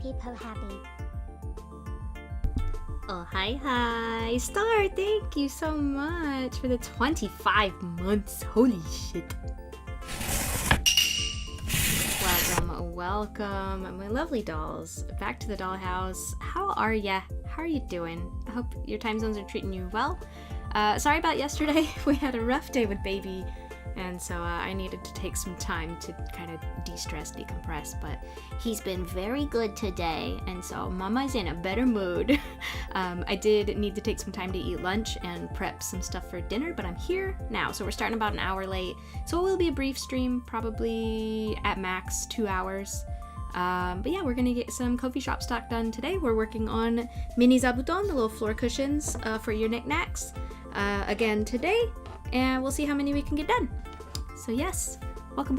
people happy. Oh, hi, Star, thank you so much for the 25 months. Holy shit. Welcome, my lovely dolls. Back to the dollhouse. How are ya? How are you doing? I hope your time zones are treating you well. Sorry about yesterday. We had a rough day with baby, and so I needed to take some time to kind of de-stress, decompress, but he's been very good today, and so Mama's in a better mood. I did need to take some time to eat lunch and prep some stuff for dinner, but I'm here now, so we're starting about an hour late, so it will be a brief stream, probably at max 2 hours. But yeah, we're gonna get some coffee shop stock done today. We're working on mini zabuton, the little floor cushions for your knickknacks, again today, and we'll see how many we can get done. So yes, welcome.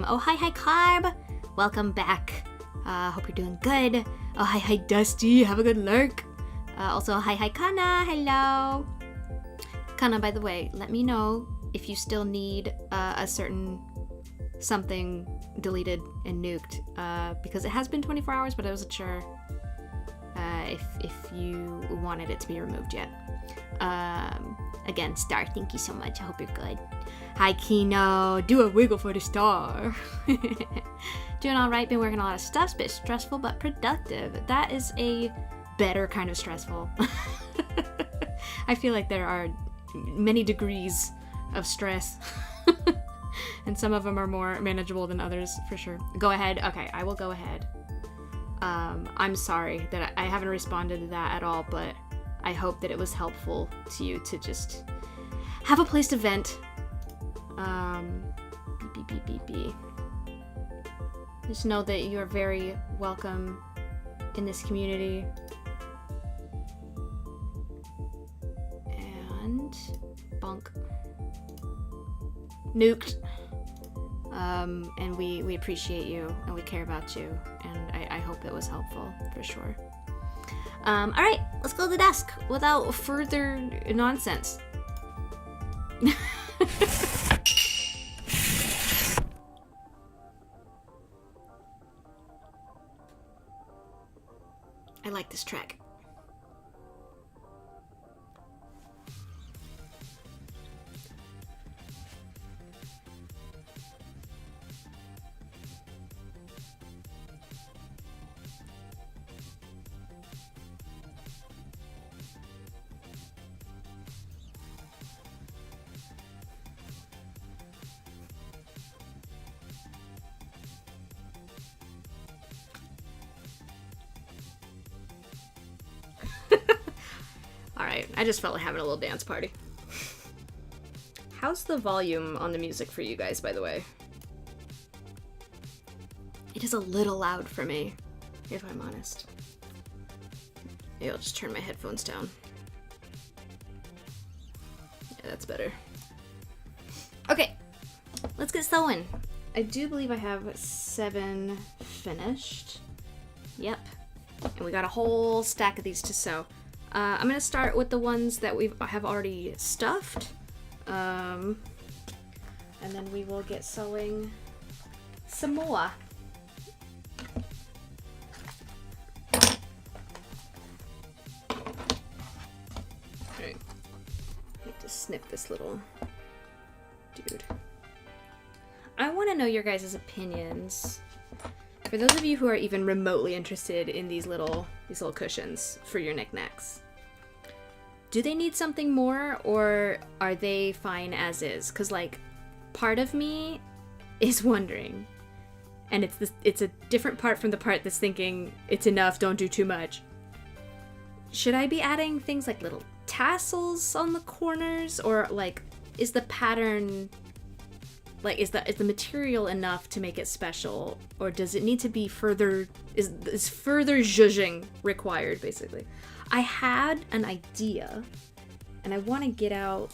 Oh, hi, Carb. Welcome back. Hope you're doing good. Oh, hi, Dusty. Have a good lurk. Also, hi, Kana. Hello. Kana, by the way, let me know if you still need a certain something deleted and nuked, because it has been 24 hours, but I wasn't sure if you wanted it to be removed yet. Again, Star, thank you so much. I hope you're good. Hi, Kino. Do a wiggle for the star. Doing all right. Been working a lot of stuff. Bit stressful, but productive. That is a better kind of stressful. I feel like there are many degrees of stress. And some of them are more manageable than others, for sure. Go ahead. Okay, I will go ahead. I'm sorry that I haven't responded to that at all, but I hope that it was helpful to you to just have a place to vent. Beep. Just know that you are very welcome in this community. And bonk. Nuked. And we appreciate you and we care about you, and I hope it was helpful for sure. Alright, let's go to the desk without further nonsense. I like this track. Alright, I just felt like having a little dance party. How's the volume on the music for you guys, by the way? It is a little loud for me, if I'm honest. Maybe I'll just turn my headphones down. Yeah, that's better. Okay, let's get sewing. I do believe I have 7 finished. Yep. And we got a whole stack of these to sew. I'm gonna start with the ones that we have already stuffed, and then we will get sewing some more. Alright, need to snip this little dude. I want to know your guys' opinions. For those of you who are even remotely interested in these little cushions for your knickknacks, do they need something more, or are they fine as is? Because, like, part of me is wondering, and it's a different part from the part that's thinking it's enough, don't do too much. Should I be adding things like little tassels on the corners, or like, is the pattern, like, is the material enough to make it special, or does it need to be further, is further zhuzhing required, basically? I had an idea, and I want to get out,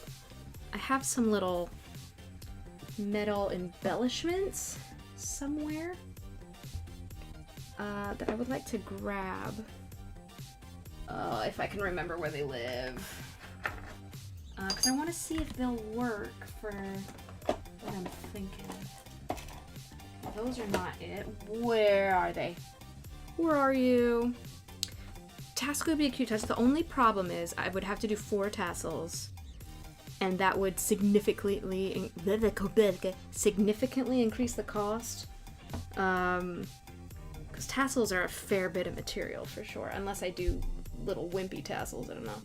I have some little metal embellishments somewhere that I would like to grab, if I can remember where they live, because I want to see if they'll work for what I'm thinking. Those are not it. Where are they? Where are you? Tassel could be a cute tassel. The only problem is I would have to do 4 tassels, and that would significantly increase the cost. Because tassels are a fair bit of material for sure, unless I do little wimpy tassels. I don't know.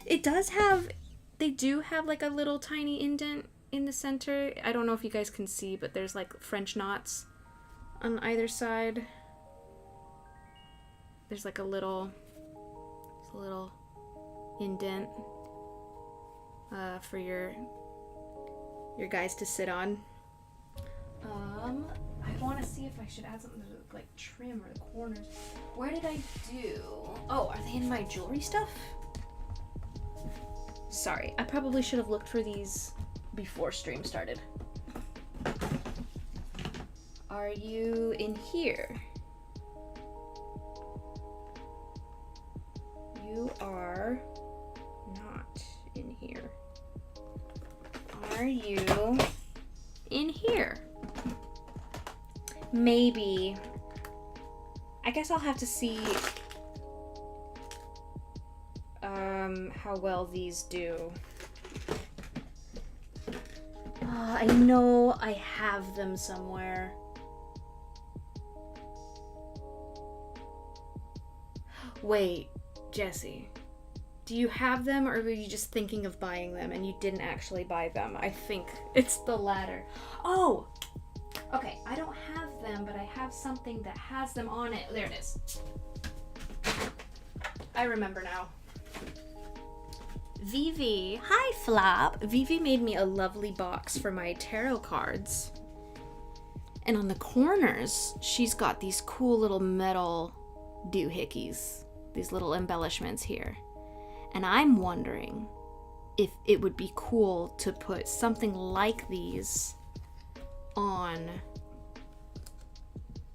It does have, they do have like a little tiny indent in the center. I don't know if you guys can see, but there's like French knots on either side. There's like a little indent for your guys to sit on. I want to see if I should add something to like trim or the corners. Where did I do? Oh, are they in my jewelry stuff? Sorry, I probably should have looked for these before stream started. Are you in here? You are not in here. Are you in here? Maybe. I guess I'll have to see how well these do. I know I have them somewhere. Wait, Jesse, do you have them, or were you just thinking of buying them and you didn't actually buy them? I think it's the latter. Oh! Okay, I don't have them, but I have something that has them on it. There it is. I remember now. Vivi, hi Flop. Vivi made me a lovely box for my tarot cards. And on the corners, she's got these cool little metal doohickeys. These little embellishments here. And I'm wondering if it would be cool to put something like these on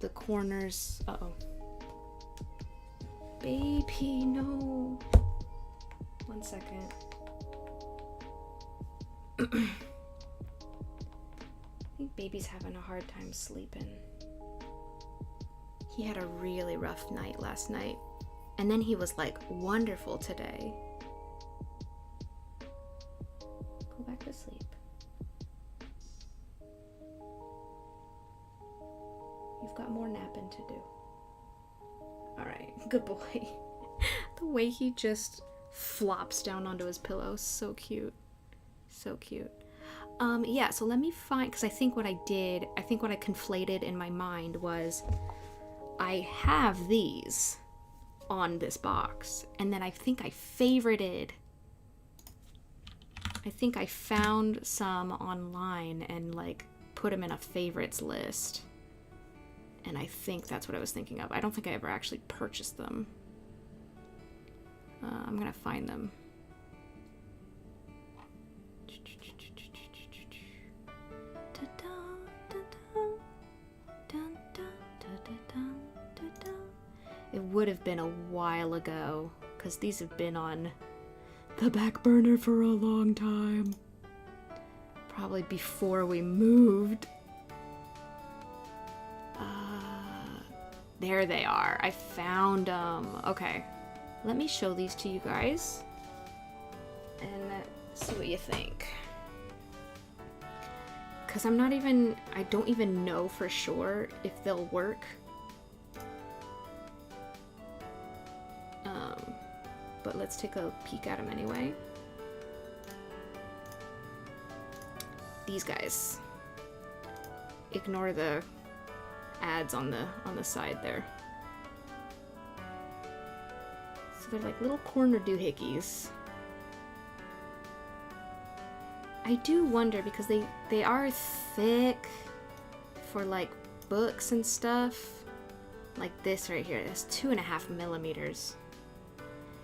the corners. Uh-oh. Baby, no. 1 second. I think baby's having a hard time sleeping. He had a really rough night last night. And then he was like wonderful today. Go back to sleep. You've got more napping to do. Alright, good boy. The way he just flops down onto his pillow, so cute. So cute. Yeah, so let me find, because I think what I conflated in my mind was I have these on this box, and then I think I favorited, I think I found some online and like put them in a favorites list, and I think that's what I was thinking of. I don't think I ever actually purchased them. I'm gonna find them. It would have been a while ago, because these have been on the back burner for a long time. Probably before we moved. There they are. I found them. Okay. Let me show these to you guys and see what you think. Because I don't even know for sure if they'll work. But let's take a peek at them anyway. These guys. Ignore the ads on the side there. So they're like little corner doohickeys. I do wonder, because they are thick for like books and stuff. Like this right here, it's 2.5 millimeters.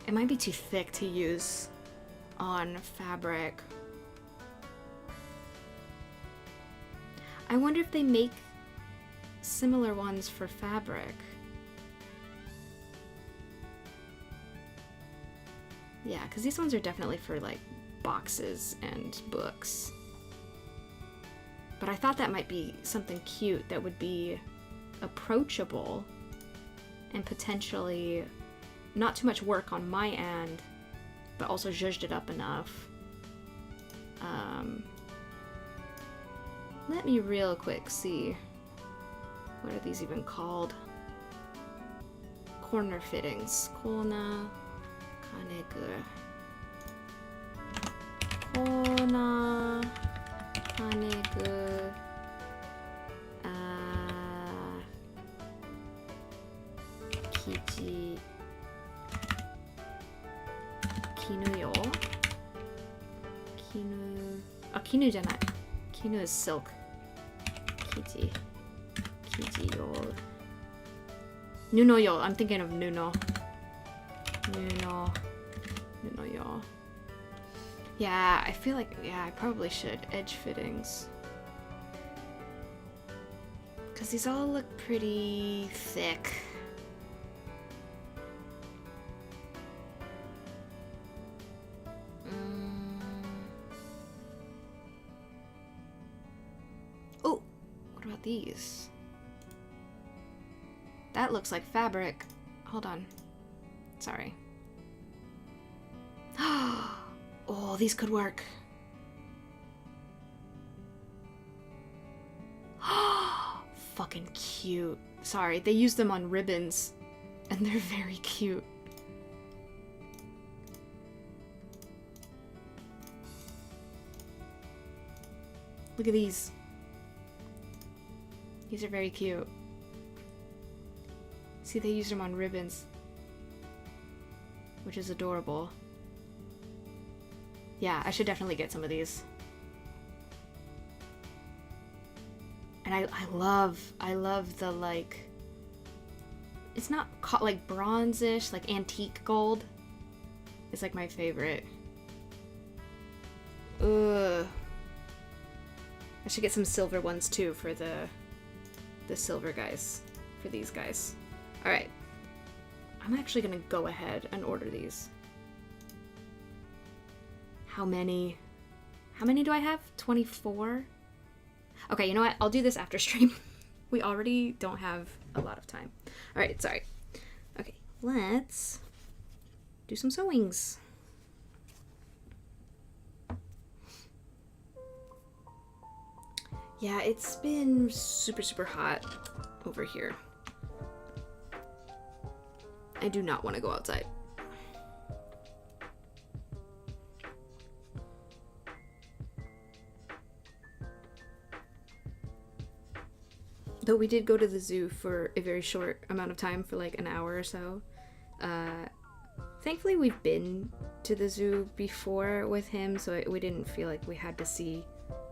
It might be too thick to use on fabric. I wonder if they make similar ones for fabric. Yeah, because these ones are definitely for like boxes and books. But I thought that might be something cute that would be approachable and potentially not too much work on my end, but also zhuzhed it up enough. Let me real quick see. What are these even called? Corner fittings. Corner kanegu. Corner kanegu. Kiji. Kinu yo. Kinu. Kinu じゃない. Kinu is silk. Kiji. Kiji yo. Nuno yo. I'm thinking of Nuno. Nuno yo. Yeah, I feel like, I probably should. Edge fittings. Because these all look pretty thick. Oh, what about these? That looks like fabric. Hold on. Sorry. Oh, these could work. Fucking cute. Sorry, they use them on ribbons, and they're very cute. Look at these. These are very cute. See, they use them on ribbons, which is adorable. Yeah, I should definitely get some of these. And I love the, like, it's not like bronze-ish, like antique gold. It's like my favorite. Ugh. I should get some silver ones too for the silver guys, for these guys. All right, I'm actually gonna go ahead and order these. How many do I have? 24? Okay, you know what? I'll do this after stream. We already don't have a lot of time. All right, sorry. Okay, let's do some sewings. Yeah, it's been super, super hot over here. I do not want to go outside. Though we did go to the zoo for a very short amount of time, for like an hour or so. Thankfully, we've been to the zoo before with him, so we didn't feel like we had to see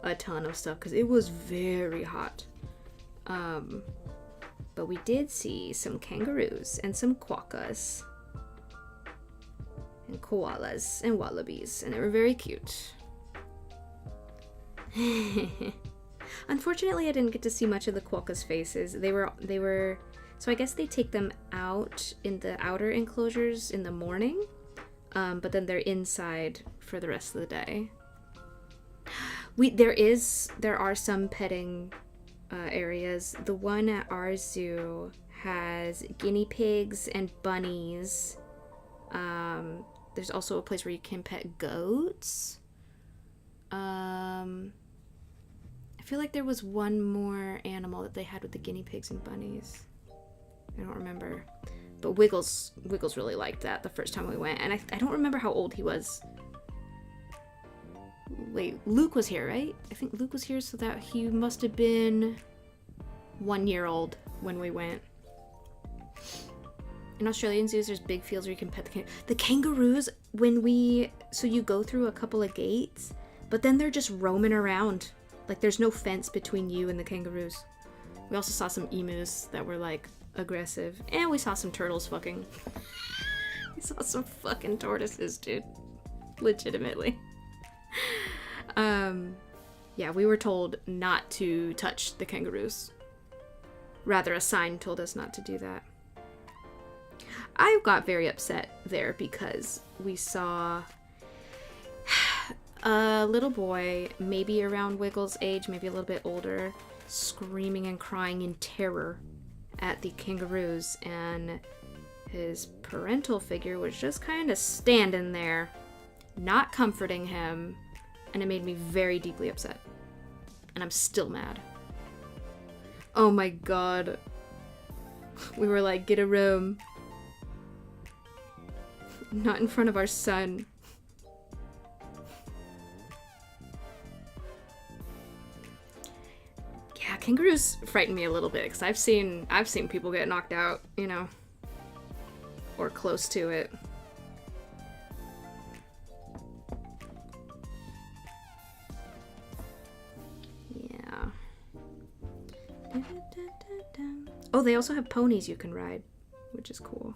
a ton of stuff because it was very hot. But we did see some kangaroos and some quokkas and koalas and wallabies, and they were very cute. Unfortunately, I didn't get to see much of the quokkas' faces. They were so I guess they take them out in the outer enclosures in the morning, but then they're inside for the rest of the day. There are some petting areas. The one at our zoo has guinea pigs and bunnies. There's also a place where you can pet goats. I feel like there was one more animal that they had with the guinea pigs and bunnies. I don't remember. But Wiggles really liked that the first time we went. And I don't remember how old he was. Wait, Luke was here, right? I think Luke was here, so that he must have been 1 year old when we went. In Australian zoos, there's big fields where you can pet the kangaroos. So you go through a couple of gates, but then they're just roaming around. Like, there's no fence between you and the kangaroos. We also saw some emus that were, like, aggressive. And we saw some turtles fucking. We saw some fucking tortoises, dude. Legitimately. Yeah, we were told not to touch the kangaroos. Rather, a sign told us not to do that. I got very upset there because we saw a little boy, maybe around Wiggles' age, maybe a little bit older, screaming and crying in terror at the kangaroos, and his parental figure was just kind of standing there, not comforting him, and it made me very deeply upset. And I'm still mad. Oh my god. We were like, get a room. Not in front of our son. Yeah, kangaroos frighten me a little bit, because I've seen people get knocked out, you know. Or close to it. Yeah. Oh, they also have ponies you can ride, which is cool.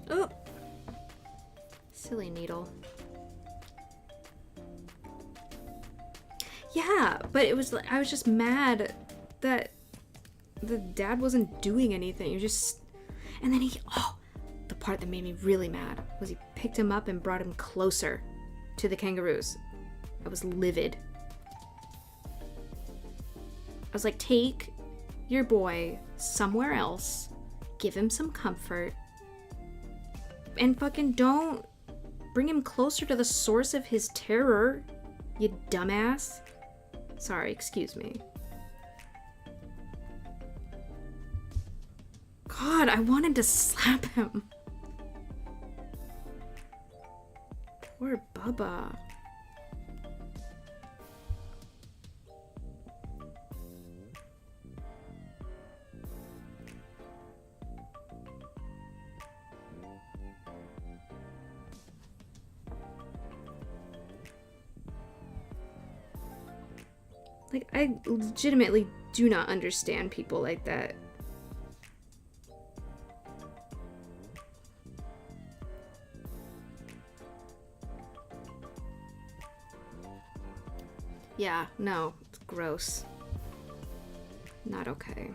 Oh! Silly needle. Yeah, but it was like, I was just mad that the dad wasn't doing anything. He just, and then the part that made me really mad was he picked him up and brought him closer to the kangaroos. I was livid. I was like, take your boy somewhere else, give him some comfort, and fucking don't bring him closer to the source of his terror, you dumbass. Sorry, excuse me. God, I wanted to slap him. Poor Bubba. Like, I legitimately do not understand people like that. Yeah, no, it's gross. Not okay.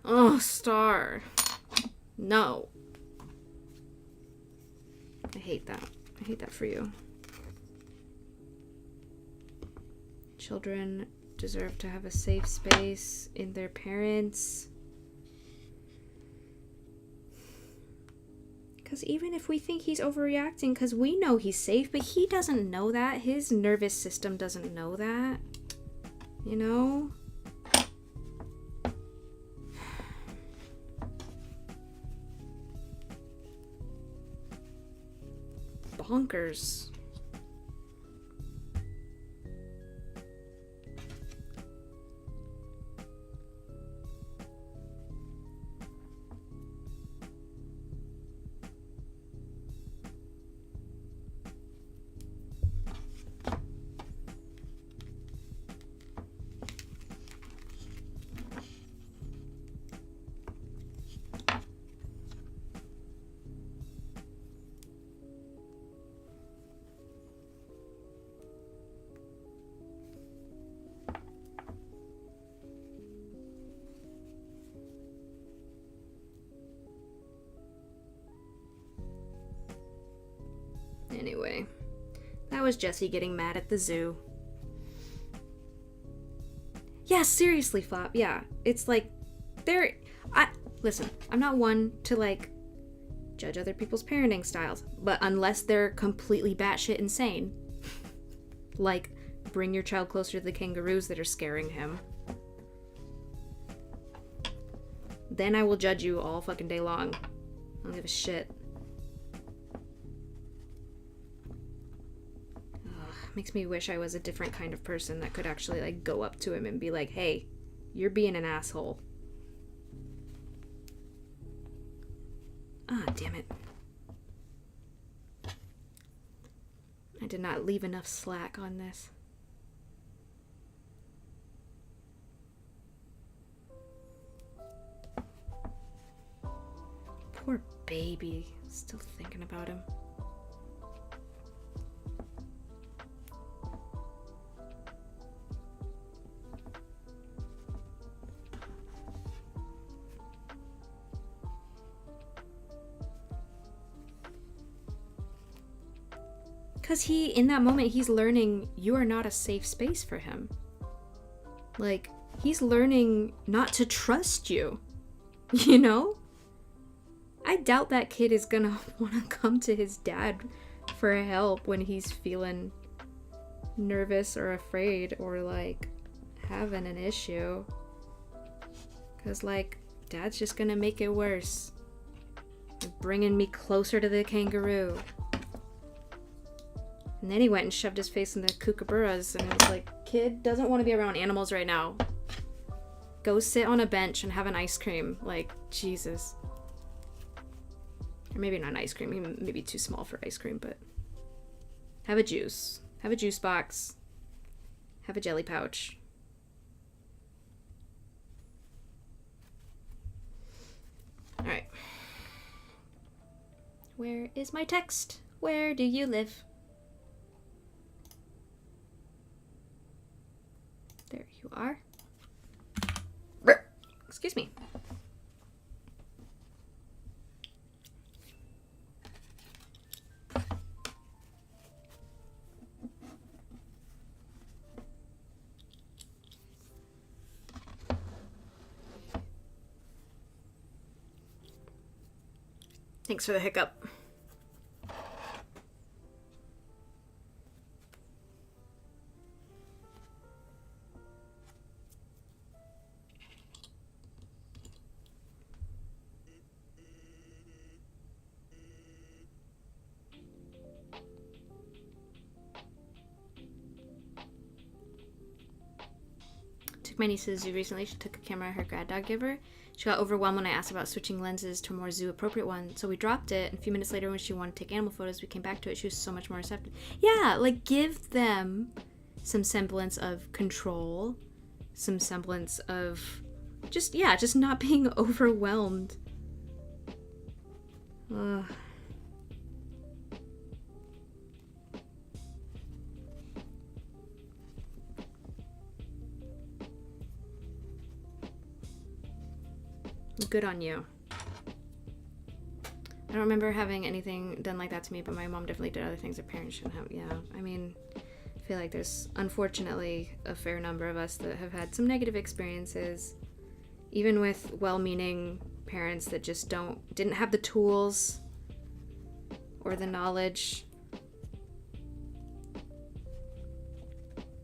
Oh, Star. No. I hate that. I hate that for you. Children deserve to have a safe space in their parents. Because even if we think he's overreacting, because we know he's safe, but he doesn't know that. His nervous system doesn't know that. You know? Bonkers. Anyway, that was Jesse getting mad at the zoo. Yeah, seriously, Flop. Yeah, it's like, listen, I'm not one to, like, judge other people's parenting styles, but unless they're completely batshit insane, like, bring your child closer to the kangaroos that are scaring him, then I will judge you all fucking day long. I don't give a shit. Makes me wish I was a different kind of person that could actually, like, go up to him and be like, hey, you're being an asshole. Ah, damn it. I did not leave enough slack on this. Poor baby. Still thinking about him. Because in that moment, he's learning you are not a safe space for him. Like, he's learning not to trust you, you know? I doubt that kid is gonna want to come to his dad for help when he's feeling nervous or afraid or, like, having an issue. Because, like, dad's just gonna make it worse. Bringing me closer to the kangaroo. And then he went and shoved his face in the kookaburras, and it was like, kid doesn't want to be around animals right now. Go sit on a bench and have an ice cream. Like, Jesus. Or maybe not an ice cream. He may be too small for ice cream, but have a juice. Have a juice box. Have a jelly pouch. Alright. Where is my text? Where do you live? There you are. Excuse me. Thanks for the hiccup. My niece to the zoo recently. She took a camera her grad dog gave her. She got overwhelmed when I asked about switching lenses to a more zoo appropriate one, so we dropped it, and a few minutes later when she wanted to take animal photos, we came back to it. She was so much more receptive. Yeah, like, give them some semblance of control, some semblance of just not being overwhelmed. Ugh. Good on you. I don't remember having anything done like that to me, but my mom definitely did other things that parents shouldn't have. Yeah, I mean, I feel like there's unfortunately a fair number of us that have had some negative experiences, even with well-meaning parents that just didn't have the tools or the knowledge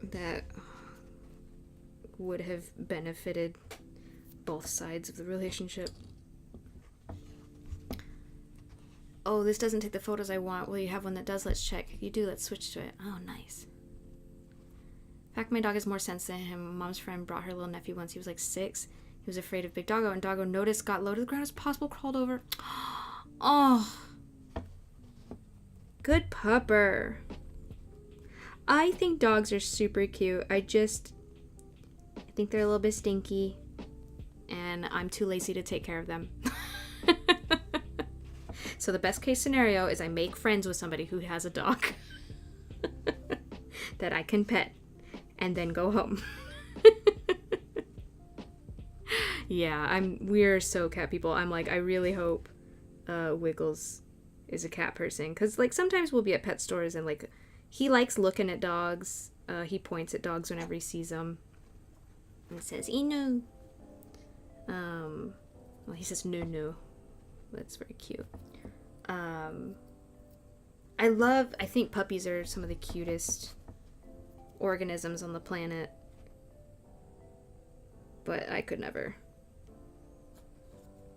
that would have benefited both sides of the relationship. Oh, this doesn't take the photos I want. Well, you have one that does. Let's check. If you do, let's switch to it. Oh, nice. In fact, my dog has more sense than him. Mom's friend brought her little nephew once. He was like 6. He was afraid of Big Doggo, and Doggo noticed, got low to the ground as possible, crawled over. Oh. Good pupper. I think dogs are super cute. I think they're a little bit stinky. And I'm too lazy to take care of them. So the best case scenario is I make friends with somebody who has a dog that I can pet and then go home. Yeah, we're so cat people. I'm like, I really hope Wiggles is a cat person, because like sometimes we'll be at pet stores and like he likes looking at dogs. He points at dogs whenever he sees them and says Inu. Well, he says no. That's very cute. I think puppies are some of the cutest organisms on the planet, but I could never.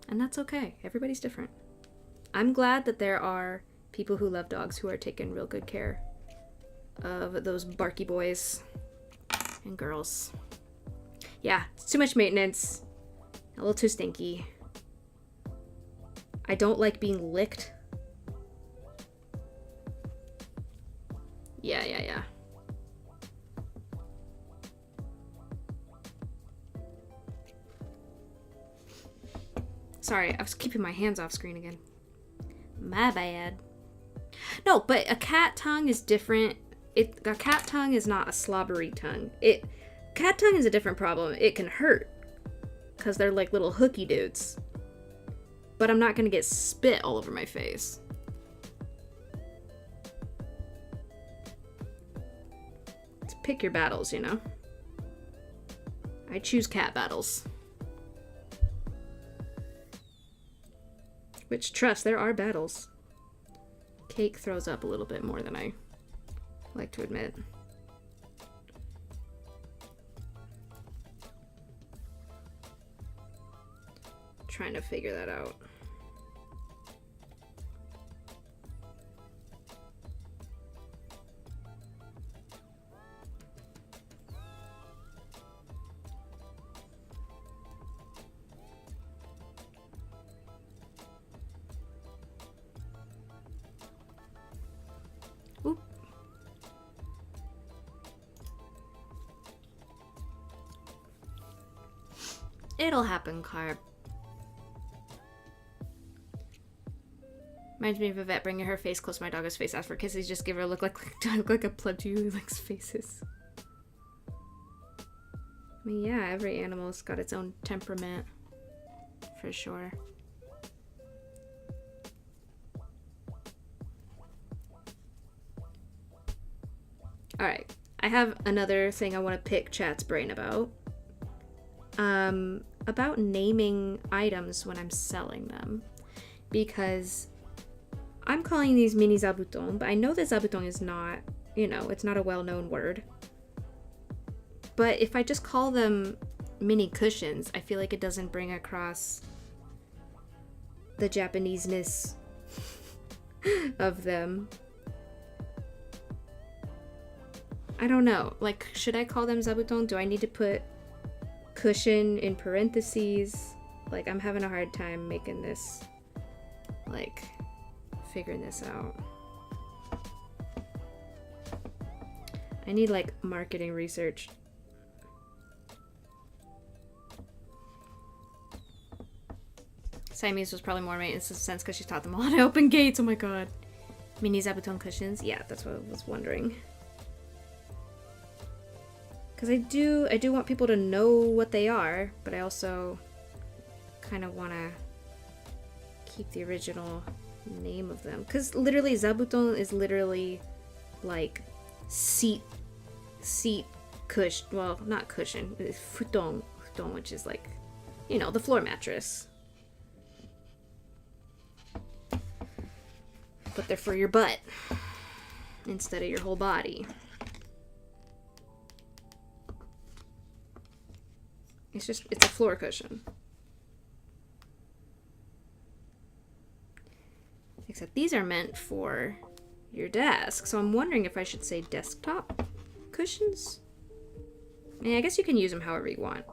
And that's okay. Everybody's different. I'm glad that there are people who love dogs who are taking real good care of those barky boys and girls. Yeah, it's too much maintenance. A little too stinky. I don't like being licked. Yeah. Sorry, I was keeping my hands off screen again. My bad. No, but a cat tongue is different. A cat tongue is not a slobbery tongue. Cat tongue is a different problem. It can hurt because they're like little hooky dudes. But I'm not gonna get spit all over my face. Let's pick your battles, you know? I choose cat battles. Which, trust, there are battles. Cake throws up a little bit more than I like to admit. Trying to figure that out. Oop. It'll happen, Carb. Reminds me of Yvette bringing her face close to my dog's face after kisses. Just give her a look like do I look like a pleb to you who likes faces? I mean, yeah, every animal's got its own temperament, for sure. Alright, I have another thing I want to pick chat's brain about. About naming items when I'm selling them. Because I'm calling these mini zabuton, but I know that zabuton is not, you know, it's not a well-known word. But if I just call them mini cushions, I feel like it doesn't bring across the Japanese-ness of them. I don't know. Like, should I call them zabuton? Do I need to put cushion in parentheses? Like, I'm having a hard time making this, like, figuring this out. I need, like, marketing research. Siamese was probably more maintenance of sense because she taught them all how to open gates. Oh my god. Mini zabuton cushions? Yeah, that's what I was wondering. Because I do want people to know what they are, but I also kind of want to keep the original name of them. Because literally, zabuton is literally like seat cushion. Well, not cushion. It's futon, which is like, you know, the floor mattress. But they're for your butt instead of your whole body. It's a floor cushion. Except these are meant for your desk. So I'm wondering if I should say desktop cushions. I mean, I guess you can use them however you want.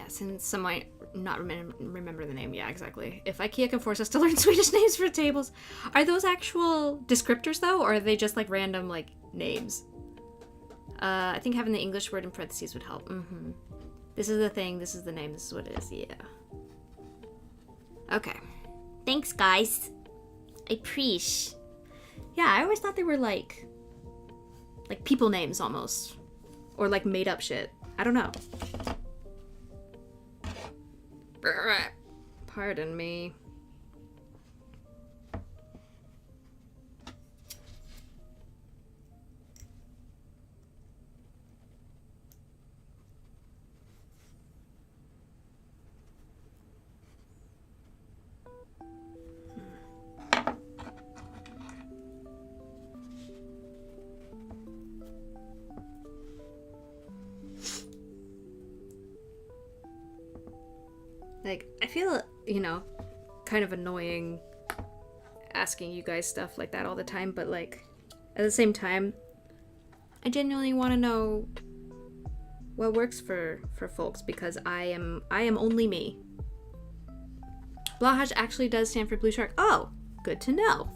Yeah, since some might not remember the name. Yeah, exactly. If IKEA can force us to learn Swedish names for tables, are those actual descriptors though, or are they just like random like names? I think having the English word in parentheses would help. Mm-hmm. This is the thing. This is the name. This is what it is. Yeah. Okay. Thanks, guys. I appreciate. Yeah, I always thought they were like people names almost, or like made up shit. I don't know. Pardon me. Like, I feel, you know, kind of annoying asking you guys stuff like that all the time, but like, at the same time, I genuinely want to know what works for folks, because I am only me. Blahaj actually does stand for Blue Shark. Oh, good to know.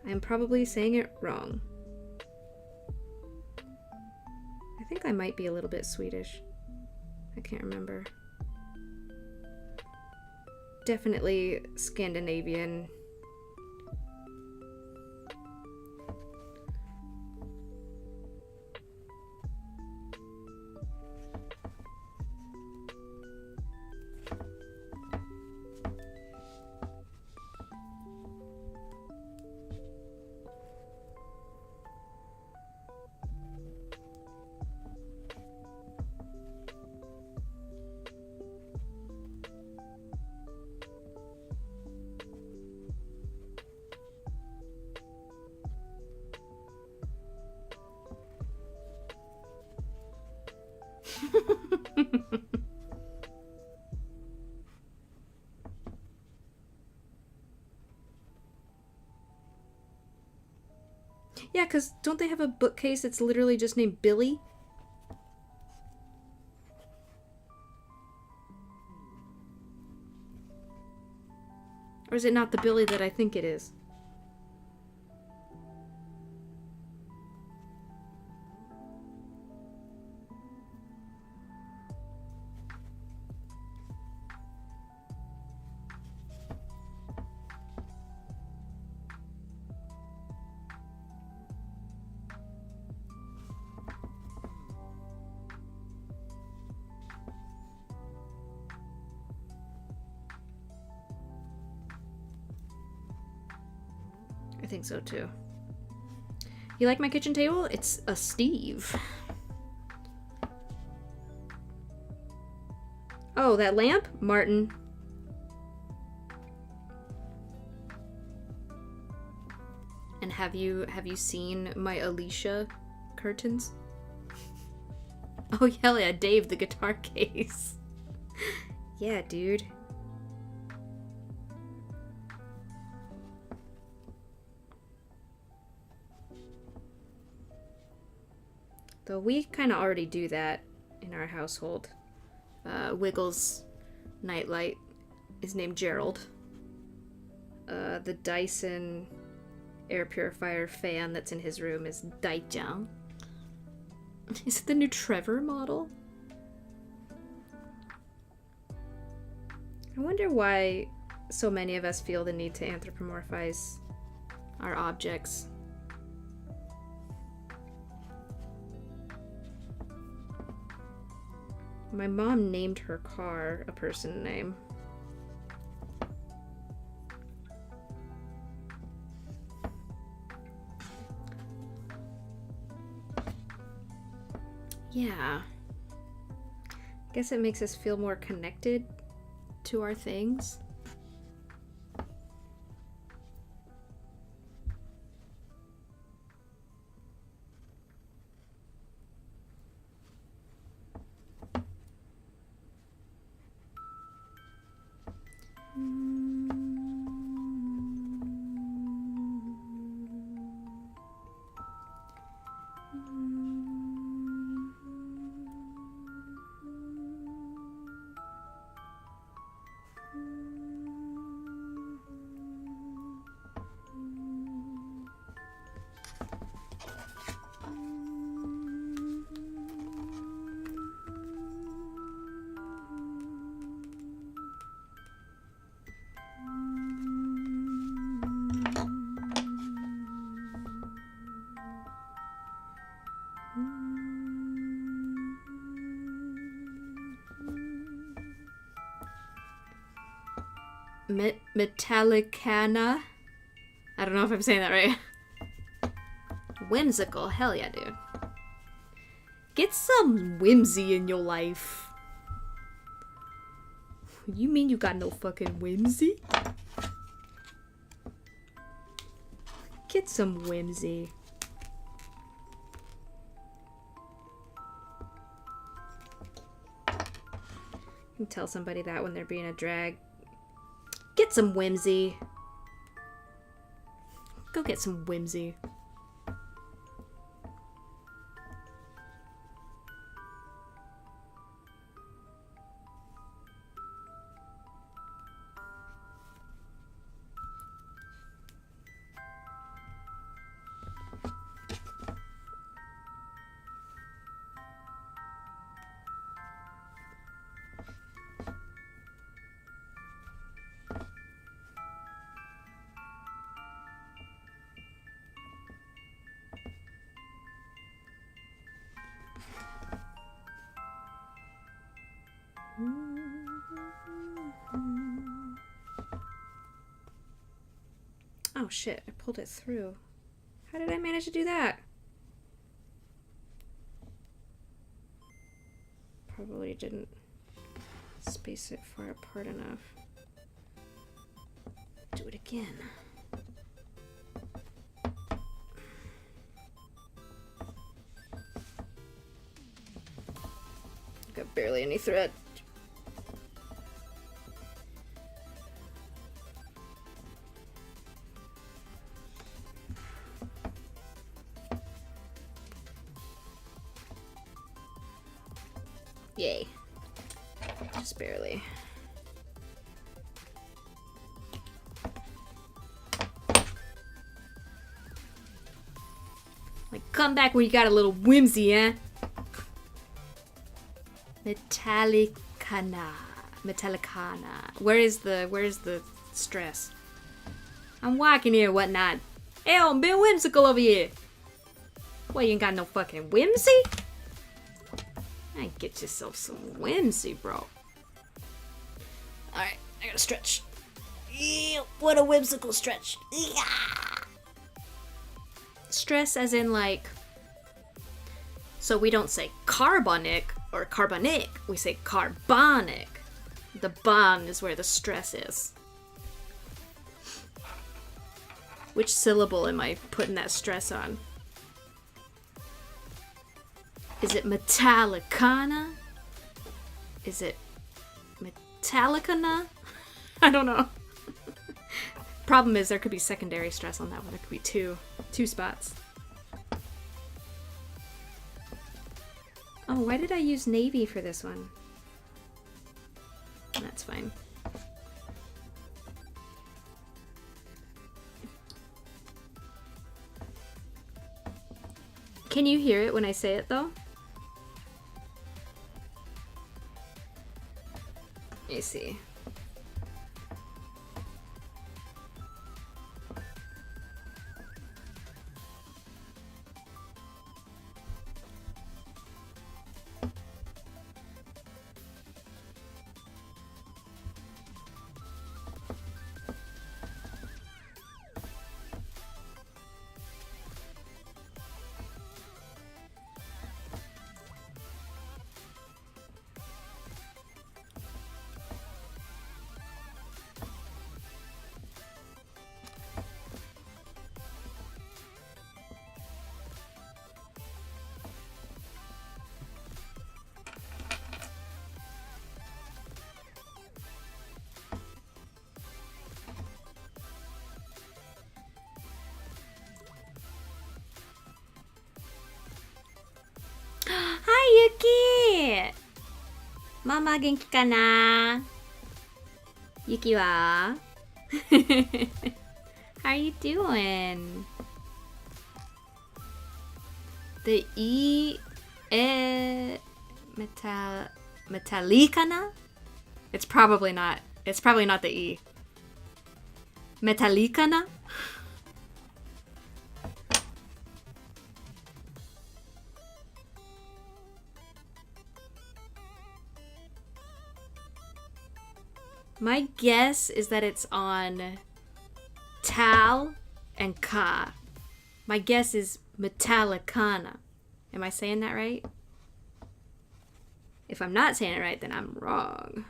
I'm probably saying it wrong. I think I might be a little bit Swedish. I can't remember. Definitely Scandinavian. Yeah, because don't they have a bookcase that's literally just named Billy? Or is it not the Billy that I think it is? I think so too. You like my kitchen table? It's a Steve. Oh, that lamp? Martin. And have you seen my Alicia curtains? Oh, hell yeah, Dave, the guitar case. Yeah, dude. Though we kind of already do that in our household. Wiggles nightlight is named Gerald. The Dyson air purifier fan that's in his room is Daijang. Is it the new Trevor model? I wonder why so many of us feel the need to anthropomorphize our objects. My mom named her car a person name. Yeah. Guess it makes us feel more connected to our things. Metallicana. I don't know if I'm saying that right. Whimsical. Hell yeah, dude. Get some whimsy in your life. You mean you got no fucking whimsy? Get some whimsy. You can tell somebody that when they're being a drag. Get some whimsy. Go get some whimsy. Oh shit, I pulled it through. How did I manage to do that? Probably didn't space it far apart enough. Do it again. Got barely any thread. Yay. Just barely. Like, come back when you got a little whimsy, eh? Metallicana. Where's the stress? I'm walking here, whatnot. Hey, I'm being whimsical over here. What, you ain't got no fucking whimsy? Get yourself some whimsy, bro. Alright, I gotta stretch. Ew, what a whimsical stretch. Yeah. Stress as in like... So we don't say carbonic or carbonic. We say carbonic. The bon is where the stress is. Which syllable am I putting that stress on? Is it Metallicana? Is it Metallicana? I don't know. Problem is there could be secondary stress on that one. There could be two spots. Oh, why did I use navy for this one? That's fine. Can you hear it when I say it though? Let me see. Yuki! Mama genki kana? Yuki wa? How are you doing? The Metallicana? It's probably not the E. Metallicana? My guess is that it's on tal and ka. My guess is Metallicana. Am I saying that right? If I'm not saying it right, then I'm wrong.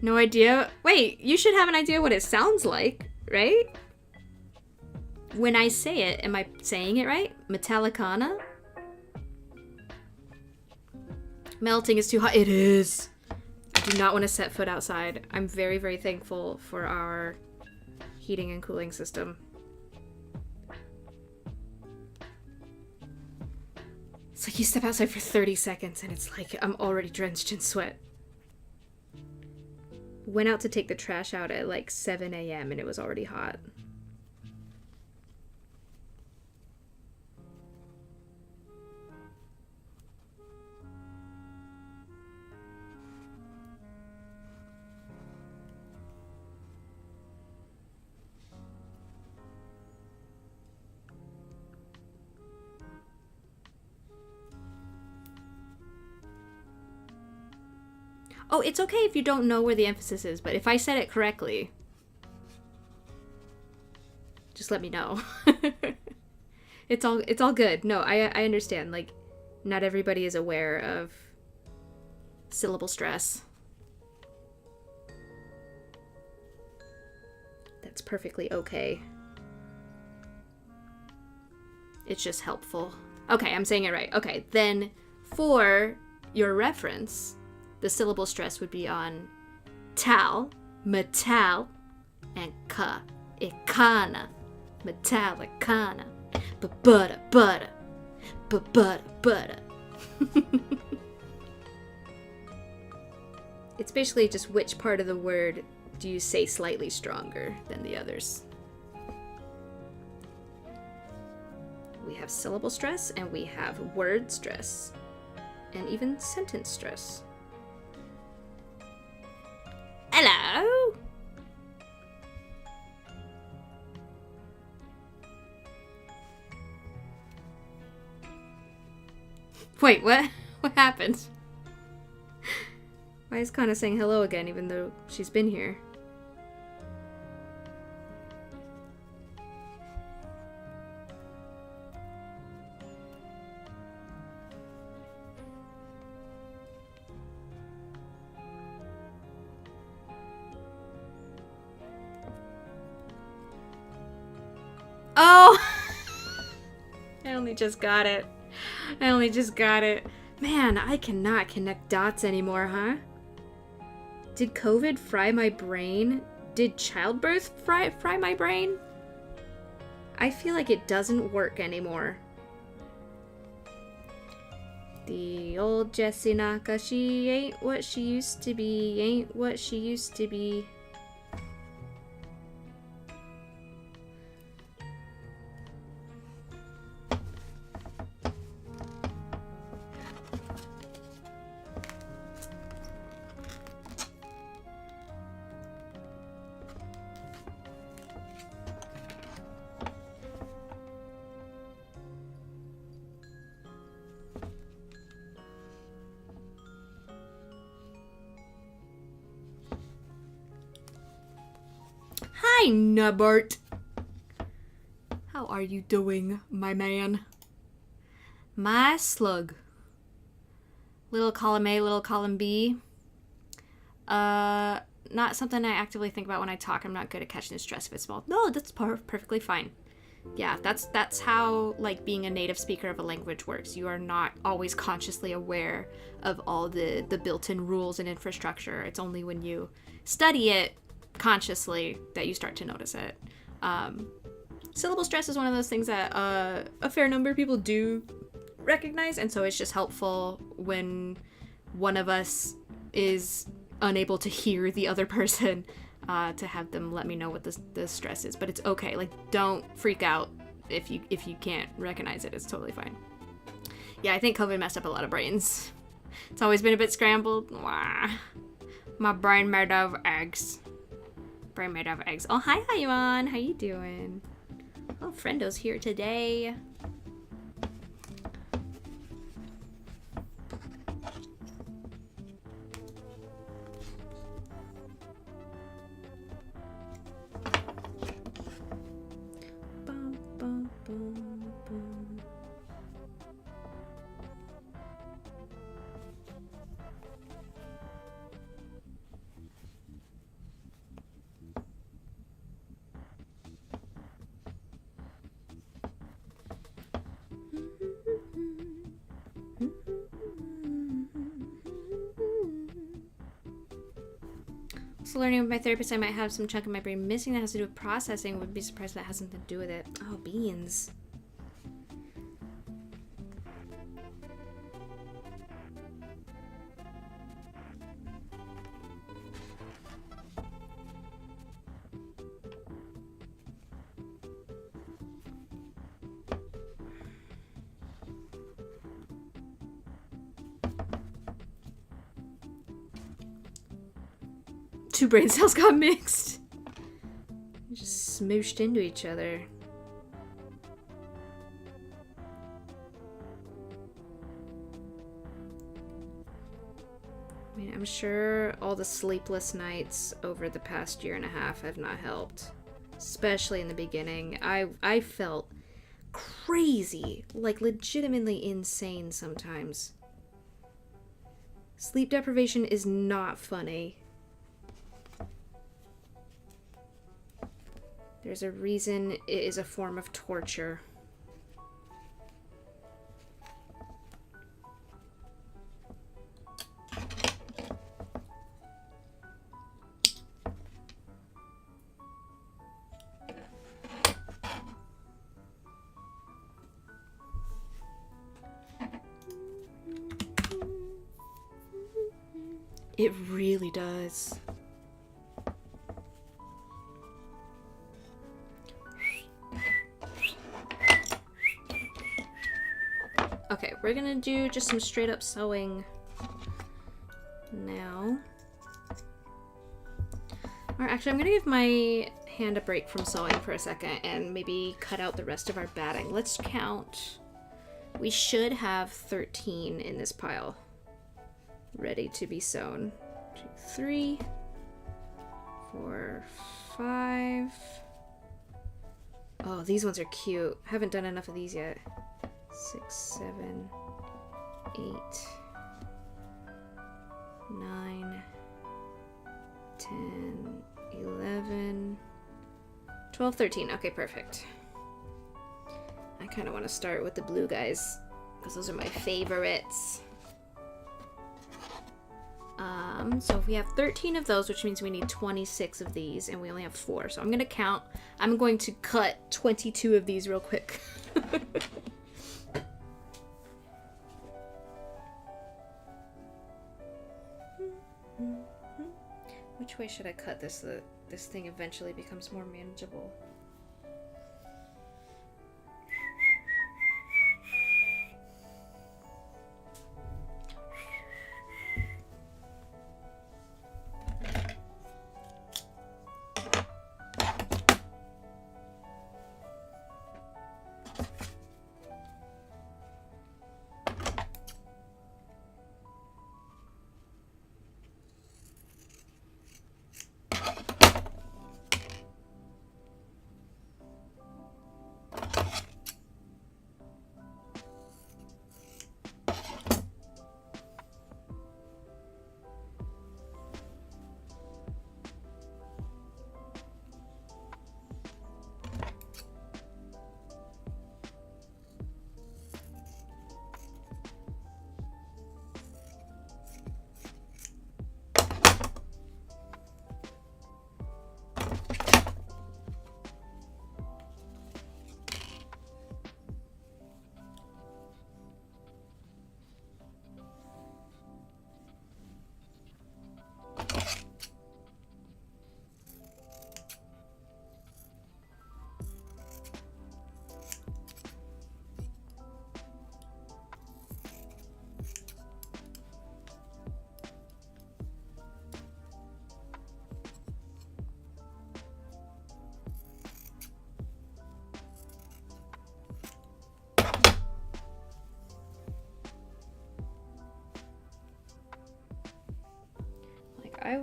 No idea. Wait, you should have an idea what it sounds like, right? When I say it, am I saying it right? Metallicana? Melting is too hot. It is. I do not want to set foot outside. I'm very, very thankful for our heating and cooling system. It's like you step outside for 30 seconds and it's like I'm already drenched in sweat. Went out to take the trash out at like 7 a.m. and it was already hot. Oh, it's okay if you don't know where the emphasis is, but if I said it correctly, just let me know. It's all good. No, I understand. Like, not everybody is aware of syllable stress. That's perfectly okay. It's just helpful. Okay, I'm saying it right. Okay, then for your reference, the syllable stress would be on tal, metal, and ka. Ikana, metallicana, butter, butter, butter, butter. It's basically just which part of the word do you say slightly stronger than the others. We have syllable stress, and we have word stress, and even sentence stress. Hello? Wait, what? What happened? Why is Kana saying hello again, even though she's been here? Oh! I only just got it. Man, I cannot connect dots anymore, huh? Did COVID fry my brain? Did childbirth fry my brain? I feel like it doesn't work anymore. The old Jessie Naka, she ain't what she used to be, ain't what she used to be. Hi, Nubbert. How are you doing, my man? My slug. Little column A, little column B. Not something I actively think about when I talk. I'm not good at catching the stress if it's small. No, that's perfectly fine. Yeah, that's how, like, being a native speaker of a language works. You are not always consciously aware of all the built-in rules and infrastructure. It's only when you study it consciously that you start to notice it. Syllable stress is one of those things that a fair number of people do recognize, and so it's just helpful when one of us is unable to hear the other person to have them let me know what the stress is. But it's okay. Like, don't freak out if you can't recognize it. It's totally fine. Yeah, I think COVID messed up a lot of brains. It's always been a bit scrambled. Wah. My brain made of eggs. Brain made of eggs. Oh, hi, Hayuan. How you doing? Oh, Friendo's here today. Bum, bum, bum, bum. So learning with my therapist, I might have some chunk of my brain missing that has to do with processing. Would be surprised if that has something to do with it. Oh, beans. Two brain cells got mixed. Just smooshed into each other. I mean, I'm sure all the sleepless nights over the past year and a half have not helped. Especially in the beginning. I felt crazy. Like, legitimately insane sometimes. Sleep deprivation is not funny. There's a reason it is a form of torture. It really does. Okay, we're gonna do just some straight up sewing now. Or actually, I'm gonna give my hand a break from sewing for a second and maybe cut out the rest of our batting. Let's count. We should have 13 in this pile ready to be sewn. 2, 3, 4, 5. Oh, these ones are cute. Haven't done enough of these yet. 6, 7, 8, 9, 10, 11, 12, 13. Okay, perfect. I kind of want to start with the blue guys because those are my favorites. So if we have 13 of those, which means we need 26 of these, and we only have 4. So I'm going to count. I'm going to cut 22 of these real quick. Which way should I cut this so that this thing eventually becomes more manageable?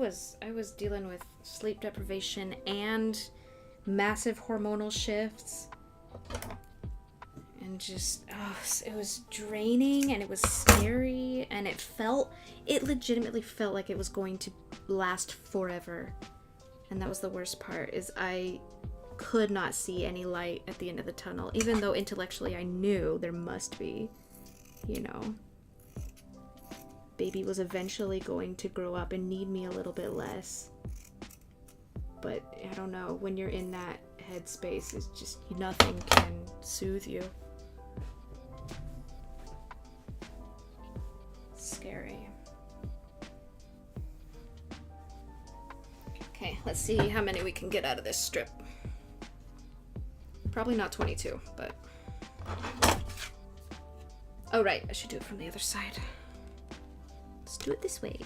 was dealing with sleep deprivation and massive hormonal shifts. And just, it was draining and it was scary and it legitimately felt like it was going to last forever. And that was the worst part, is I could not see any light at the end of the tunnel, even though intellectually I knew there must be, you know. Baby was eventually going to grow up and need me a little bit less. But I don't know, when you're in that headspace, it's just nothing can soothe you. Scary. Okay, let's see how many we can get out of this strip. Probably not 22, but... Oh, right, I should do it from the other side. Let's do it this way.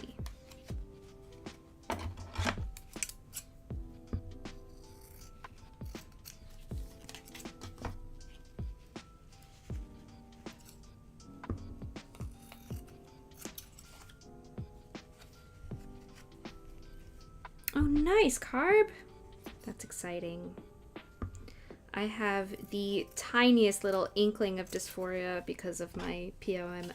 Oh, nice, Carb. That's exciting. I have the tiniest little inkling of dysphoria because of my PMOS.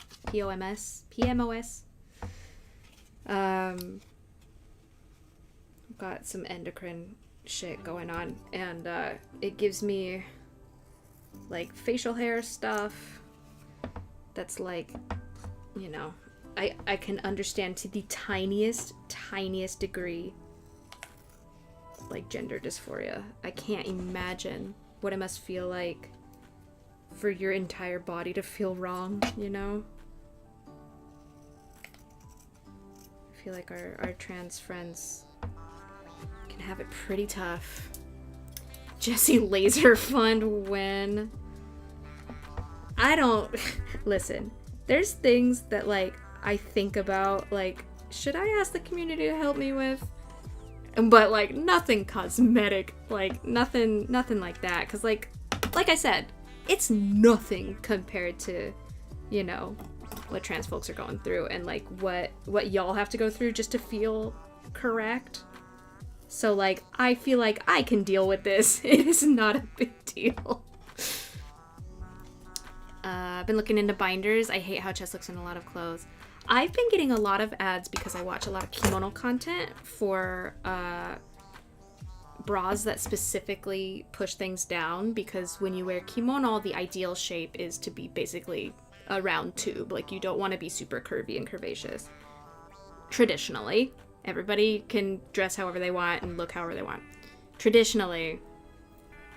Got some endocrine shit going on, and it gives me like facial hair stuff that's like, you know, I can understand to the tiniest degree like gender dysphoria. I can't imagine what it must feel like for your entire body to feel wrong, you know? I feel like our trans friends can have it pretty tough. Jesse Laser Fund when I don't listen, there's things that like I think about, like, should I ask the community to help me with? But like nothing cosmetic, like nothing like that, because like I said, it's nothing compared to, you know, what trans folks are going through and like what y'all have to go through just to feel correct. So like I feel like I can deal with this. It is not a big deal. I've been looking into binders. I hate how Chess looks in a lot of clothes. I've been getting a lot of ads because I watch a lot of kimono content for bras that specifically push things down, because when you wear kimono, the ideal shape is to be basically a round tube. Like, you don't want to be super curvy and curvaceous. Traditionally, everybody can dress however they want and look however they want. Traditionally,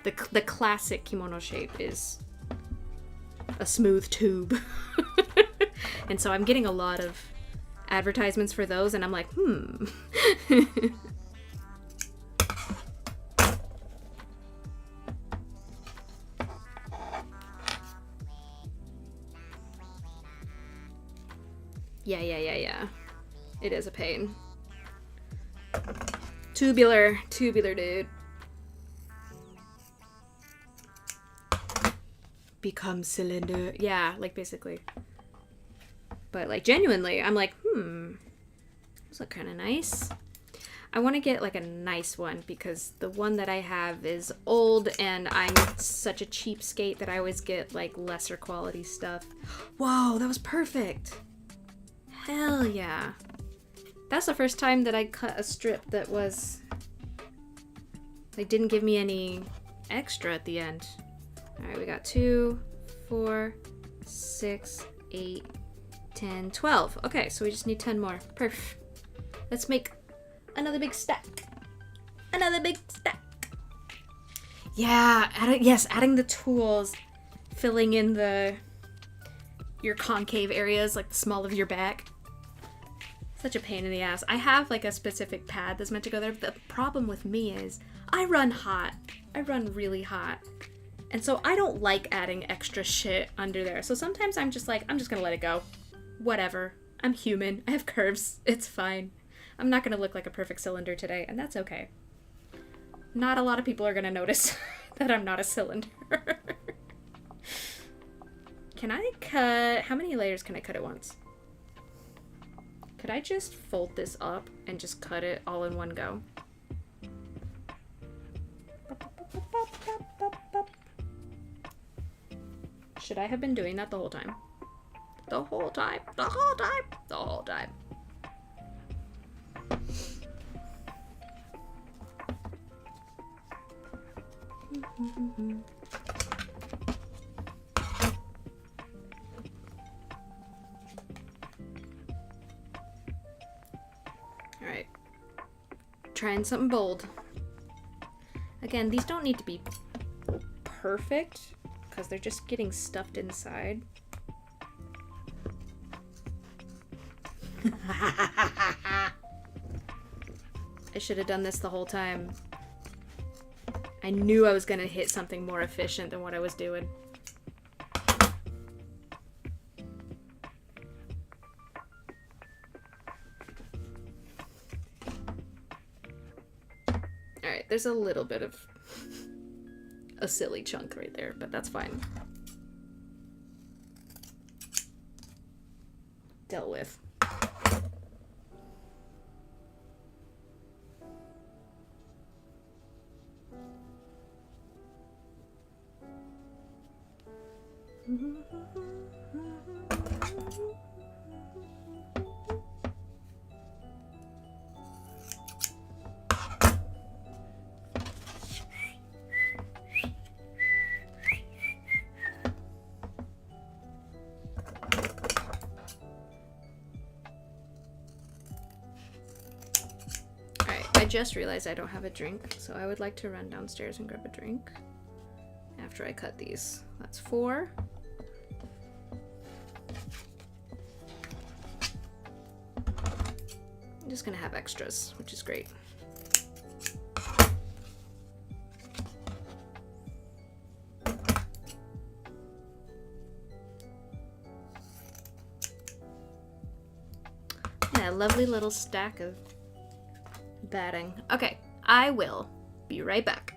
the classic kimono shape is a smooth tube. And so I'm getting a lot of advertisements for those, and I'm like, Yeah. It is a pain. Tubular, dude. Become cylinder. Yeah, like basically. But like genuinely, I'm like, those look kind of nice. I want to get like a nice one because the one that I have is old and I'm such a cheapskate that I always get like lesser quality stuff. Whoa, that was perfect. Hell yeah. That's the first time that I cut a strip that was like didn't give me any extra at the end. All right, we got 2, 4, 6, 8, 10, 12. Okay, so we just need 10 more. Perf. Let's make another big stack. Another big stack. Yeah, adding the tools, filling in your concave areas, like the small of your back. Such a pain in the ass. I have like a specific pad that's meant to go there. The problem with me is I run hot. I run really hot. And so I don't like adding extra shit under there. So sometimes I'm just like, I'm just gonna let it go. Whatever. I'm human. I have curves. It's fine. I'm not gonna look like a perfect cylinder today, and that's okay. Not a lot of people are gonna notice that I'm not a cylinder. Can I cut... How many layers can I cut at once? Could I just fold this up and just cut it all in one go? Should I have been doing that the whole time? The whole time, the whole time, the whole time. Alright. Trying something bold. Again, these don't need to be perfect, because they're just getting stuffed inside. I should have done this the whole time. I knew I was gonna hit something more efficient than what I was doing. Alright, there's a little bit of a silly chunk right there, but that's fine. Dealt with. I just realized I don't have a drink, so I would like to run downstairs and grab a drink after I cut these. That's 4. I'm just gonna have extras, which is great. Yeah, a lovely little stack of batting. Okay, I will be right back.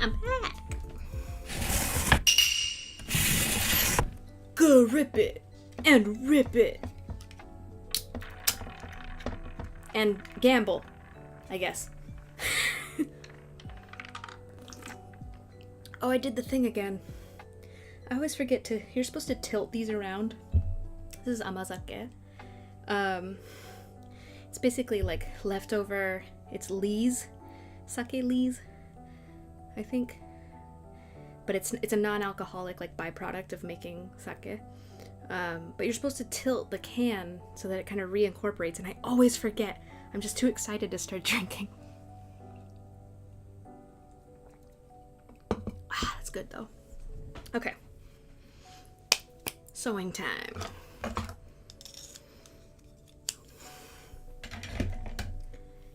I'm back. Go rip it and rip it. And gamble, I guess. Oh, I did the thing again. I always forget to, you're supposed to tilt these around. This is amazake. It's basically like leftover, it's lees, sake lees, I think. But it's a non-alcoholic like byproduct of making sake. But you're supposed to tilt the can so that it kind of reincorporates, and I always forget. I'm just too excited to start drinking. That's good though. Okay. Sewing time.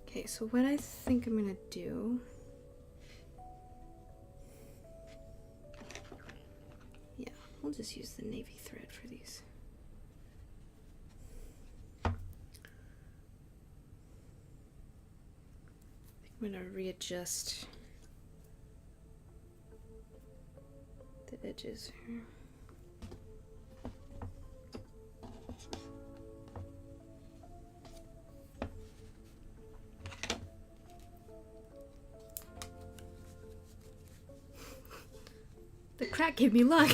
Okay, so what I think I'm gonna do... Yeah, we'll just use the navy thread for these. I'm gonna readjust the edges here. The crack gave me luck.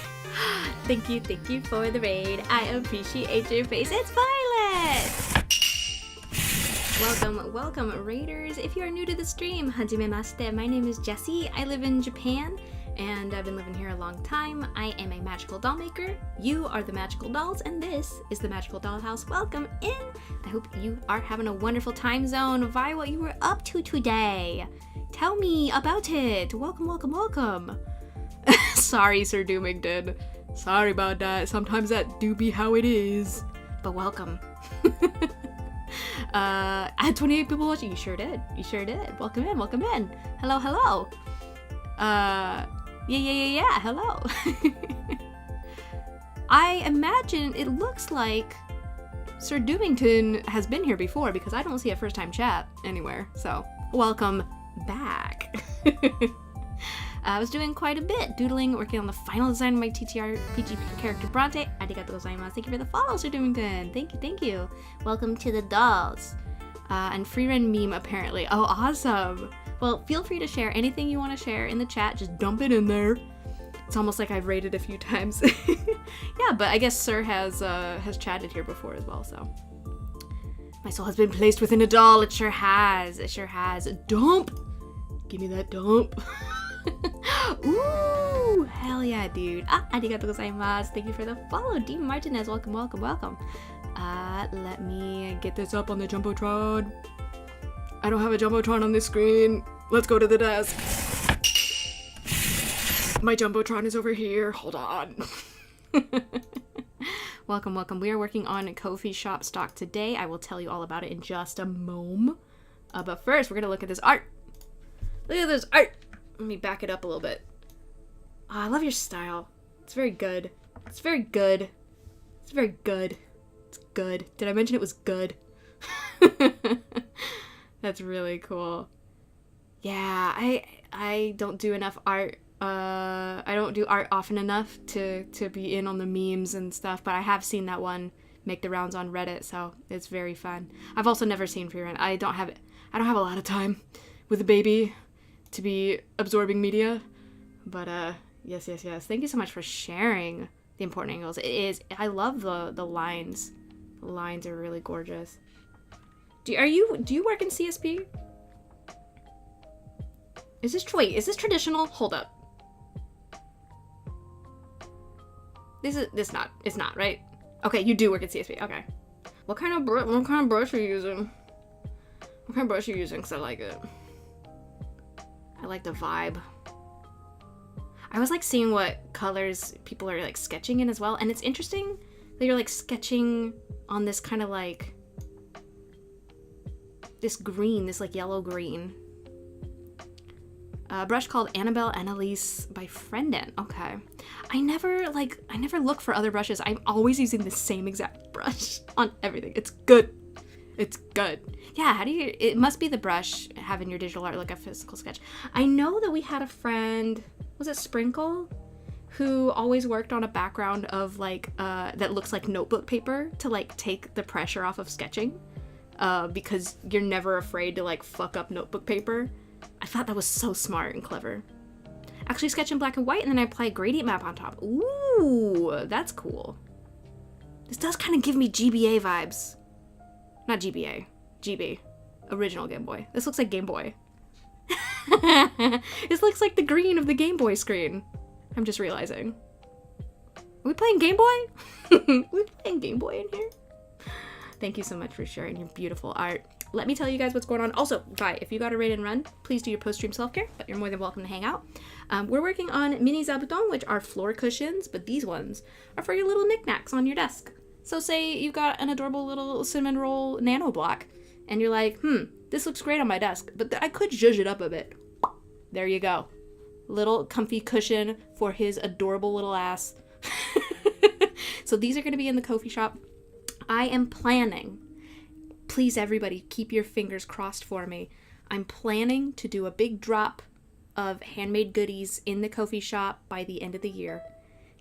Thank you for the raid. I appreciate your face. It's Violet! Welcome raiders. If you are new to the stream, hajimemashite. My name is Jessie. I live in Japan, and I've been living here a long time. I am a magical doll maker. You are the magical dolls, and this is the magical dollhouse. Welcome in. I hope you are having a wonderful time zone. Vi, what you were up to today? Tell me about it. Welcome. Sorry, Sir Doomington. Sorry about that. Sometimes that do be how it is. But welcome. I had 28 people watching. You sure did. Welcome in. Hello. Yeah. Hello. I imagine it looks like Sir Doomington has been here before because I don't see a first time chat anywhere. So, welcome back. I was doing quite a bit, doodling, working on the final design of my TTRPG character Bronte. Arigatou gozaimasu. Thank you for the follow, Sir Doomington. Thank you. Welcome to the dolls. And free run meme, apparently. Oh, awesome. Well, feel free to share anything you want to share in the chat. Just dump it in there. It's almost like I've rated a few times. Yeah, but I guess Sir has chatted here before as well, so. My soul has been placed within a doll. It sure has. Dump! Give me that dump. Ooh, hell yeah, dude. Arigatou gozaimasu. Thank you for the follow. Dean Martinez, welcome. Let me get this up on the Jumbotron. I don't have a Jumbotron on this screen. Let's go to the desk. My Jumbotron is over here. Hold on. Welcome. We are working on Ko-fi shop stock today. I will tell you all about it in just a moment. But first, we're going to look at this art. Look at this art. Let me back it up a little bit. Oh, I love your style. It's very good. It's good. Did I mention it was good? That's really cool. Yeah, I don't do enough art. I don't do art often enough to be in on the memes and stuff, but I have seen that one make the rounds on Reddit, so it's very fun. I've also never seen free run. I don't have a lot of time with a baby to be absorbing media, but yes. Thank you so much for sharing the important angles. I love the lines. The lines are really gorgeous. Do you work in CSP? Is this traditional? Hold up. It's not, right? Okay, you do work at CSP. Okay. What kind of brush are you using? What kind of brush are you using? Because I like it. I like the vibe. I was like seeing what colors people are like sketching in as well, and it's interesting that you're like sketching on this kind of like this like yellow green. A brush called Annabelle Annalise by Friendin. Okay. I never look for other brushes. I'm always using the same exact brush on everything. It's good. Yeah, it must be the brush having your digital art like a physical sketch. I know that we had a friend, was it Sprinkle, who always worked on a background of like, that looks like notebook paper to like take the pressure off of sketching, because you're never afraid to like fuck up notebook paper. I thought that was so smart and clever. Actually sketch in black and white and then I apply a gradient map on top. Ooh, that's cool. This does kind of give me GBA vibes. Not GBA. GB. Original Game Boy. This looks like Game Boy. This looks like the green of the Game Boy screen. I'm just realizing. Are we playing Game Boy? We're playing Game Boy in here? Thank you so much for sharing your beautiful art. Let me tell you guys what's going on. Also, if you got a raid and run, please do your post-stream self-care, but you're more than welcome to hang out. We're working on mini zabuton, which are floor cushions, but these ones are for your little knickknacks on your desk. So say you've got an adorable little cinnamon roll nano block, and you're like, this looks great on my desk, but I could zhuzh it up a bit. There you go. Little comfy cushion for his adorable little ass. So these are going to be in the Ko-fi shop. I am planning, please everybody keep your fingers crossed for me, I'm planning to do a big drop of handmade goodies in the Ko-fi shop by the end of the year.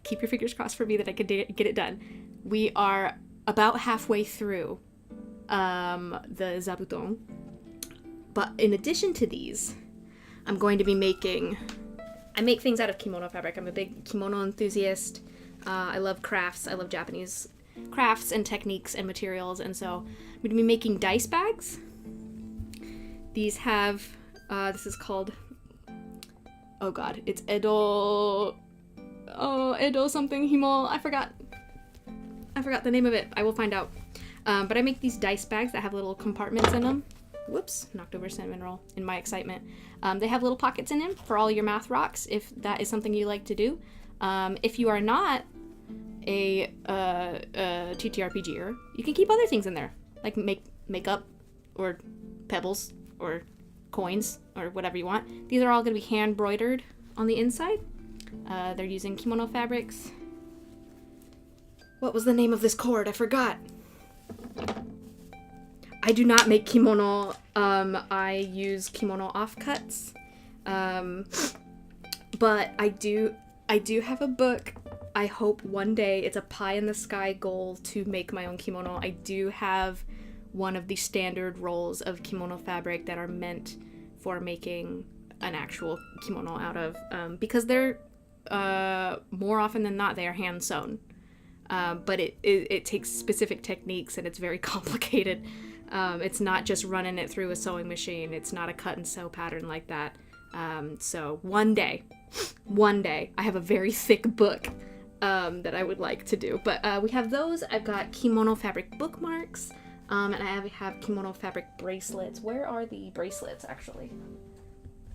Keep your fingers crossed for me that I could get it done. We are about halfway through the zabuton. But in addition to these, I'm going to be I make things out of kimono fabric. I'm a big kimono enthusiast. I love crafts. I love Japanese crafts and techniques and materials, and so I'm going to be making dice bags. These have, this is called, oh god, it's Edo something himo, I forgot the name of it. I will find out. But I make these dice bags that have little compartments in them. Whoops, knocked over cinnamon roll in my excitement. They have little pockets in them for all your math rocks, if that is something you like to do. If you are not a TTRPGer, you can keep other things in there, like makeup or pebbles or coins or whatever you want. These are all going to be hand embroidered on the inside. They're using kimono fabrics. What was the name of this cord? I forgot. I do not make kimono. I use kimono offcuts. But I do have a book. I hope one day, it's a pie in the sky goal to make my own kimono. I do have one of the standard rolls of kimono fabric that are meant for making an actual kimono out of, because they're more often than not they are hand sewn. But it takes specific techniques and it's very complicated. It's not just running it through a sewing machine. It's not a cut and sew pattern like that. So one day, I have a very thick book that I would like to do. But we have those. I've got kimono fabric bookmarks, and I have kimono fabric bracelets. Where are the bracelets, actually?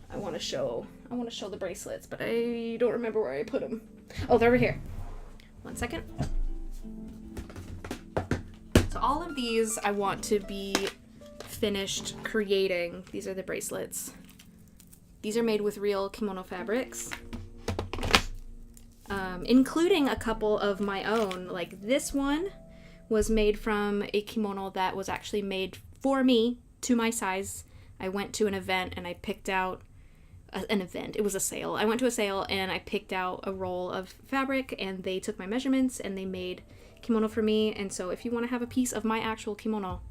I want to show the bracelets, but I don't remember where I put them. Oh, they're over here. 1 second. So all of these I want to be finished creating. These are the bracelets. These are made with real kimono fabrics, including a couple of my own. Like this one was made from a kimono that was actually made for me to my size. I went to an event and I picked out it was a sale. I went to a sale and I picked out a roll of fabric and they took my measurements and they made kimono for me. And so if you want to have a piece of my actual kimono,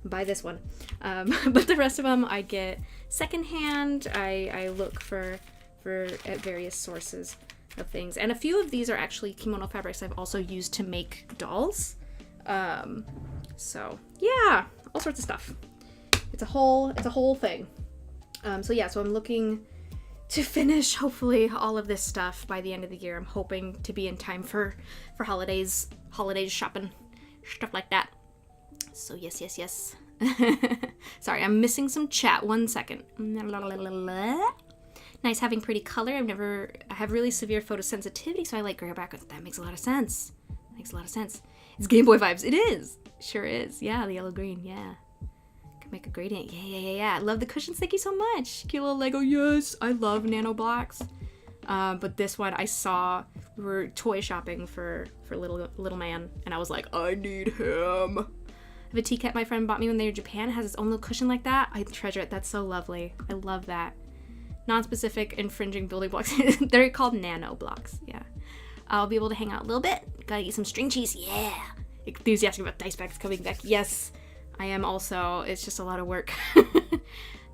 buy this one. But the rest of them I get secondhand. I look for at various sources of things. And a few of these are actually kimono fabrics I've also used to make dolls. So yeah, all sorts of stuff. It's a whole thing. So I'm looking to finish, hopefully, all of this stuff by the end of the year. I'm hoping to be in time for holidays shopping, stuff like that. So yes. Sorry, I'm missing some chat. 1 second. Nice having pretty color. I have really severe photosensitivity, so I like gray backgrounds. That makes a lot of sense. It's Game Boy vibes. It is. Sure is. Yeah, the yellow green. Yeah. Make a gradient. Yeah. I love the cushions. Thank you so much. Cute little Lego. Yes, I love nano blocks. But this one I saw, we were toy shopping for little man, and I was like, I need him. I have a tea cat my friend bought me when they were in Japan. It has its own little cushion like that. I treasure it. That's so lovely. I love that. Non-specific infringing building blocks. They're called nano blocks. Yeah. I'll be able to hang out a little bit. Gotta eat some string cheese. Yeah. Enthusiastic about dice bags coming back. Yes. I am also. It's just a lot of work.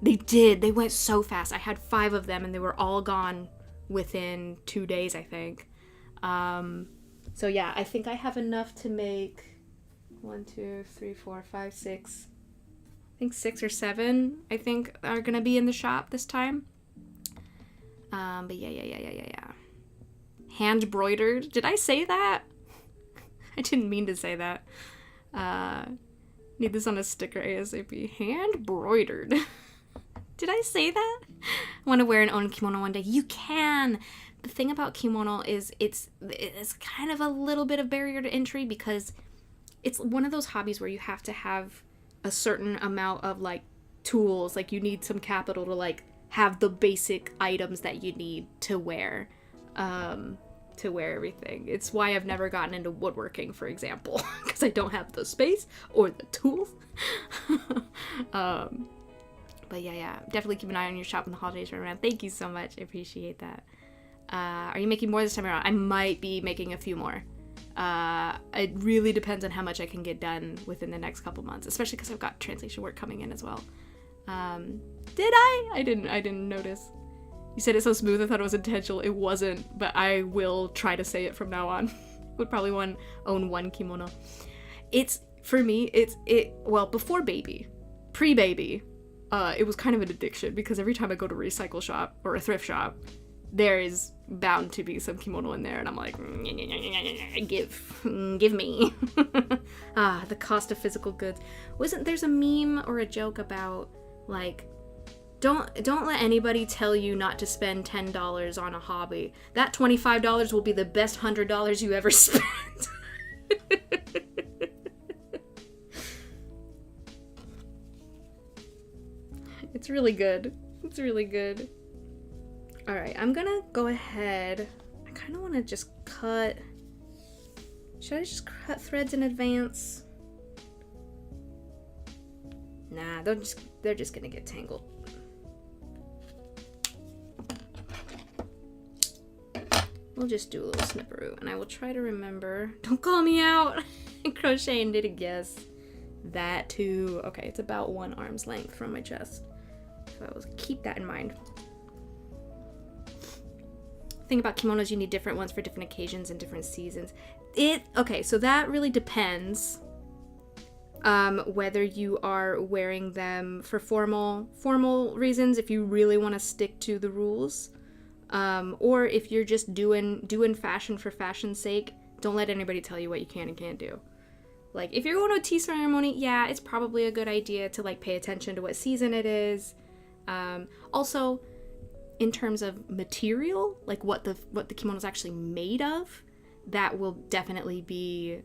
They went so fast. I had 5 of them and they were all gone within 2 days, I think. So yeah, I think I have enough to make 1, 2, 3, 4, 5, 6, I think 6 or 7, I think, are gonna be in the shop this time. But yeah. Hand broidered. Did I say that? I didn't mean to say that. Need this on a sticker ASAP. Hand broidered. Did I say that? I want to wear an own kimono one day. You can. The thing about kimono is it's kind of a little bit of barrier to entry because it's one of those hobbies where you have to have a certain amount of like tools. Like you need some capital to like have the basic items that you need to wear everything. It's why I've never gotten into woodworking, for example, because I don't have the space or the tools. But yeah, definitely keep an eye on your shop when the holidays are around. Thank you so much. I appreciate that. Are you making more this time around? I might be making a few more. It really depends on how much I can get done within the next couple months, especially because I've got translation work coming in as well. Did I? I didn't notice. You said it so smooth, I thought it was intentional. It wasn't, but I will try to say it from now on. Would probably own one kimono. For me, well, before baby, pre-baby, it was kind of an addiction because every time I go to a recycle shop or a thrift shop, there is bound to be some kimono in there, and I'm like, give me. The cost of physical goods. There's a meme or a joke about, like, don't let anybody tell you not to spend $10 on a hobby. That $25 will be the best $100 you ever spent. It's really good. It's really good. All right, I'm gonna go ahead. I kind of want to just cut. Should I just cut threads in advance? Nah, they're just gonna get tangled. We'll just do a little snipperoo, and I will try to remember. Don't call me out. Crochet and knit a guess. That too. Okay, it's about 1 arm's length from my chest. So I will keep that in mind. The thing about kimonos, you need different ones for different occasions and different seasons. Okay, so that really depends whether you are wearing them for formal reasons, if you really want to stick to the rules, or if you're just doing fashion for fashion's sake. Don't let anybody tell you what you can and can't do. Like, if you're going to a tea ceremony, yeah, it's probably a good idea to, like, pay attention to what season it is. Also, in terms of material, like what the kimono is actually made of, that will definitely be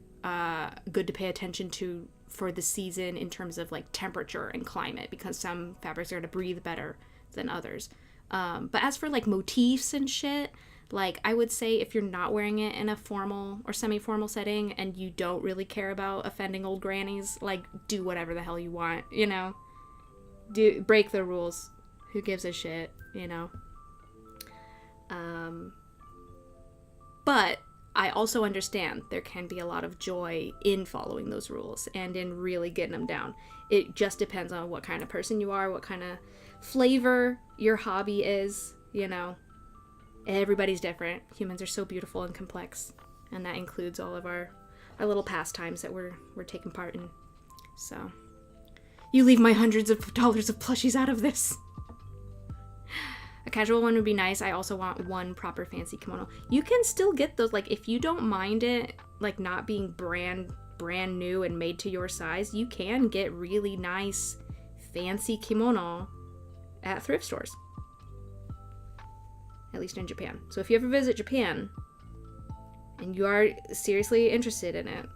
good to pay attention to for the season in terms of, like, temperature and climate, because some fabrics are going to breathe better than others. But as for, like, motifs and shit, like, I would say if you're not wearing it in a formal or semi-formal setting and you don't really care about offending old grannies, like, do whatever the hell you want, you know? Break the rules. Who gives a shit, you know? But I also understand there can be a lot of joy in following those rules and in really getting them down. It just depends on what kind of person you are, what kind of flavor your hobby is, you know? Everybody's different. Humans are so beautiful and complex, and that includes all of our little pastimes that we're taking part in. So, you leave my hundreds of dollars of plushies out of this. A casual one would be nice. I also want one proper fancy kimono. You can still get those, like, if you don't mind it, like, not being brand new and made to your size, you can get really nice fancy kimono at thrift stores. At least in Japan. So if you ever visit Japan and you are seriously interested in it,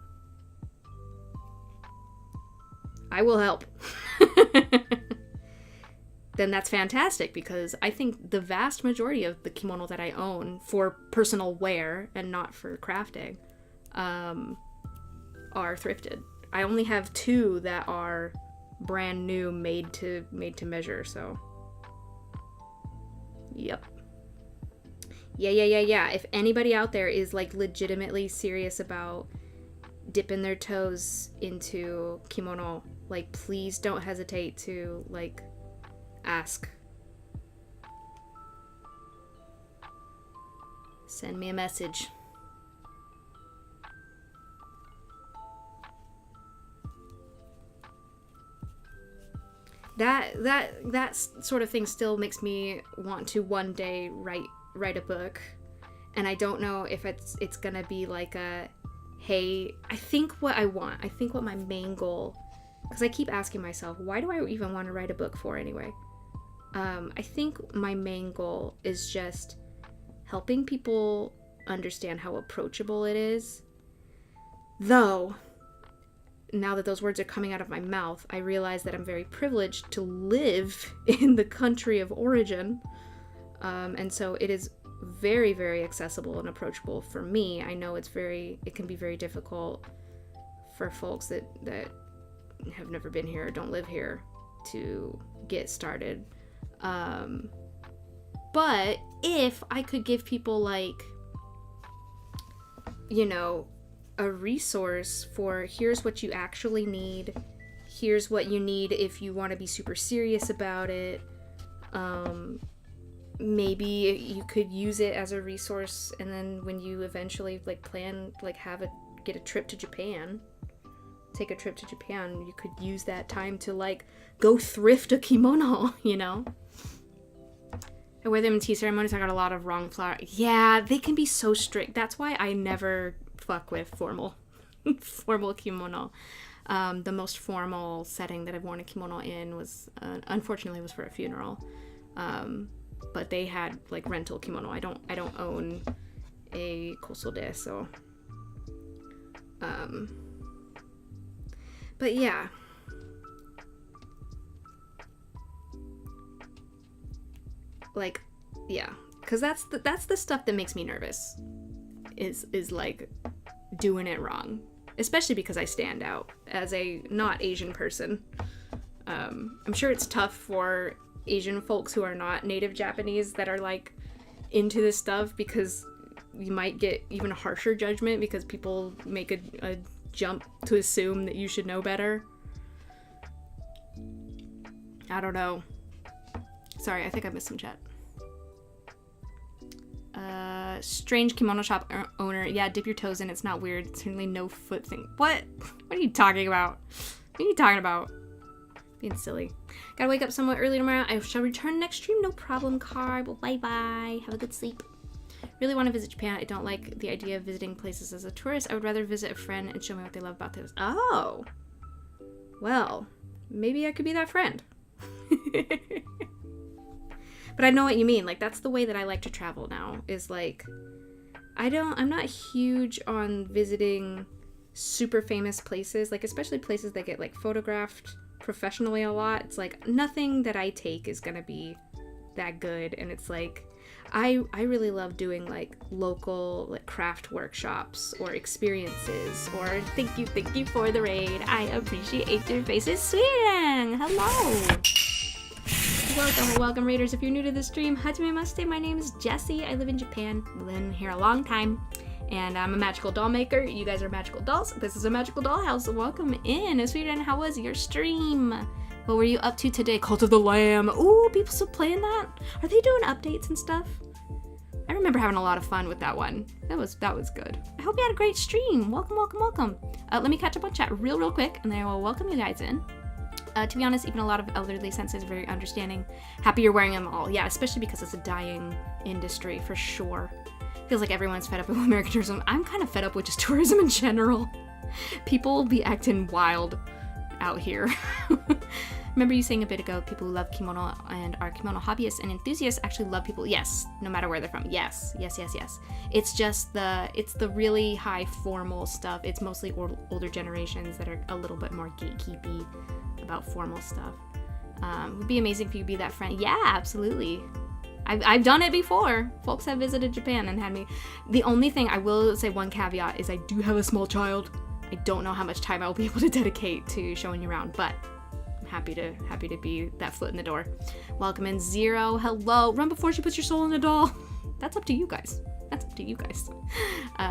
I will help. Then that's fantastic, because I think the vast majority of the kimono that I own for personal wear and not for crafting are thrifted. I only have 2 that are brand new, made to measure, so yep. Yeah. If anybody out there is, like, legitimately serious about dipping their toes into kimono, like, please don't hesitate to, like, ask. Send me a message. that sort of thing still makes me want to one day write a book. And I don't know if it's gonna be like a, hey, I think what my main goal, because I keep asking myself, why do I even want to write a book for anyway? I think my main goal is just helping people understand how approachable it is. Though, now that those words are coming out of my mouth, I realize that I'm very privileged to live in the country of origin. And so it is very, very accessible and approachable for me. I know it can be very difficult for folks that have never been here or don't live here to get started. But if I could give people, like, you know, a resource for here's what you actually need, here's what you need if you want to be super serious about it, maybe you could use it as a resource, and then when you eventually like plan, like get a trip to Japan, take a trip to Japan, you could use that time to like go thrift a kimono, you know? I wear them in tea ceremonies. I got a lot of wrong flower. Yeah, they can be so strict. That's why I never fuck with formal kimono. The most formal setting that I've worn a kimono in was, unfortunately, was for a funeral. But they had like rental kimono. I don't own a kosode, so. But yeah. Like, yeah, because that's the stuff that makes me nervous, is like doing it wrong, especially because I stand out as a not Asian person. I'm sure it's tough for Asian folks who are not native Japanese that are like into this stuff, because you might get even a harsher judgment because people make a jump to assume that you should know better. I don't know. Sorry, I think I missed some chat. Strange kimono shop owner. Yeah, dip your toes in. It's not weird. It's certainly no foot thing. What? What are you talking about? What are you talking about? Being silly. Gotta wake up somewhat early tomorrow. I shall return next stream. No problem, Car. Well, bye-bye. Have a good sleep. Really want to visit Japan. I don't like the idea of visiting places as a tourist. I would rather visit a friend and show me what they love about this. Oh. Well, maybe I could be that friend. But I know what you mean. Like, that's the way that I like to travel now, is like, I'm not huge on visiting super famous places, like especially places that get like photographed professionally a lot. It's like nothing that I take is gonna be that good. And it's like, I really love doing like local like craft workshops or experiences, or thank you for the raid. I appreciate your faces. Sweden! Hello! Welcome, raiders. If you're new to the stream, hajimemashite, my name is Jessie. I live in Japan. I've been here a long time, and I'm a magical doll maker. You guys are magical dolls. This is a magical doll house. Welcome in. Sweden, how was your stream? What were you up to today? Cult of the Lamb. Ooh, people still playing that? Are they doing updates and stuff? I remember having a lot of fun with that one. That was good. I hope you had a great stream. Welcome. Let me catch up on chat real quick, and then I will welcome you guys in. To be honest, even a lot of elderly senses are very understanding. Happy you're wearing them all. Yeah, especially because it's a dying industry, for sure. Feels like everyone's fed up with American tourism. I'm kind of fed up with just tourism in general. People be acting wild out here. Remember you saying a bit ago, people who love kimono and are kimono hobbyists and enthusiasts actually love people. Yes, no matter where they're from. Yes. It's just it's the really high formal stuff. It's mostly older generations that are a little bit more gatekeepy about formal stuff. It would be amazing if you could be that friend. Yeah, absolutely. I've done it before. Folks have visited Japan and had me. The only thing I will say, one caveat, is I do have a small child. I don't know how much time I'll be able to dedicate to showing you around, but I'm happy to be that foot in the door. Welcome in, Zero. Hello. Run before she puts your soul in a doll. That's up to you guys.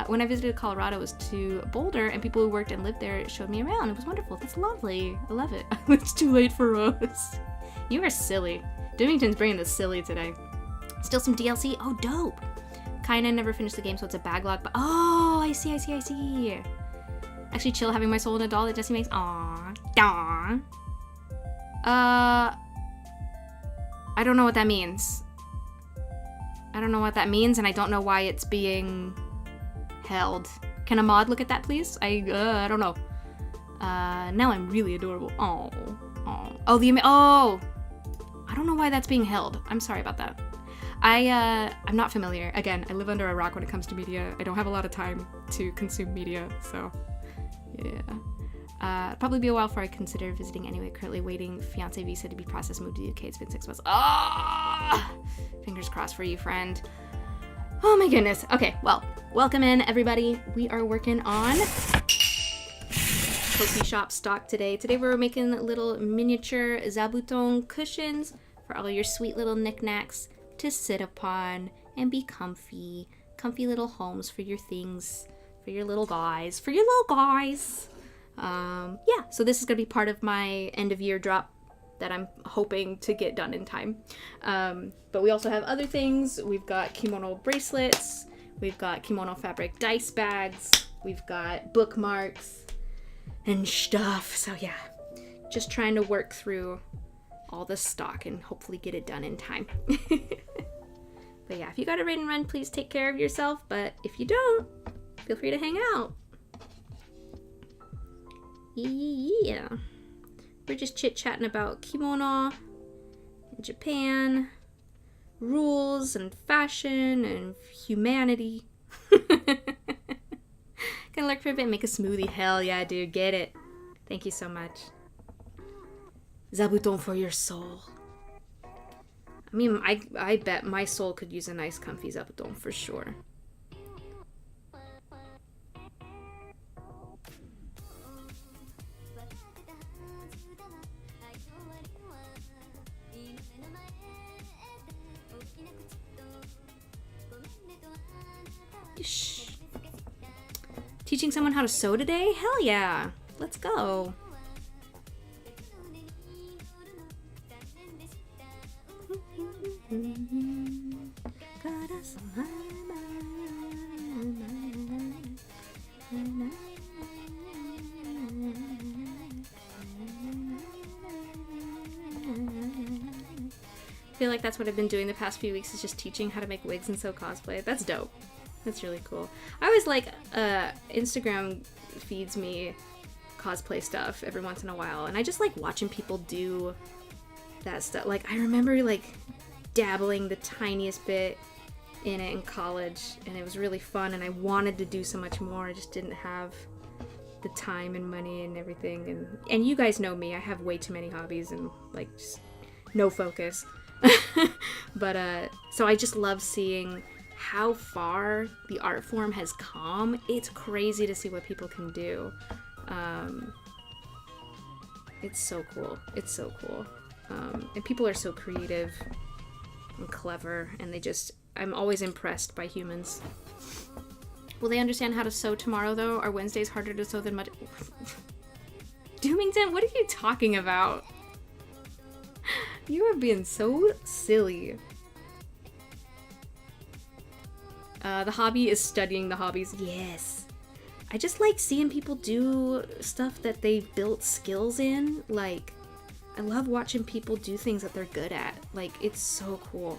When I visited Colorado, it was to Boulder, and people who worked and lived there showed me around. It was wonderful. That's lovely. I love it. It's too late for us. You are silly. Doomington's bringing the silly today. Still some DLC. Oh, dope. Kinda never finished the game, so it's a backlog. But oh, I see. Actually, chill having my soul in a doll that Jessie makes. Aww. I don't know what that means. I don't know what that means, and I don't know why it's being held. Can a mod look at that, please? I don't know. Now I'm really adorable. Oh, I don't know why that's being held. I'm sorry about that. I'm not familiar. Again, I live under a rock when it comes to media. I don't have a lot of time to consume media, so yeah. Probably be a while before I consider visiting anyway. Currently waiting fiance visa to be processed, moved to the UK. It's been 6 months. Fingers crossed for you, friend. Oh my goodness. Okay, well, welcome in, everybody. We are working on coffee shop stock today. Today we're making little miniature zabuton cushions for all your sweet little knickknacks to sit upon and be comfy. Comfy little homes for your things, for your little guys. Yeah, so this is going to be part of my end of year drop that I'm hoping to get done in time. But we also have other things. We've got kimono bracelets. We've got kimono fabric dice bags. We've got bookmarks and stuff. So yeah, just trying to work through all the stock and hopefully get it done in time. But yeah, if you got to raid and run, please take care of yourself. But if you don't, feel free to hang out. Yeah. We're just chit-chatting about kimono, Japan, rules and fashion and humanity. Gonna lurk for a bit and make a smoothie. Hell yeah, dude. Get it. Thank you so much. Zabuton for your soul. I mean, I bet my soul could use a nice comfy zabuton for sure. Shh. Teaching someone how to sew today? Hell yeah. Let's go. I feel like that's what I've been doing the past few weeks, is just teaching how to make wigs and sew cosplay. That's dope. That's really cool. I always like, Instagram feeds me cosplay stuff every once in a while, and I just like watching people do that stuff. Like, I remember like dabbling the tiniest bit in it in college, and it was really fun, and I wanted to do so much more. I just didn't have the time and money and everything, and you guys know me, I have way too many hobbies and like just no focus. But so I just love seeing how far the art form has come. It's crazy to see what people can do. It's so cool. It's so cool. And people are so creative and clever, and I'm always impressed by humans. Will they understand how to sew tomorrow, though? Are Wednesdays harder to sew than much? Doomington, what are you talking about? You are being so silly. The hobby is studying the hobbies. Yes. I just like seeing people do stuff that they've built skills in. Like, I love watching people do things that they're good at. Like, it's so cool.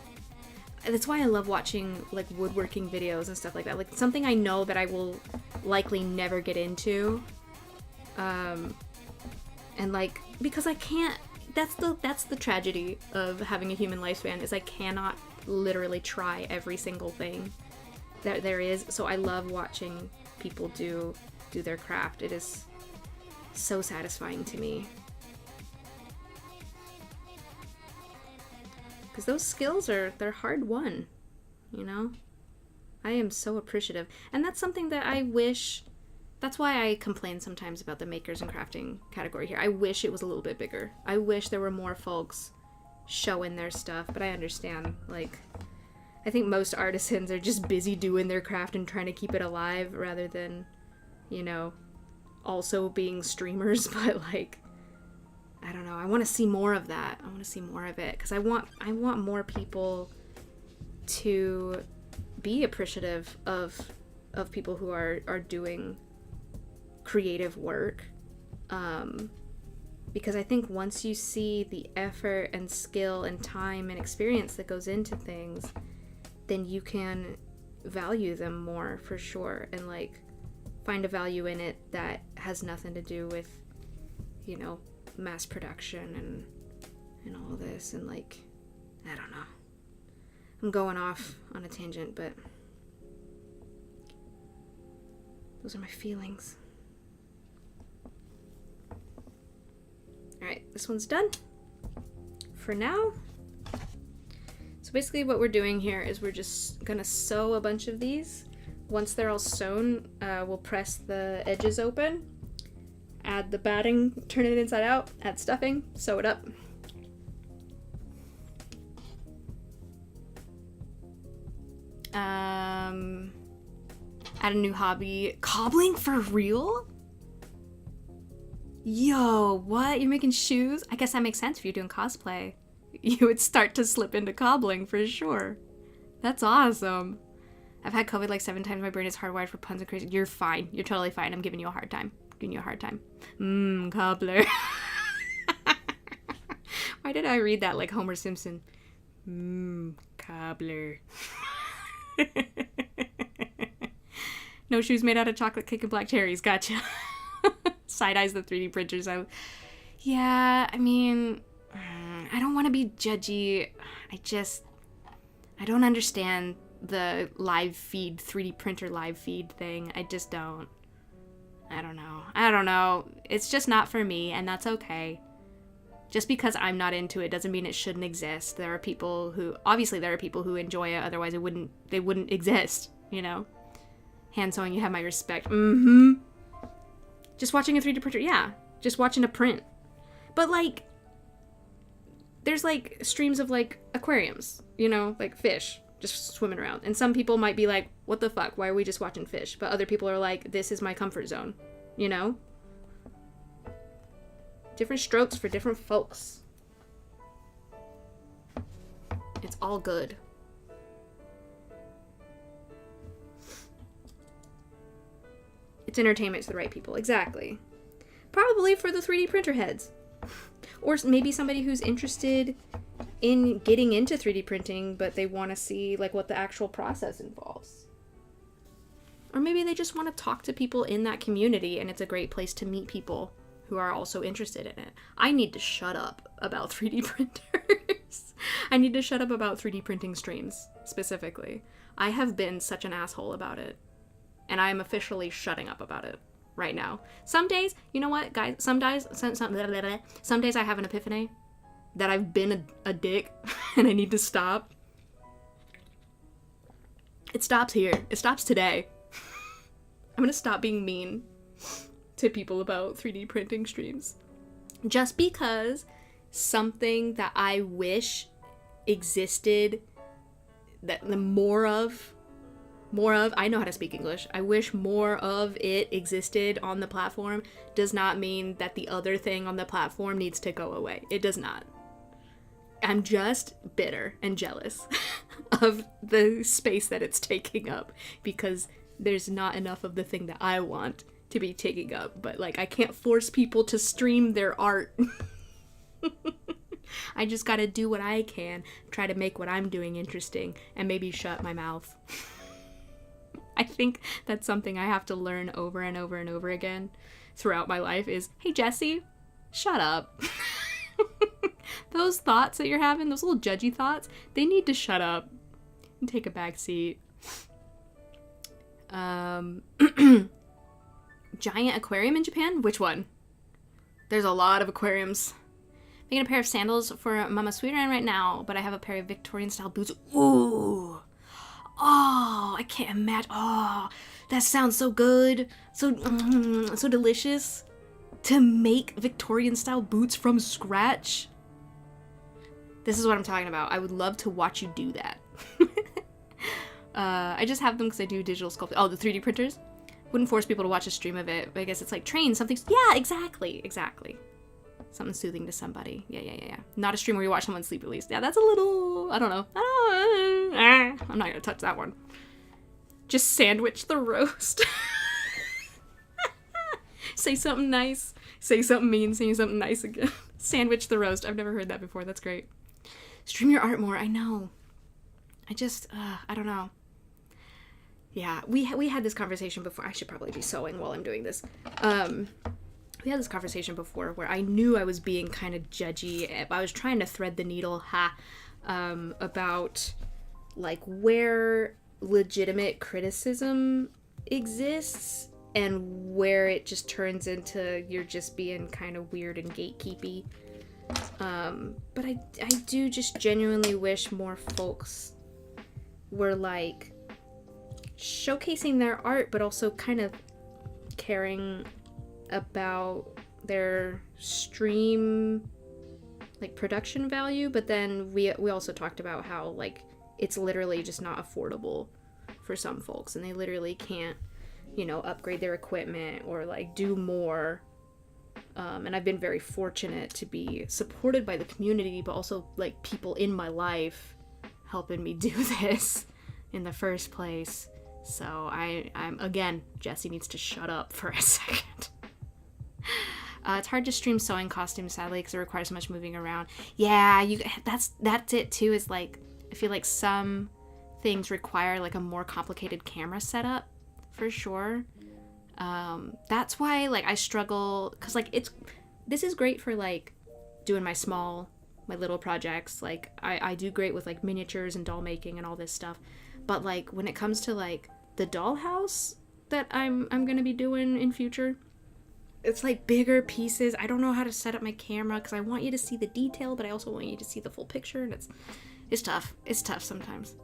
That's why I love watching, like, woodworking videos and stuff like that. Like, something I know that I will likely never get into. And, like, because I can't... That's the tragedy of having a human lifespan, is I cannot literally try every single thing that there is. So I love watching people do their craft. It is so satisfying to me. Because those skills they're hard won, you know? I am so appreciative. And that's something that I wish... That's why I complain sometimes about the makers and crafting category here. I wish it was a little bit bigger. I wish there were more folks showing their stuff, but I understand, like... I think most artisans are just busy doing their craft and trying to keep it alive rather than, you know, also being streamers. But, like, I don't know. I want to see more of that. I want to see more of it, because I want more people to be appreciative of people who are doing creative work. Because I think once you see the effort and skill and time and experience that goes into things, then you can value them more for sure, and like find a value in it that has nothing to do with, you know, mass production and all this. And like, I don't know, I'm going off on a tangent, but those are my feelings. Alright, this one's done for now. So basically what we're doing here is we're just gonna sew a bunch of these. Once they're all sewn, we'll press the edges open, add the batting, turn it inside out, add stuffing, sew it up. Add a new hobby. Cobbling for real? Yo, what? You're making shoes? I guess that makes sense if you're doing cosplay. You would start to slip into cobbling for sure. That's awesome. I've had COVID like 7 times. My brain is hardwired for puns and crazy. You're fine. You're totally fine. I'm giving you a hard time. Cobbler. Why did I read that like Homer Simpson? Cobbler. No shoes made out of chocolate cake and black cherries. Gotcha. Side eyes the 3D printers. I mean, I don't want to be judgy. I don't understand the live feed, 3D printer live feed thing. I just don't. I don't know. It's just not for me, and that's okay. Just because I'm not into it doesn't mean it shouldn't exist. There are people who enjoy it, otherwise they wouldn't exist, you know? Hand sewing, you have my respect. Just watching a 3D printer, yeah. Just watching a print. But, like, there's, like, streams of, like, aquariums, you know? Like, fish just swimming around. And some people might be like, what the fuck? Why are we just watching fish? But other people are like, this is my comfort zone, you know? Different strokes for different folks. It's all good. It's entertainment to the right people. Exactly. Probably for the 3D printer heads. Or maybe somebody who's interested in getting into 3D printing, but they want to see like what the actual process involves. Or maybe they just want to talk to people in that community, and it's a great place to meet people who are also interested in it. I need to shut up about 3D printers. I need to shut up about 3D printing streams, specifically. I have been such an asshole about it. And I am officially shutting up about it right now. Some days, you know what, guys? Some days I have an epiphany that I've been a dick and I need to stop. It stops here. It stops today. I'm gonna stop being mean to people about 3D printing streams. Just because something that I wish existed, that the more of, I know how to speak English. I wish more of it existed on the platform does not mean that the other thing on the platform needs to go away. It does not. I'm just bitter and jealous of the space that it's taking up because there's not enough of the thing that I want to be taking up. But like, I can't force people to stream their art. I just gotta do what I can, try to make what I'm doing interesting, and maybe shut my mouth. I think that's something I have to learn over and over and over again throughout my life is, hey, Jesse, shut up. Those thoughts that you're having, those little judgy thoughts, they need to shut up and take a back seat. Giant aquarium in Japan? Which one? There's a lot of aquariums. Making a pair of sandals for Mama Sweetheart right now, but I have a pair of Victorian-style boots. Ooh. Oh, I can't imagine. Oh, that sounds so good. So delicious. To make Victorian-style boots from scratch. This is what I'm talking about. I would love to watch you do that. I just have them because I do digital sculpting. Oh, the 3D printers? Wouldn't force people to watch a stream of it, but I guess it's like train something. Yeah, exactly. Something soothing to somebody. Yeah. Not a stream where you watch someone sleep at least. Yeah, that's a little, I don't know. I'm not gonna touch that one. Just sandwich the roast. Say something nice. Say something mean, say something nice again. Sandwich the roast. I've never heard that before. That's great. Stream your art more. I know. I don't know. Yeah, we had this conversation before. I should probably be sewing while I'm doing this. We had this conversation before where I knew I was being kind of judgy. I was trying to thread the needle, about like where legitimate criticism exists and where it just turns into you're just being kind of weird and gatekeepy. But I do just genuinely wish more folks were like showcasing their art, but also kind of caring about their stream like production value. But then we also talked about how like it's literally just not affordable for some folks, and they literally can't, you know, upgrade their equipment or like do more. And I've been very fortunate to be supported by the community, but also like people in my life helping me do this in the first place. So I'm again, Jesse needs to shut up for a second. It's hard to stream sewing costumes, sadly, because it requires so much moving around. Yeah, that's it too. Is like I feel like some things require like a more complicated camera setup, for sure. That's why like I struggle, because like this is great for like doing my little projects. Like I do great with like miniatures and doll making and all this stuff, but like when it comes to like the dollhouse that I'm gonna be doing in future, it's like bigger pieces. I don't know how to set up my camera because I want you to see the detail, but I also want you to see the full picture, and it's tough. It's tough sometimes.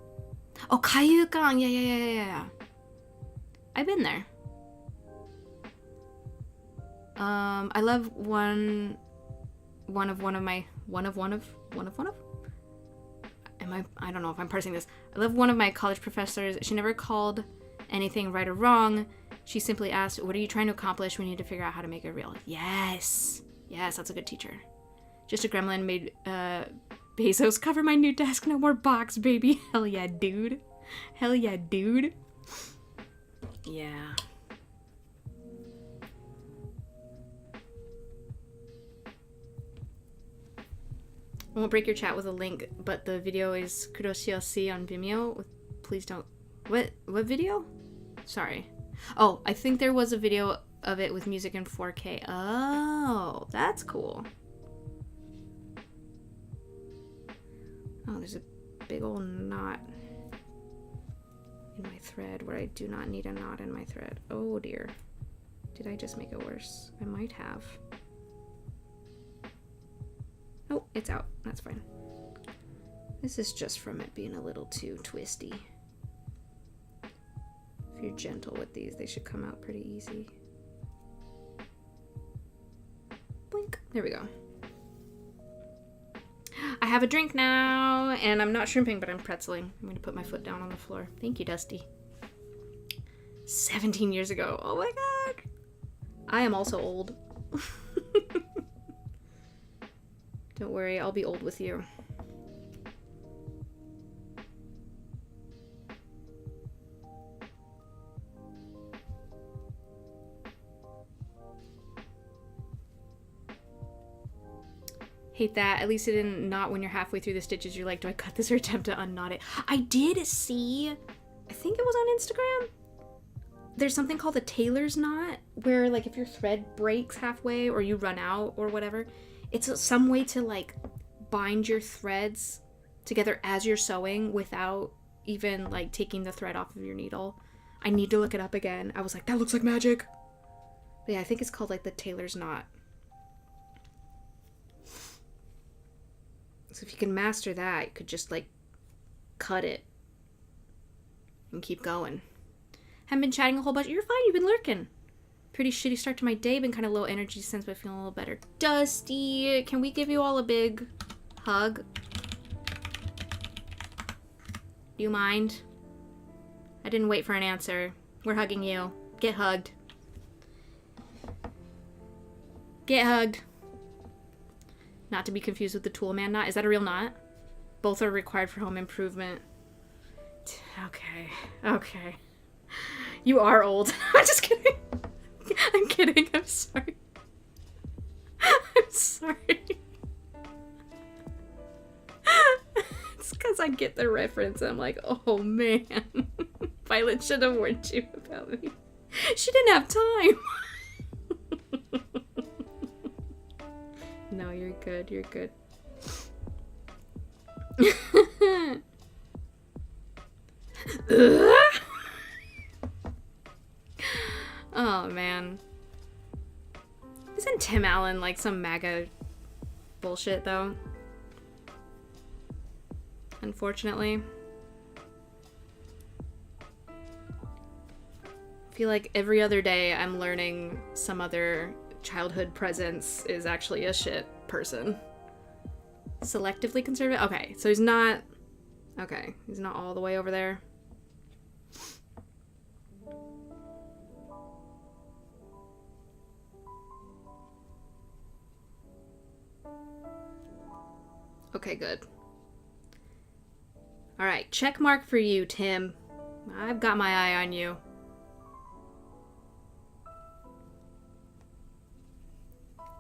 Oh, Kaiyukan, yeah. I've been there. I love one of I don't know if I'm parsing this. I love one of my college professors. She never called anything right or wrong. She simply asked, "What are you trying to accomplish? We need to figure out how to make it real." Yes, that's a good teacher. Just a gremlin made Bezos cover my new desk. No more box, baby. Hell yeah, dude. Yeah. I won't break your chat with a link, but the video is Kuroshiyoshi on Vimeo. Please don't... What video? Sorry. Oh, I think there was a video of it with music in 4K. Oh, that's cool. Oh, there's a big old knot in my thread where I do not need a knot in my thread. Oh dear. Did I just make it worse? I might have. Oh, it's out. That's fine. This is just from it being a little too twisty. If you're gentle with these, they should come out pretty easy. Blink. There we go. I have a drink now, and I'm not shrimping, but I'm pretzeling. I'm going to put my foot down on the floor. Thank you, Dusty. 17 years ago. Oh my god. I am also old. Don't worry, I'll be old with you. Hate that. At least it didn't knot when you're halfway through the stitches. You're like, do I cut this or attempt to unknot it? I did see, I think it was on Instagram, there's something called a tailor's knot, where like if your thread breaks halfway or you run out or whatever, it's some way to like bind your threads together as you're sewing without even like taking the thread off of your needle. I need to look it up again. I was like, that looks like magic. But yeah, I think it's called like the tailor's knot. So if you can master that, you could just like cut it and keep going. Haven't been chatting a whole bunch. You're fine, you've been lurking. Pretty shitty start to my day, been kind of low energy since, but feeling a little better. Dusty, can we give you all a big hug? Do you mind? I didn't wait for an answer. We're hugging you. Get hugged. Get hugged. Not to be confused with the tool man knot. Is that a real knot? Both are required for home improvement. Okay. You are old. I'm just kidding. I'm kidding. I'm sorry. Sorry. It's because I get the reference. I'm like, oh man. Violet should have warned you about me. She didn't have time. No, you're good. You're good. Oh man. Isn't Tim Allen like some MAGA bullshit though? Unfortunately. I feel like every other day I'm learning some other childhood presence is actually a shit person. Selectively conservative? Okay, so he's not... Okay, he's not all the way over there. Okay, good. Alright, check mark for you, Tim. I've got my eye on you.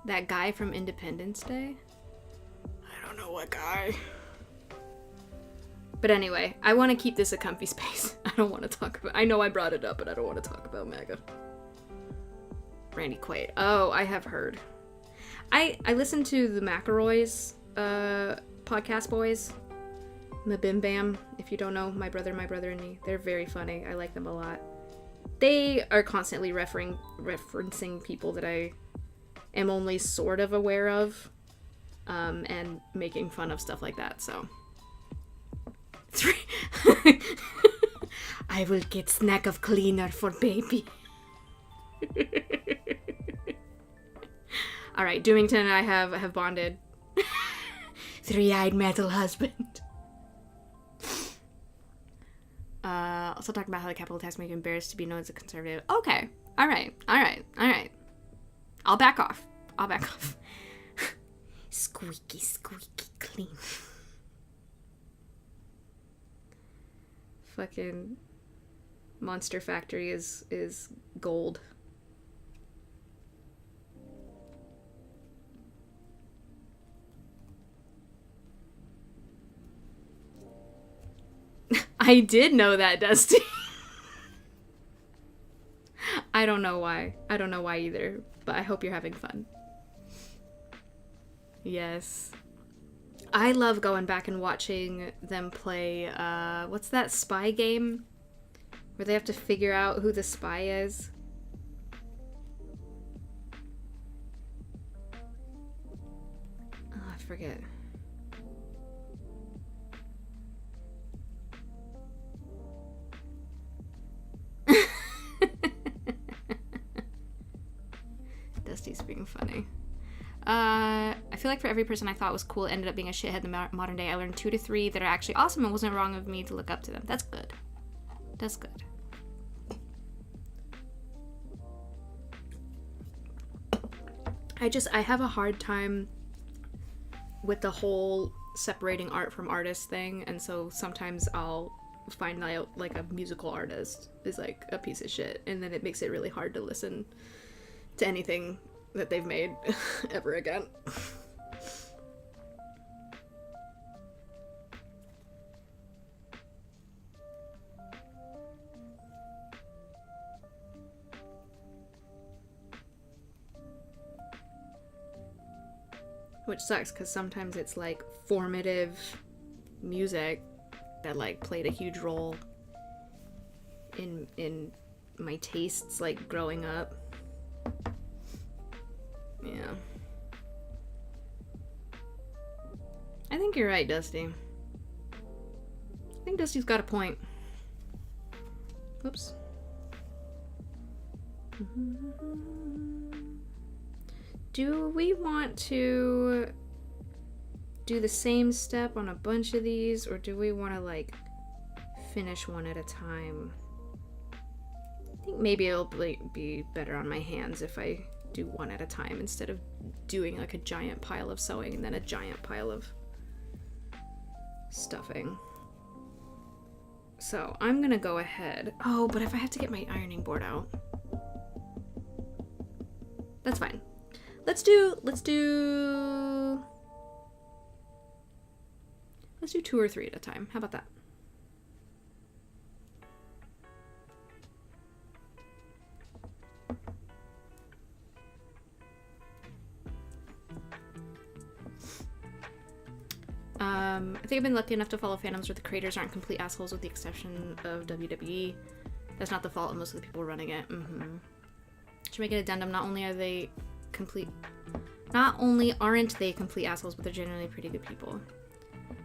That guy from Independence Day? I don't know what guy. But anyway, I want to keep this a comfy space. I don't want to talk about... I know I brought it up, but I don't want to talk about MAGA. Randy Quaid. Oh, I have heard. I listened to the McElroys, podcast boys. The Bim Bam, if you don't know, my brother and me. They're very funny. I like them a lot. They are constantly referencing people that I am only sort of aware of, and making fun of stuff like that, so. I will get snack of cleaner for baby. Alright, Doomington and I have bonded. Three-eyed metal husband. Also talking about how the capital tax make you embarrassed to be known as a conservative. Okay. Alright. I'll back off. Squeaky clean. Fucking Monster Factory is gold. I did know that, Dusty. I don't know why. I don't know why either, but I hope you're having fun. Yes. I love going back and watching them play, what's that spy game? Where they have to figure out who the spy is. Oh, I forget. Dusty's being funny. I feel like for every person I thought was cool ended up being a shithead in the modern day. I learned 2 to 3 that are actually awesome and wasn't wrong of me to look up to them. That's good. That's good. I have a hard time with the whole separating art from artist thing, and so sometimes I'll find out like a musical artist is like a piece of shit, and then it makes it really hard to listen to anything that they've made ever again. Which sucks, because sometimes it's like formative music that like played a huge role in my tastes like growing up. Yeah. I think you're right, Dusty. I think Dusty's got a point. Oops. Do we want to do the same step on a bunch of these, or do we want to like finish one at a time? I think maybe it'll be better on my hands if I do one at a time instead of doing like a giant pile of sewing and then a giant pile of stuffing. So I'm gonna go ahead. Oh, but if I have to get my ironing board out, that's fine. Let's do 2 or 3 at a time. How about that? I think I've been lucky enough to follow fandoms where the creators aren't complete assholes with the exception of WWE. That's not the fault of most of the people running it. Should make an addendum. Not only aren't they complete assholes, but they're generally pretty good people.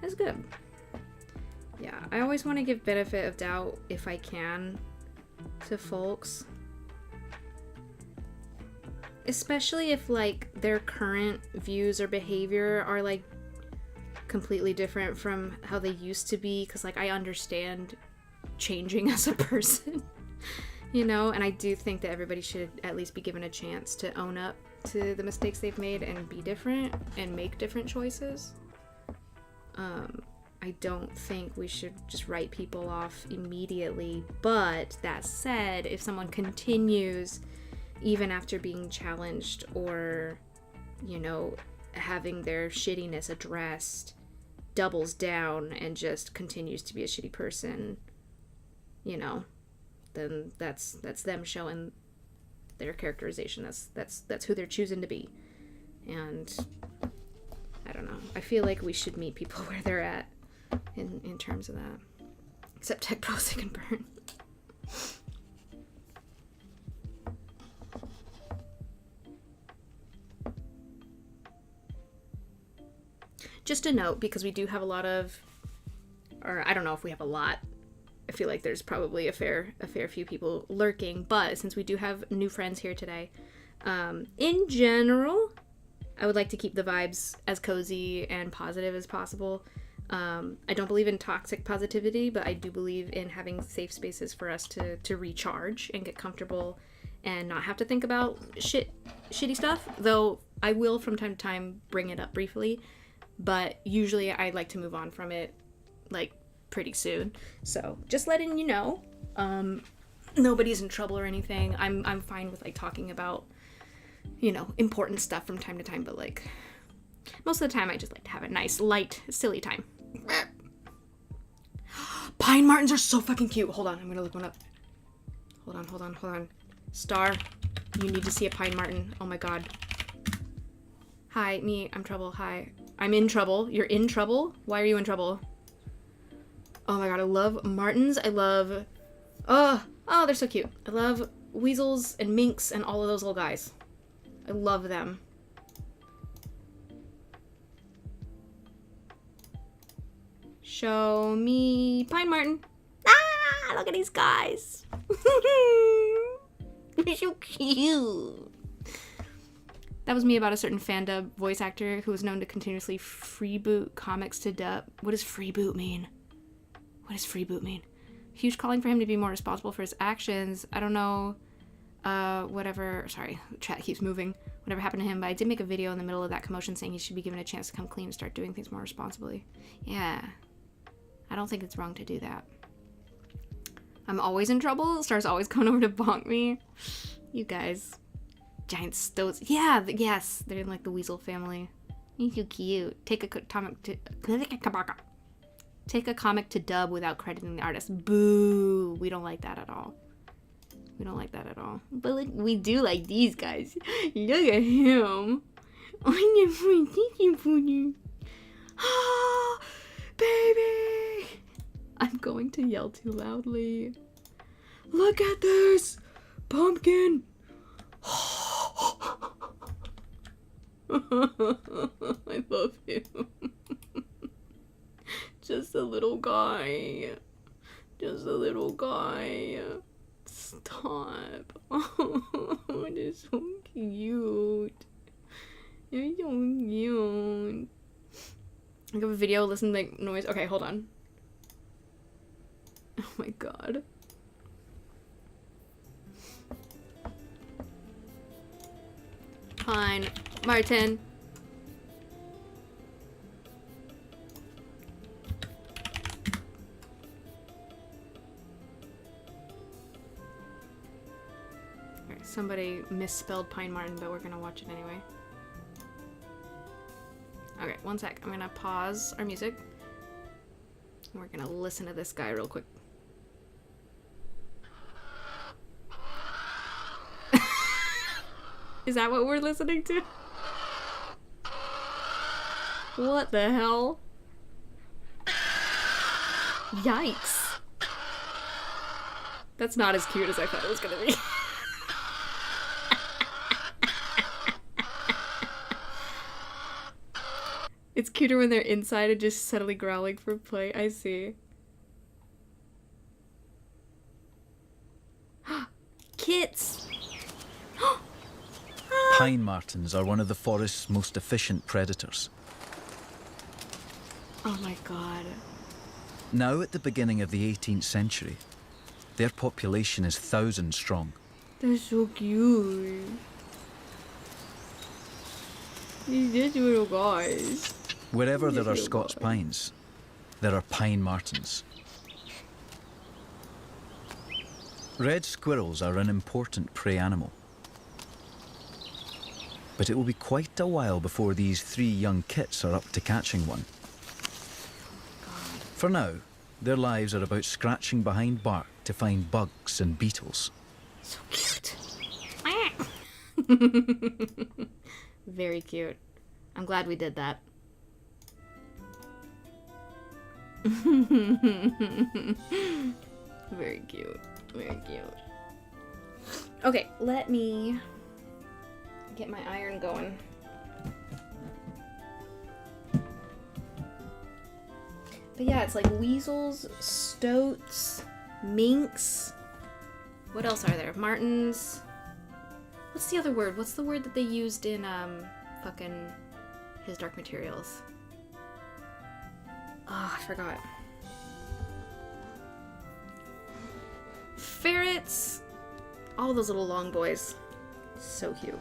That's good. Yeah, I always want to give benefit of doubt if I can to folks. Especially if, like, their current views or behavior are, like, completely different from how they used to be. Because, like, I understand changing as a person, you know? And I do think that everybody should at least be given a chance to own up to the mistakes they've made and be different and make different choices. I don't think we should just write people off immediately. But that said, if someone continues even after being challenged or, you know, having their shittiness addressed, doubles down and just continues to be a shitty person, you know, then that's them showing their characterization. That's who they're choosing to be. And I don't know. I feel like we should meet people where they're at in terms of that. Except Tech Pro Sick and Burn. Just a note, because we do have a lot of, or I don't know if we have a lot. I feel like there's probably a fair few people lurking, but since we do have new friends here today, in general, I would like to keep the vibes as cozy and positive as possible. I don't believe in toxic positivity, but I do believe in having safe spaces for us to recharge and get comfortable and not have to think about shitty stuff, though I will from time to time bring it up briefly, but usually I like to move on from it, like, pretty soon. So just letting you know, nobody's in trouble or anything. I'm fine with, like, talking about, you know, important stuff from time to time, but, like, most of the time I just like to have a nice, light, silly time. Pine Martens are so fucking cute. Hold on, I'm gonna look one up. Hold on. Star, you need to see a Pine Marten. Oh my god. Hi, me, I'm trouble. Hi. I'm in trouble. You're in trouble? Why are you in trouble? Oh my god, I love martens. I love... Oh, they're so cute. I love weasels and minks and all of those little guys. I love them. Show me Pine Marten. Ah, look at these guys. They're so cute. That was me about a certain fandub voice actor who was known to continuously freeboot comics to dub. What does freeboot mean? Huge calling for him to be more responsible for his actions. I don't know, whatever, sorry, chat keeps moving. Whatever happened to him, but I did make a video in the middle of that commotion saying he should be given a chance to come clean and start doing things more responsibly. Yeah, I don't think it's wrong to do that. I'm always in trouble. Star's always coming over to bonk me. You guys. Giant stoats. Yeah, yes, they're in, like, the weasel family. He's so cute. Take a comic to dub without crediting the artist. Boo! We don't like that at all. But, like, we do like these guys. Look at him. Ah, baby! I'm going to yell too loudly. Look at this pumpkin. I love him. Just a little guy. Stop. Oh, they're so cute. They're so cute. I have a video, listen to, like, noise. Okay, hold on. Oh my god. Pine Marten. Alright, somebody misspelled Pine Marten, but we're gonna watch it anyway. Okay, one sec. I'm gonna pause our music. And we're gonna listen to this guy real quick. Is that what we're listening to? What the hell? Yikes. That's not as cute as I thought it was gonna be. It's cuter when they're inside and just subtly growling for play. I see. Kits! Pine martens are one of the forest's most efficient predators. Oh my god. Now at the beginning of the 18th century, their population is 1,000 strong. They're so cute. These little guys. Wherever there are These little Scots guys. pines, there are pine martens. Red squirrels are an important prey animal. But it will be quite a while before these 3 young kits are up to catching one. God. For now, their lives are about scratching behind bark to find bugs and beetles. So cute. Very cute. I'm glad we did that. Very cute. Very cute. Okay, let me get my iron going. But yeah, it's like weasels, stoats, minks. What else are there? Martins. What's the other word? What's the word that they used in fucking His Dark Materials? Oh, I forgot. Ferrets. All those little long boys. So cute.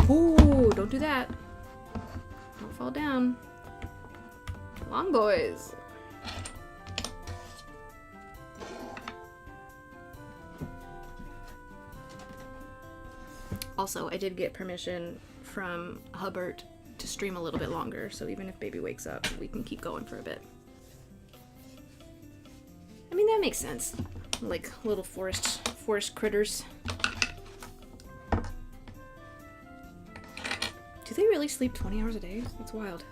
Ooh, don't do that. Don't fall down. Long boys. Also, I did get permission from Hubbard to stream a little bit longer, so even if baby wakes up, we can keep going for a bit. I mean, that makes sense. Like little forest critters. Do they really sleep 20 hours a day? That's wild.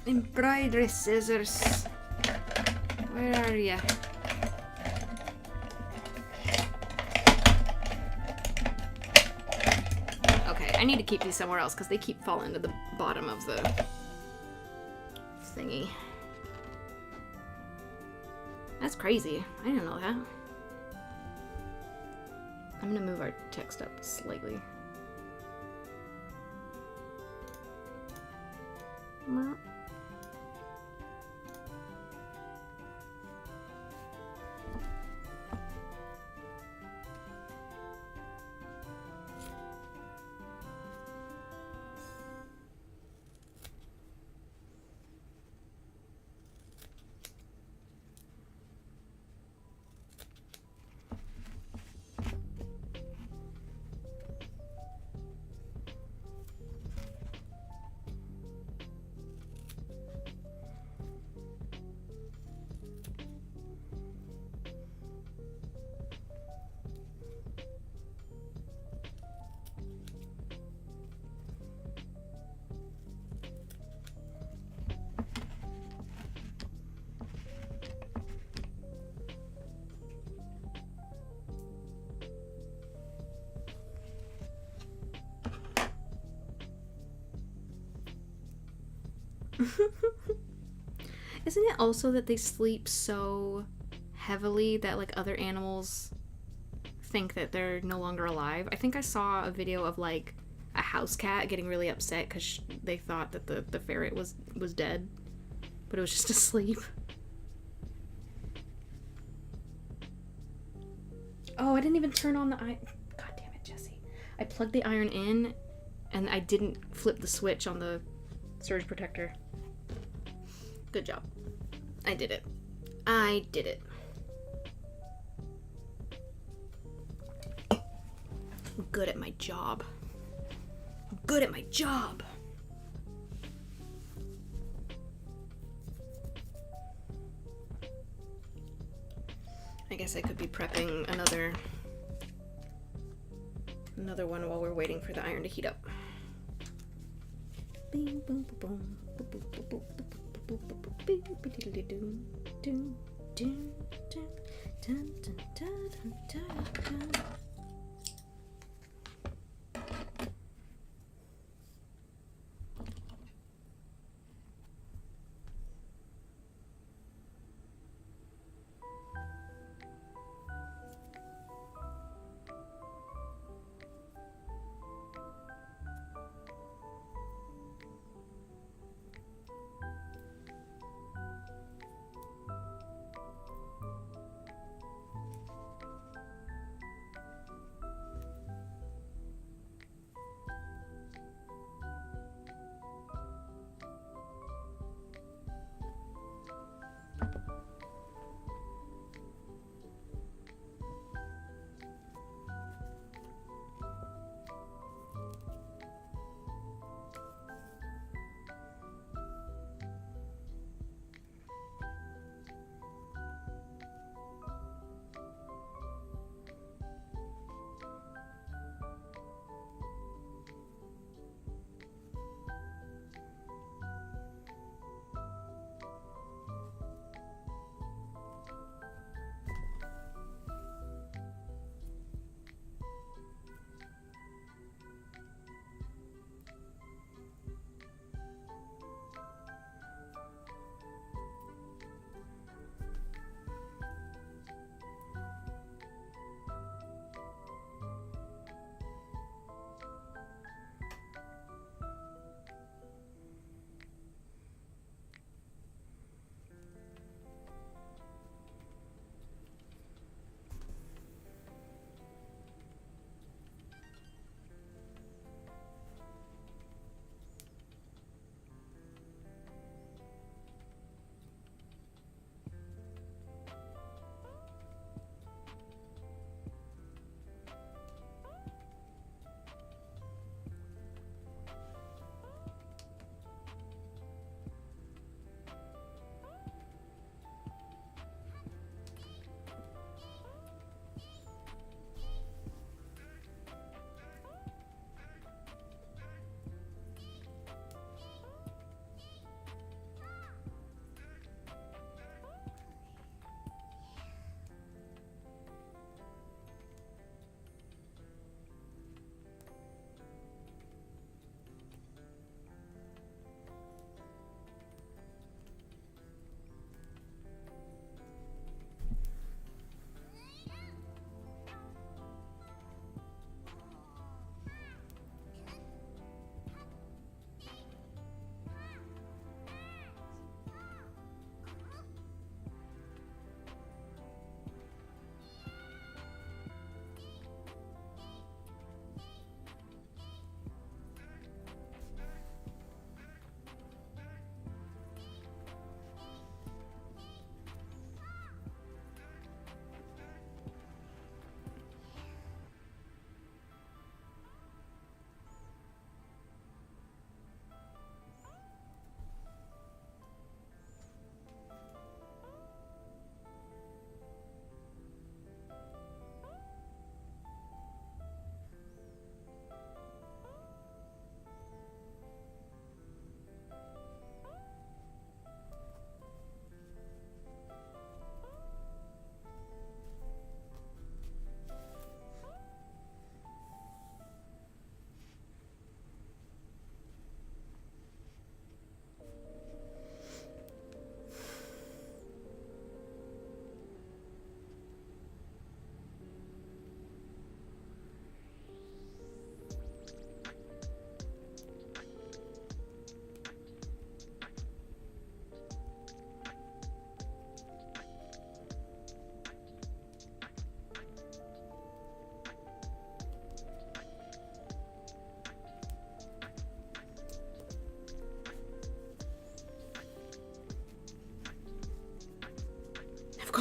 Embroidery scissors. Where are ya? Okay, I need to keep these somewhere else because they keep falling to the bottom of the thingy. That's crazy. I didn't know that. I'm gonna move our text up slightly. Isn't it also that they sleep so heavily that like other animals think that they're no longer alive? I think I saw a video of like a house cat getting really upset because they thought that the ferret was dead, but it was just asleep. Oh, I didn't even turn on the iron. God damn it, Jesse. I plugged the iron in, and I didn't flip the switch on the surge protector. Good job. I did it. I did it. I'm good at my job. I'm good at my job. I guess I could be prepping another one while we're waiting for the iron to heat up.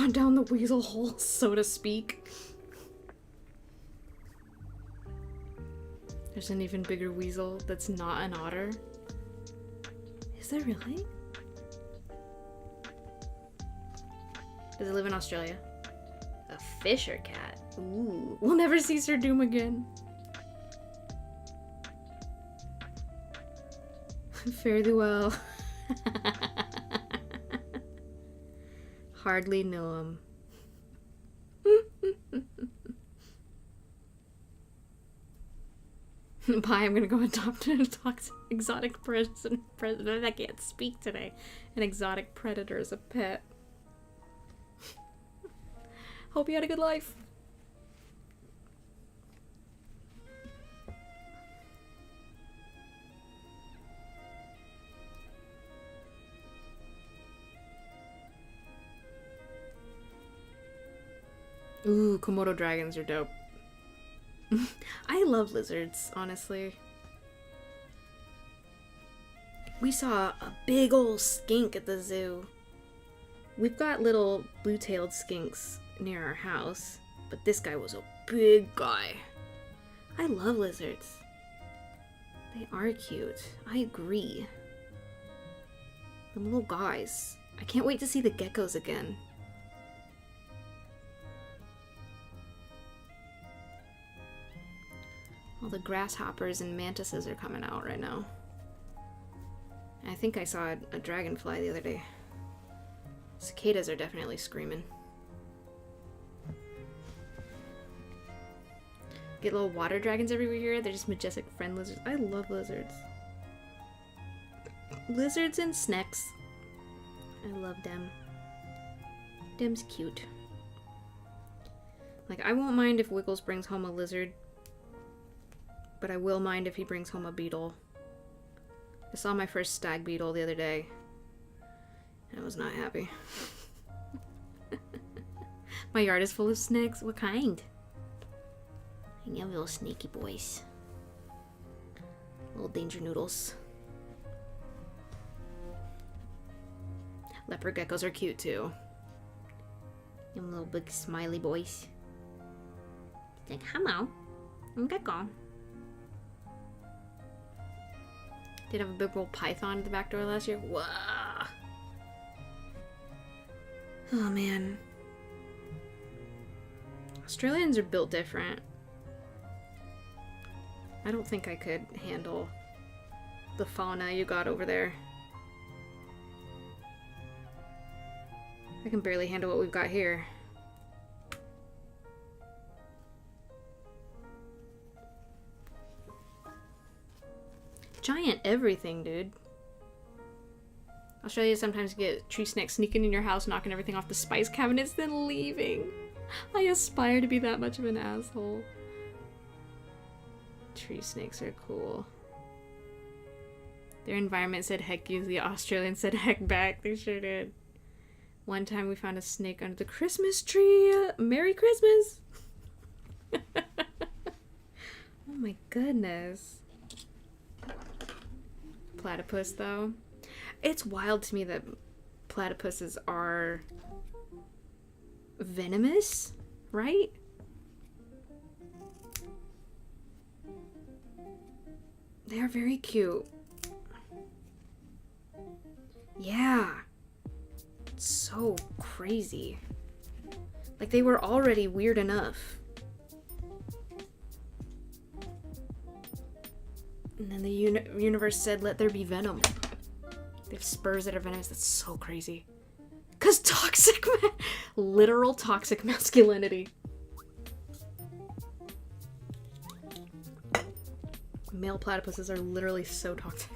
gone down the weasel hole, so to speak. There's an even bigger weasel that's not an otter. Is there really? Does it live in Australia? A fisher cat. Ooh. We'll never see Sir Doom again. Fare thee well. Hardly know him. Bye, I'm gonna go adopt an exotic predator. I can't speak today. An exotic predator as a pet. Hope you had a good life. Ooh, Komodo dragons are dope. I love lizards, honestly. We saw a big old skink at the zoo. We've got little blue-tailed skinks near our house, but this guy was a big guy. I love lizards. They are cute. I agree. The little guys. I can't wait to see the geckos again. All the grasshoppers and mantises are coming out right now. I think I saw a dragonfly the other day. Cicadas are definitely screaming. Get little water dragons everywhere here. They're just majestic friend lizards. I love lizards. Lizards and snakes. I love them. Them's cute. Like, I won't mind if Wiggles brings home a lizard, but I will mind if he brings home a beetle. I saw my first stag beetle the other day, and I was not happy. My yard is full of snakes. What kind? I have little snaky boys. Little danger noodles. Leopard geckos are cute too. Them little big smiley boys. It's like, hello, I'm gecko. Did have a big old python at the back door last year. Whoa. Oh man. Australians are built different. I don't think I could handle the fauna you got over there. I can barely handle what we've got here. Giant everything, dude. Australia sometimes get tree snakes sneaking in your house, knocking everything off the spice cabinets, then leaving. I aspire to be that much of an asshole. Tree snakes are cool. Their environment said heck you, the Australians said heck back. They sure did. One time we found a snake under the Christmas tree. Merry Christmas! Oh my goodness. Platypus, though. It's wild to me that platypuses are venomous, right? They are very cute. Yeah. It's so crazy. Like, they were already weird enough. And then the universe said, let there be venom. They have spurs that are venomous. That's so crazy. Because toxic, literal toxic masculinity. Male platypuses are literally so toxic.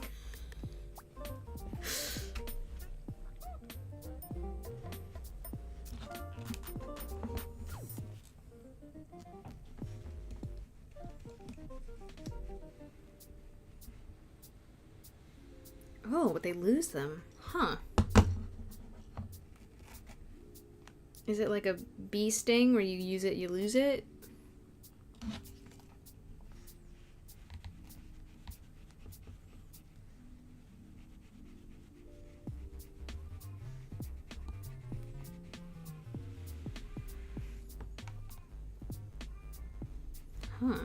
Oh, but they lose them. Huh. Is it like a bee sting where you use it, you lose it? Huh.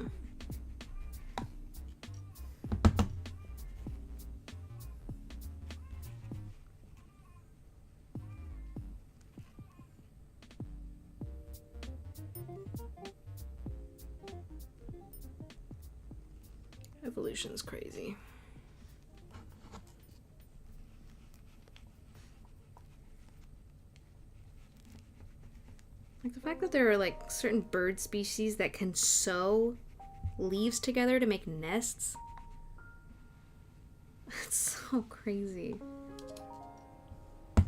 Evolution's crazy. Like the fact that there are like certain bird species that can sew leaves together to make nests. That's so crazy.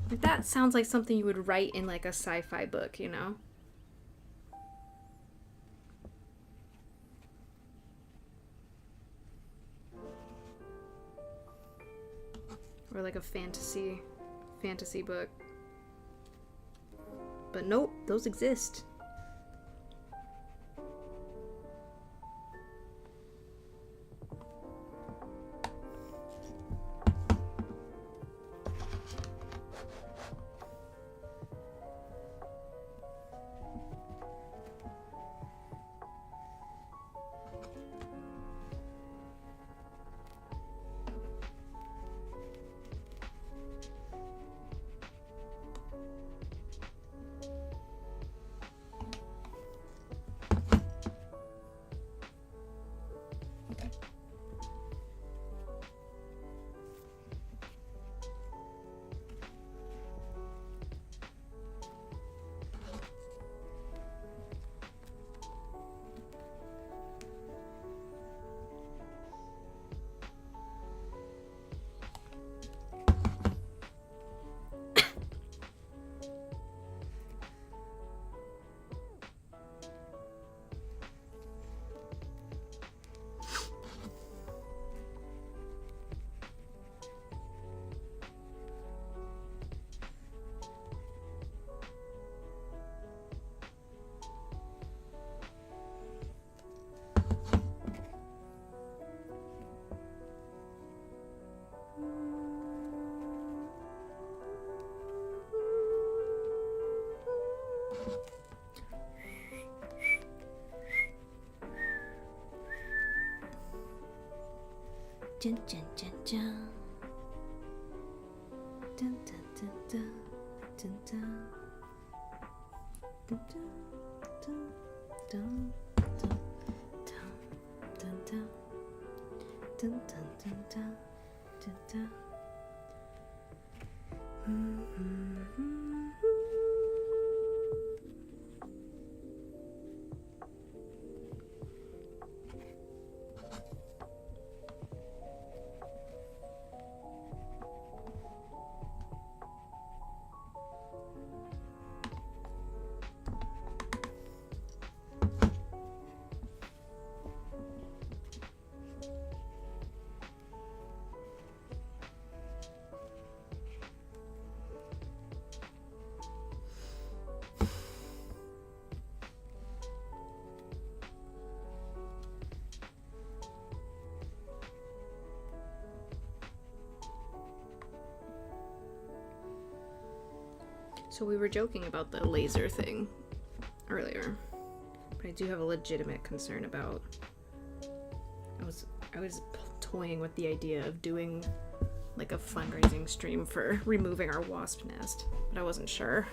Like that sounds like something you would write in like a sci-fi book, you know? Or like a fantasy book. But nope, those exist. Dun, dun, dun, dun. Dun, dun, dun, dun. Dun, dun. Dun, dun, dun, dun, dun, dun, dun. Dun, dun, dun, dun. Dun, dun. So we were joking about the laser thing earlier, but I do have a legitimate concern about. I was toying with the idea of doing like a fundraising stream for removing our wasp nest, but I wasn't sure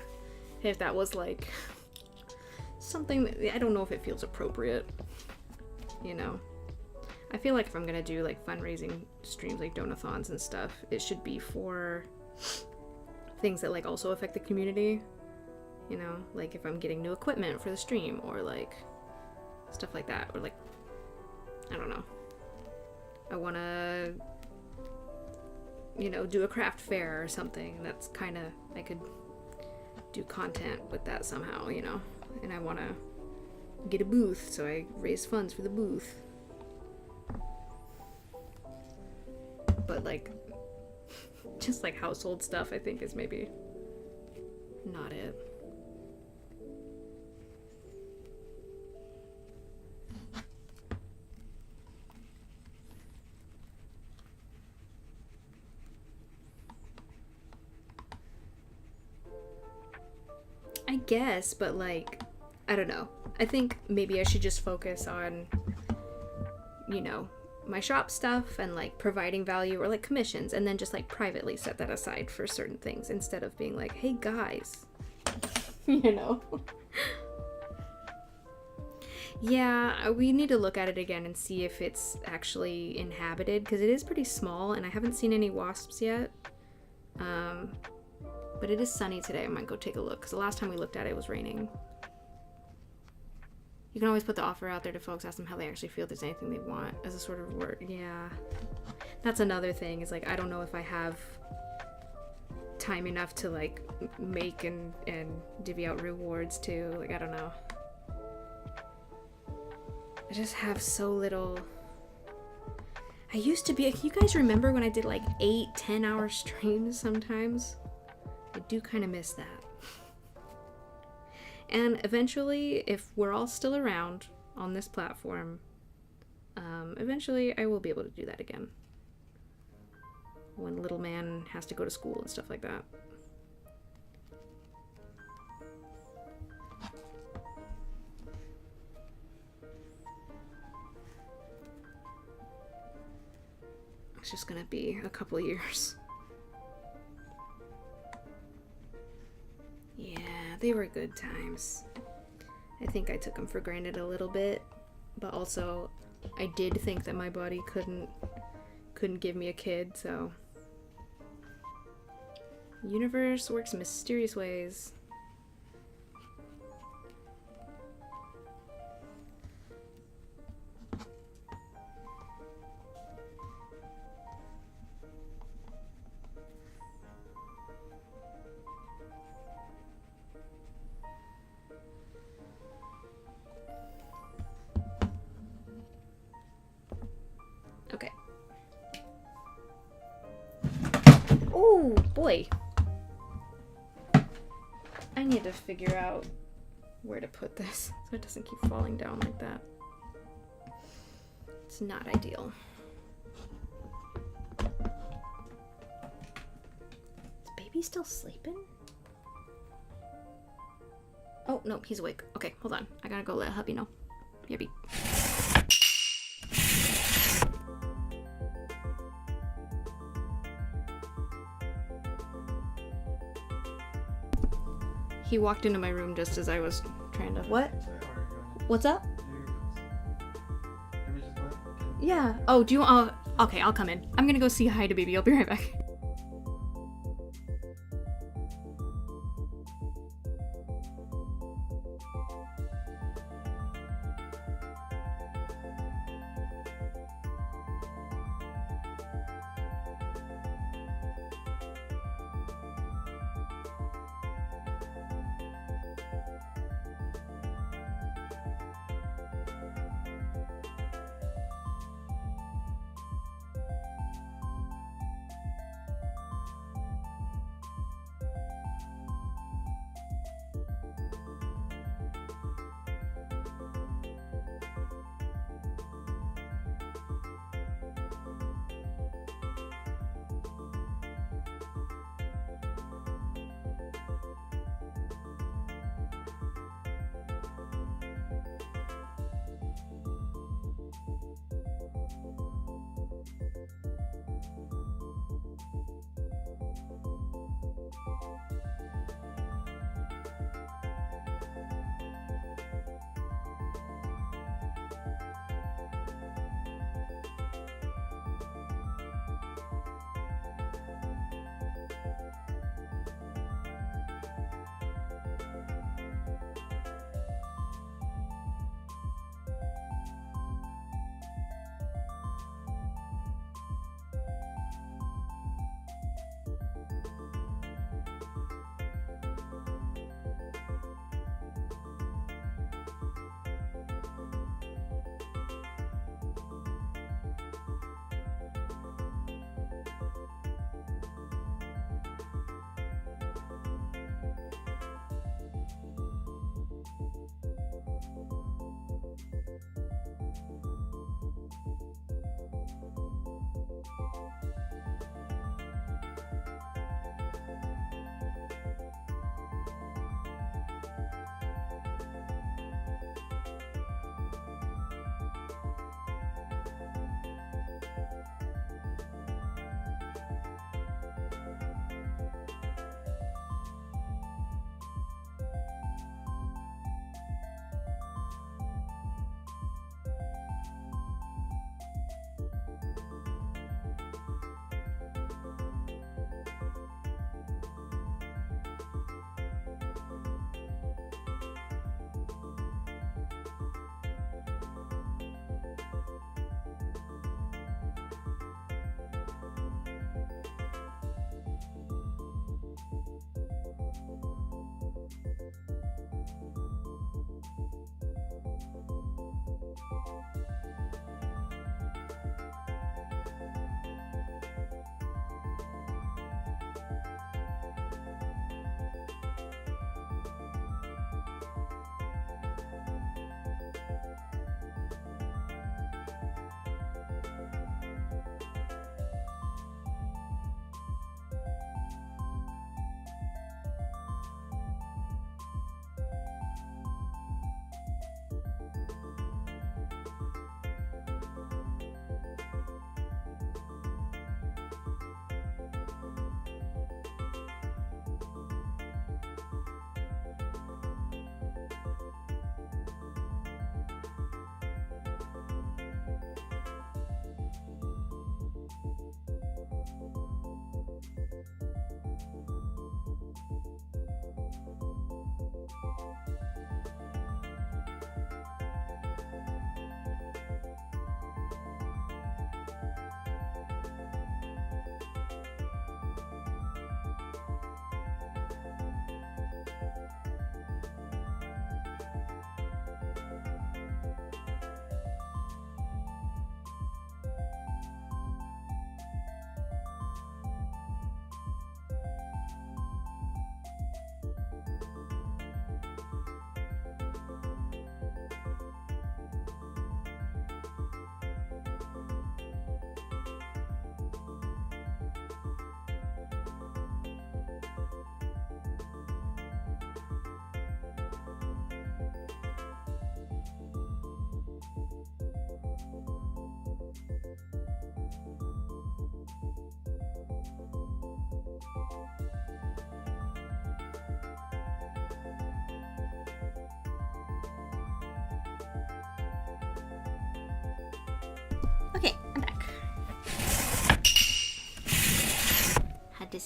if that was like something that, I don't know if it feels appropriate, you know. I feel like if I'm gonna do like fundraising streams, like donathons and stuff, it should be for things that like also affect the community, you know, like if I'm getting new equipment for the stream or like stuff like that, or like I don't know, I want to, you know, do a craft fair or something. That's kind of, I could do content with that somehow, you know, and I want to get a booth, so I raise funds for the booth. But like just like household stuff, I think is maybe not it. I guess, but like, I don't know. I think maybe I should just focus on, you know, my shop stuff and like providing value or like commissions, and then just like privately set that aside for certain things instead of being like, hey guys, you know. Yeah, we need to look at it again and see if it's actually inhabited, because it is pretty small and I haven't seen any wasps yet. But it is sunny today. I might go take a look, because the last time we looked at it, it was raining. You can always put the offer out there to folks, ask them how they actually feel, if there's anything they want as a sort of word. Yeah, that's another thing, is like, I don't know if I have time enough to like make and divvy out rewards too. Like, I don't know. I just have so little. I used to be, you guys remember when I did like 8-10 hour streams sometimes? I do kind of miss that. And eventually, if we're all still around on this platform, eventually I will be able to do that again. When little man has to go to school and stuff like that. It's just gonna be a couple years. Yeah, they were good times. I think I took them for granted a little bit, but also I did think that my body couldn't give me a kid, so universe works in mysterious ways. Okay. Oh boy. I need to figure out where to put this so it doesn't keep falling down like that. It's not ideal. Is baby still sleeping? Oh, no, he's awake. Okay, hold on. I gotta go let hubby know. Yubby. He walked into my room just as I was trying to... What? What's up? Yeah. Oh, do you... okay, I'll come in. I'm gonna go see hi to baby. I'll be right back.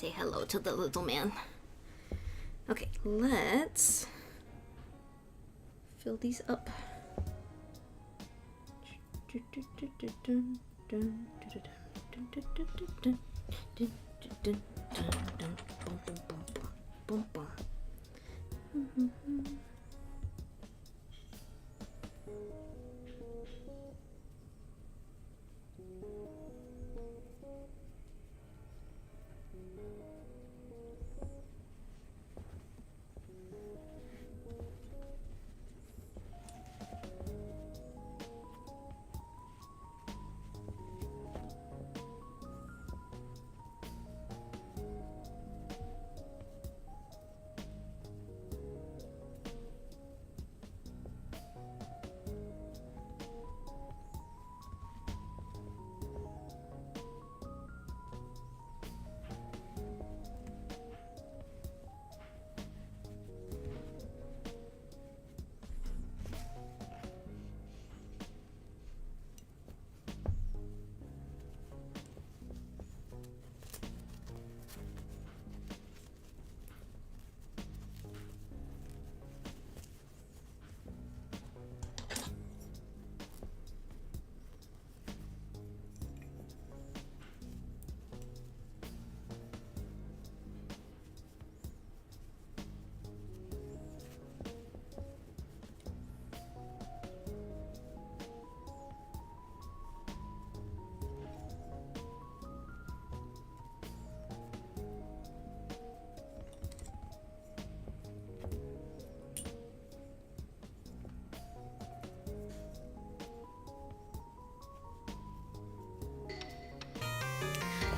Say hello to the little man. Okay, let's fill these up.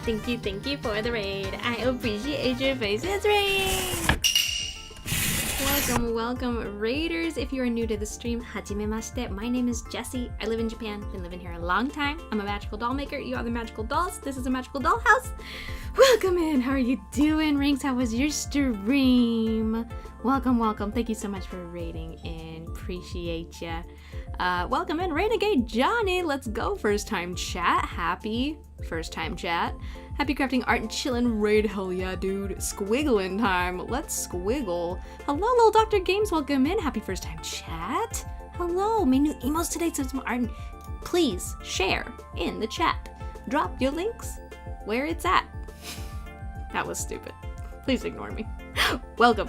Thank you for the raid. I appreciate your faces, raid. Welcome, raiders. If you are new to the stream, hajimemashite. My name is Jessie. I live in Japan. Been living here a long time. I'm a magical doll maker. You are the magical dolls. This is a magical doll house. Welcome in. How are you doing, Rings? How was your stream? Welcome. Thank you so much for raiding in. Appreciate ya. Welcome in, Renegade Johnny. Let's go. First time chat. Happy first time chat. Happy crafting art and chillin' raid. Hell yeah, dude. Squiggling time. Let's squiggle. Hello, little Dr. Games. Welcome in. Happy first time chat. Hello. Made new emos today. So some art. Please share in the chat. Drop your links where it's at. That was stupid. Please ignore me. Welcome.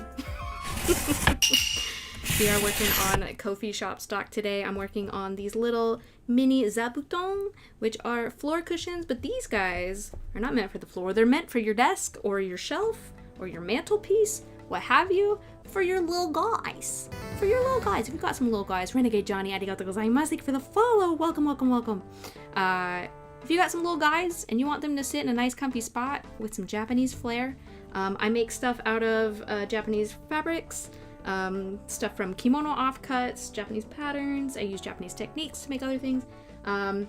We are working on Ko-fi shop stock today. I'm working on these little mini zabuton, which are floor cushions, but these guys are not meant for the floor. They're meant for your desk or your shelf or your mantelpiece, what have you, for your little guys. For your little guys. If you've got some little guys, Renegade Johnny, arigatou gozaimasu. Thank you for the follow. Welcome. If you got some little guys and you want them to sit in a nice comfy spot with some Japanese flair, I make stuff out of Japanese fabrics, stuff from kimono offcuts, Japanese patterns. I use Japanese techniques to make other things. I'm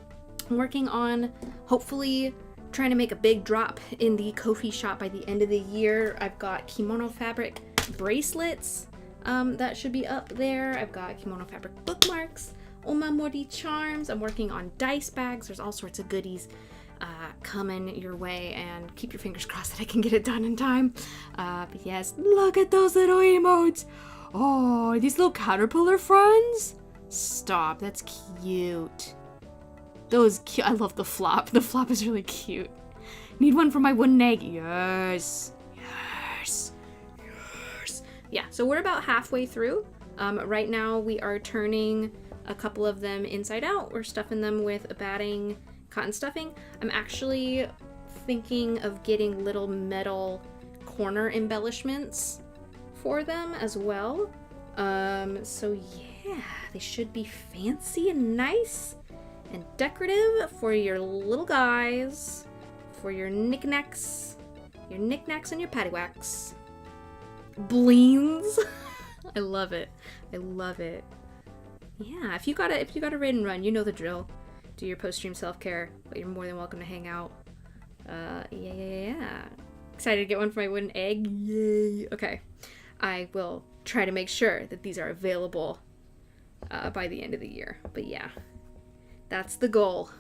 working on hopefully trying to make a big drop in the Ko-fi shop by the end of the year. I've got kimono fabric bracelets that should be up there. I've got kimono fabric bookmarks, omamori charms. I'm working on dice bags. There's all sorts of goodies coming your way, and keep your fingers crossed that I can get it done in time. But yes, look at those little emotes. Oh, these little caterpillar friends. Stop, that's cute. Those cute. I love the flop. The flop is really cute. Need one for my wooden egg. Yes. Yeah, so we're about halfway through. Right now we are turning a couple of them inside out. We're stuffing them with batting cotton stuffing. I'm actually thinking of getting little metal corner embellishments for them as well. So yeah, they should be fancy and nice and decorative for your little guys, for your knickknacks and your paddywhacks. Bleens. I love it. Yeah, if you got a raid and run, you know the drill. Do your post-stream self-care, but you're more than welcome to hang out. Yeah. Excited to get one for my wooden egg. Yay. Okay. I will try to make sure that these are available by the end of the year. But yeah, that's the goal.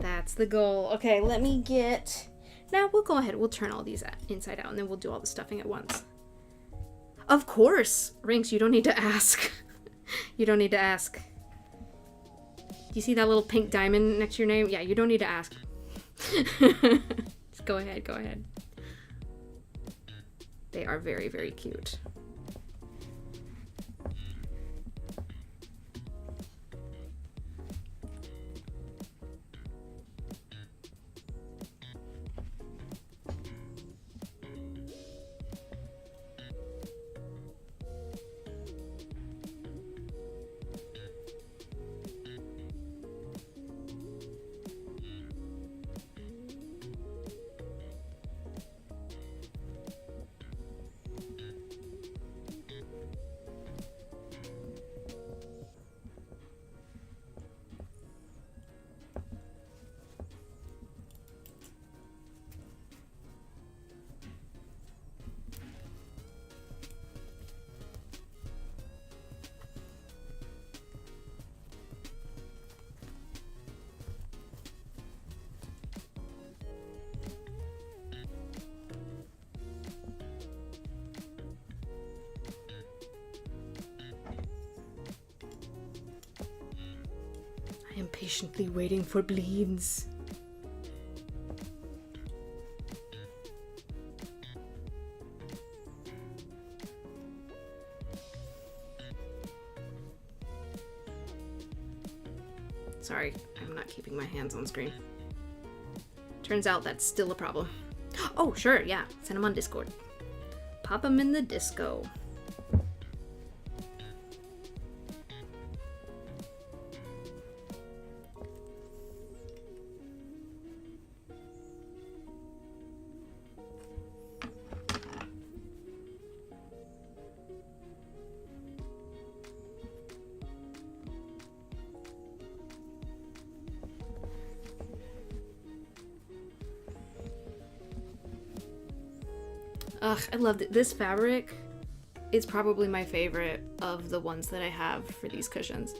Okay, let me get Now we'll go ahead. We'll turn all these inside out, and then we'll do all the stuffing at once. Of course, Rinks. You don't need to ask. You don't need to ask. Do you see that little pink diamond next to your name? Yeah, you don't need to ask. Just go ahead. Go ahead. They are very, very cute. I am patiently waiting for bleeds. Sorry, I'm not keeping my hands on screen. Turns out that's still a problem. Oh, sure, yeah. Send them on Discord. Pop them in the disco. Ugh, I love this fabric. It's probably my favorite of the ones that I have for these cushions.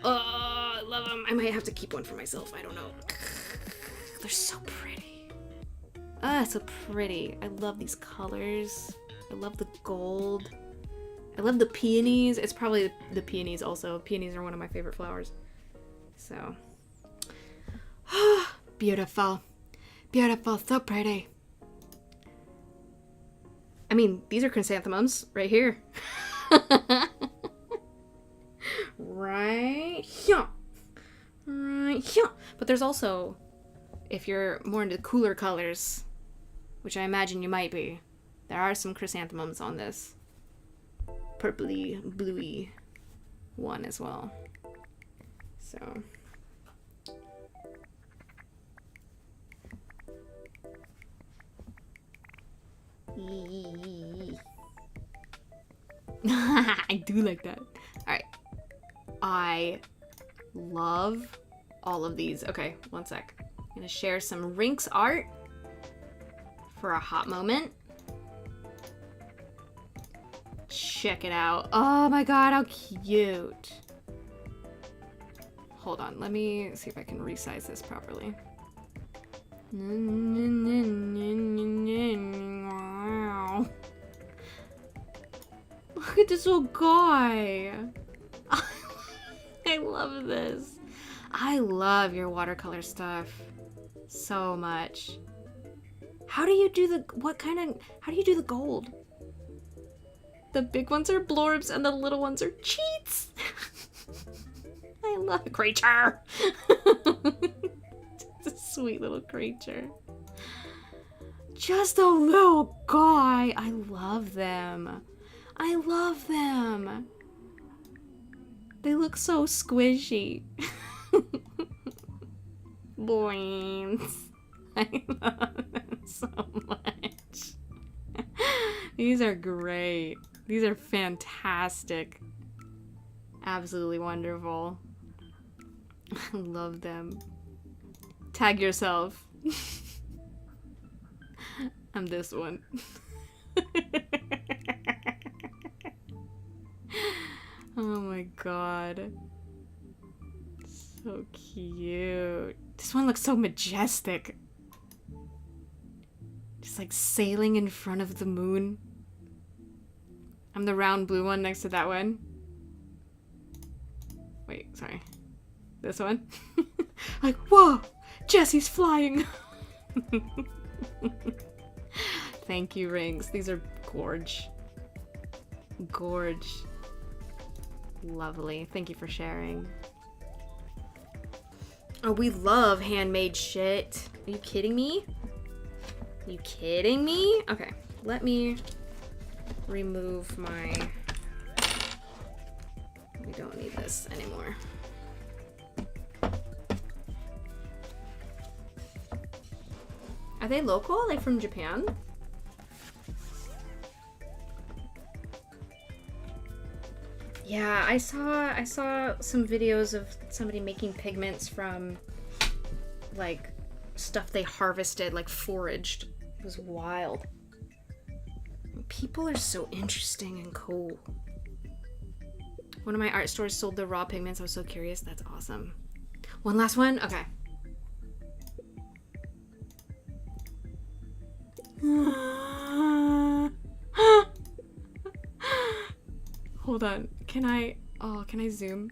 Oh, I love them. I might have to keep one for myself. I don't know. They're so pretty. Ah, so pretty. I love these colors. I love the gold. I love the peonies. It's probably the peonies also. Peonies are one of my favorite flowers. So. Beautiful. Beautiful. So pretty. I mean, these are chrysanthemums right here. Right here. Right here. But there's also, if you're more into cooler colors, which I imagine you might be, there are some chrysanthemums on this purpley, bluey one as well. So. I do like that. Alright. I love all of these. Okay, one sec. I'm gonna share some Rinks art for a hot moment. Check it out. Oh my god, how cute. Hold on, let me see if I can resize this properly. Wow. Look at this little guy. I love this. I love your watercolor stuff so much. How do you do the, how do you do the gold? The big ones are blorbs and the little ones are cheats. I love creature. It's a sweet little creature. Just a little guy. I love them. I love them. They look so squishy. Boings. I love them so much. These are great. These are fantastic. Absolutely wonderful. I love them. Tag yourself. I'm this one. Oh my god. So cute. This one looks so majestic. It's like sailing in front of the moon. I'm the round blue one next to that one. Wait, sorry. This one? Like, whoa! Jesse's flying! Thank you, rings. These are gorge. Gorge. Lovely. Thank you for sharing. Oh, we love handmade shit. Are you kidding me? Are you kidding me? Okay, let me remove my... We don't need this anymore. Are they local? Are they from Japan? Yeah, I saw some videos of somebody making pigments from like stuff they harvested, like foraged. It was wild. People are so interesting and cool. One of my art stores sold the raw pigments. I was so curious. That's awesome. One last one? Okay. Hold on. Can I zoom?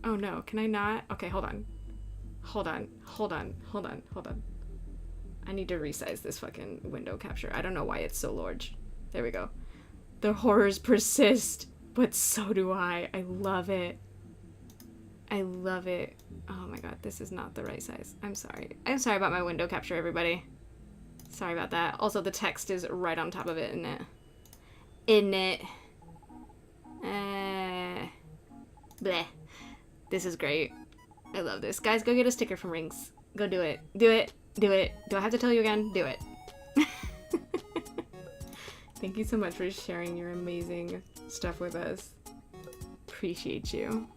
Oh no, can I not? Okay, hold on. I need to resize this fucking window capture. I don't know why it's so large. There we go. The horrors persist, but so do I. I love it. I love it. Oh my god, this is not the right size. I'm sorry. I'm sorry about my window capture, everybody. Sorry about that. Also, the text is right on top of it, isn't it? Isn't it? Bleh. This is great. I love this. Guys, go get a sticker from Rings. Go do it. Do it. Do it. Do I have to tell you again? Do it. Thank you so much for sharing your amazing stuff with us. Appreciate you.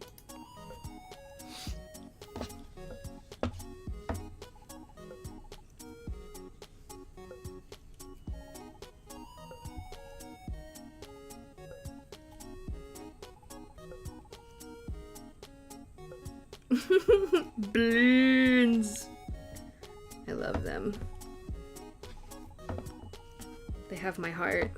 Balloons. I love them. They have my heart.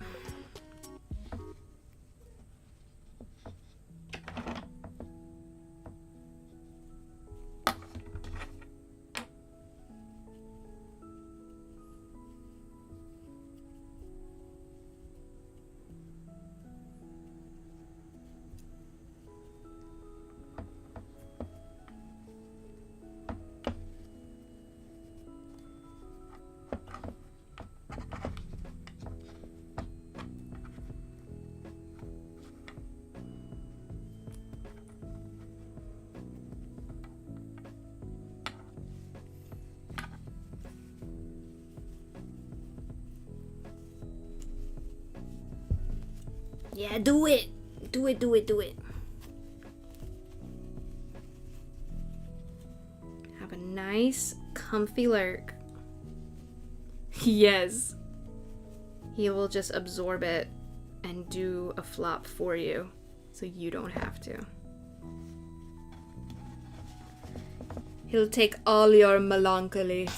Yeah, do it. Do it, do it, do it. Have a nice, comfy lurk. Yes. He will just absorb it and do a flop for you, so you don't have to. He'll take all your melancholy.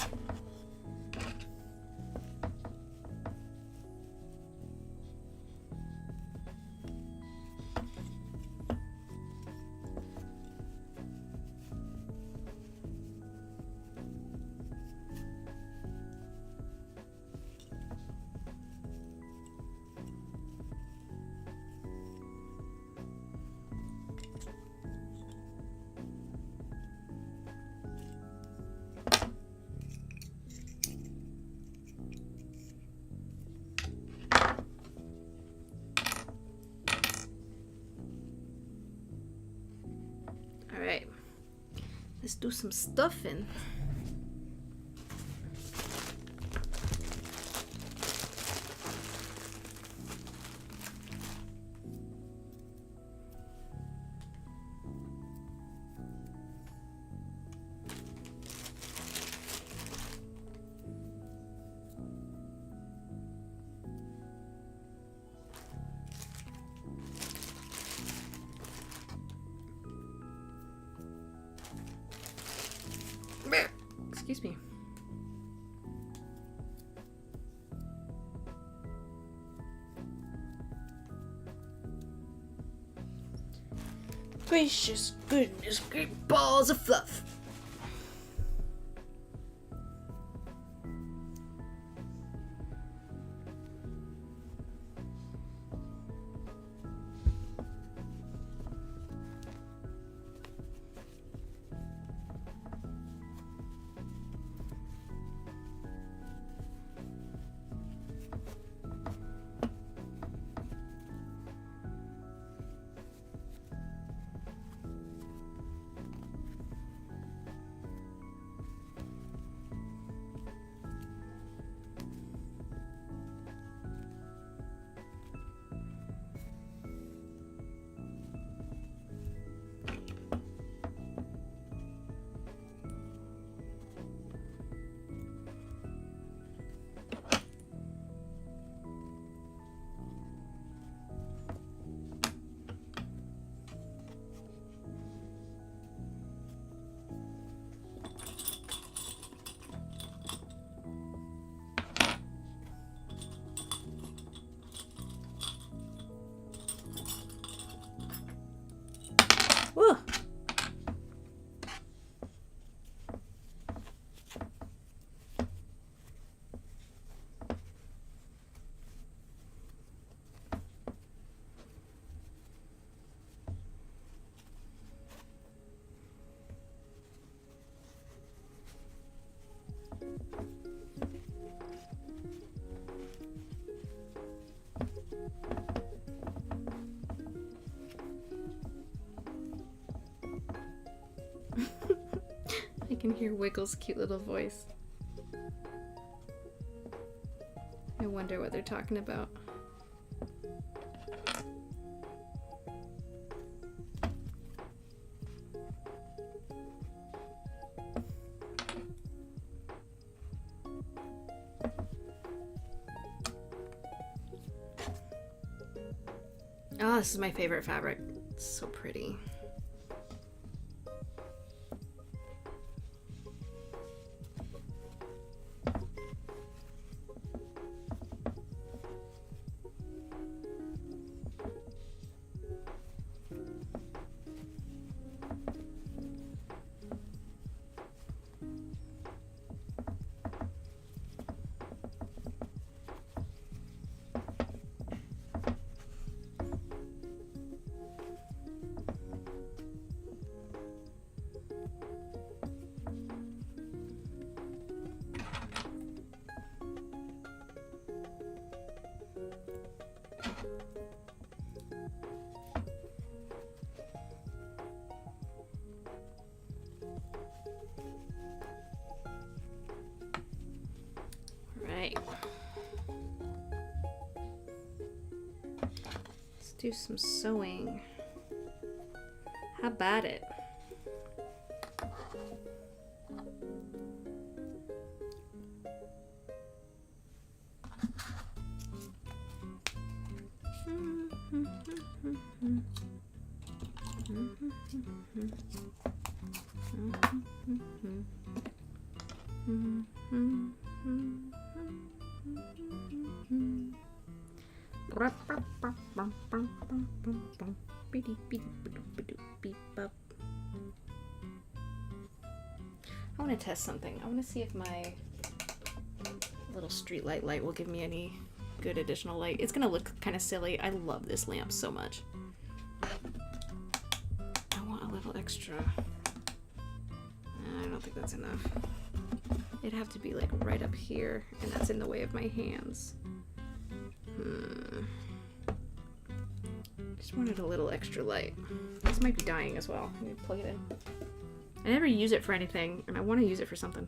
Alright, let's do some stuffing. Excuse me. Gracious goodness, great balls of fluff. Woo. I can hear Wiggle's cute little voice. I wonder what they're talking about. Oh, this is my favorite fabric. It's so pretty. Right. Let's do some sewing. How about it? I want to test something. I want to see if my little street light will give me any good additional light. It's gonna look kind of silly. I love this lamp so much. I want a little extra. I don't think that's enough. It'd have to be like right up here, and that's in the way of my hands. Just wanted a little extra light. This might be dying as well. Let me plug it in. I never use it for anything, and I want to use it for something.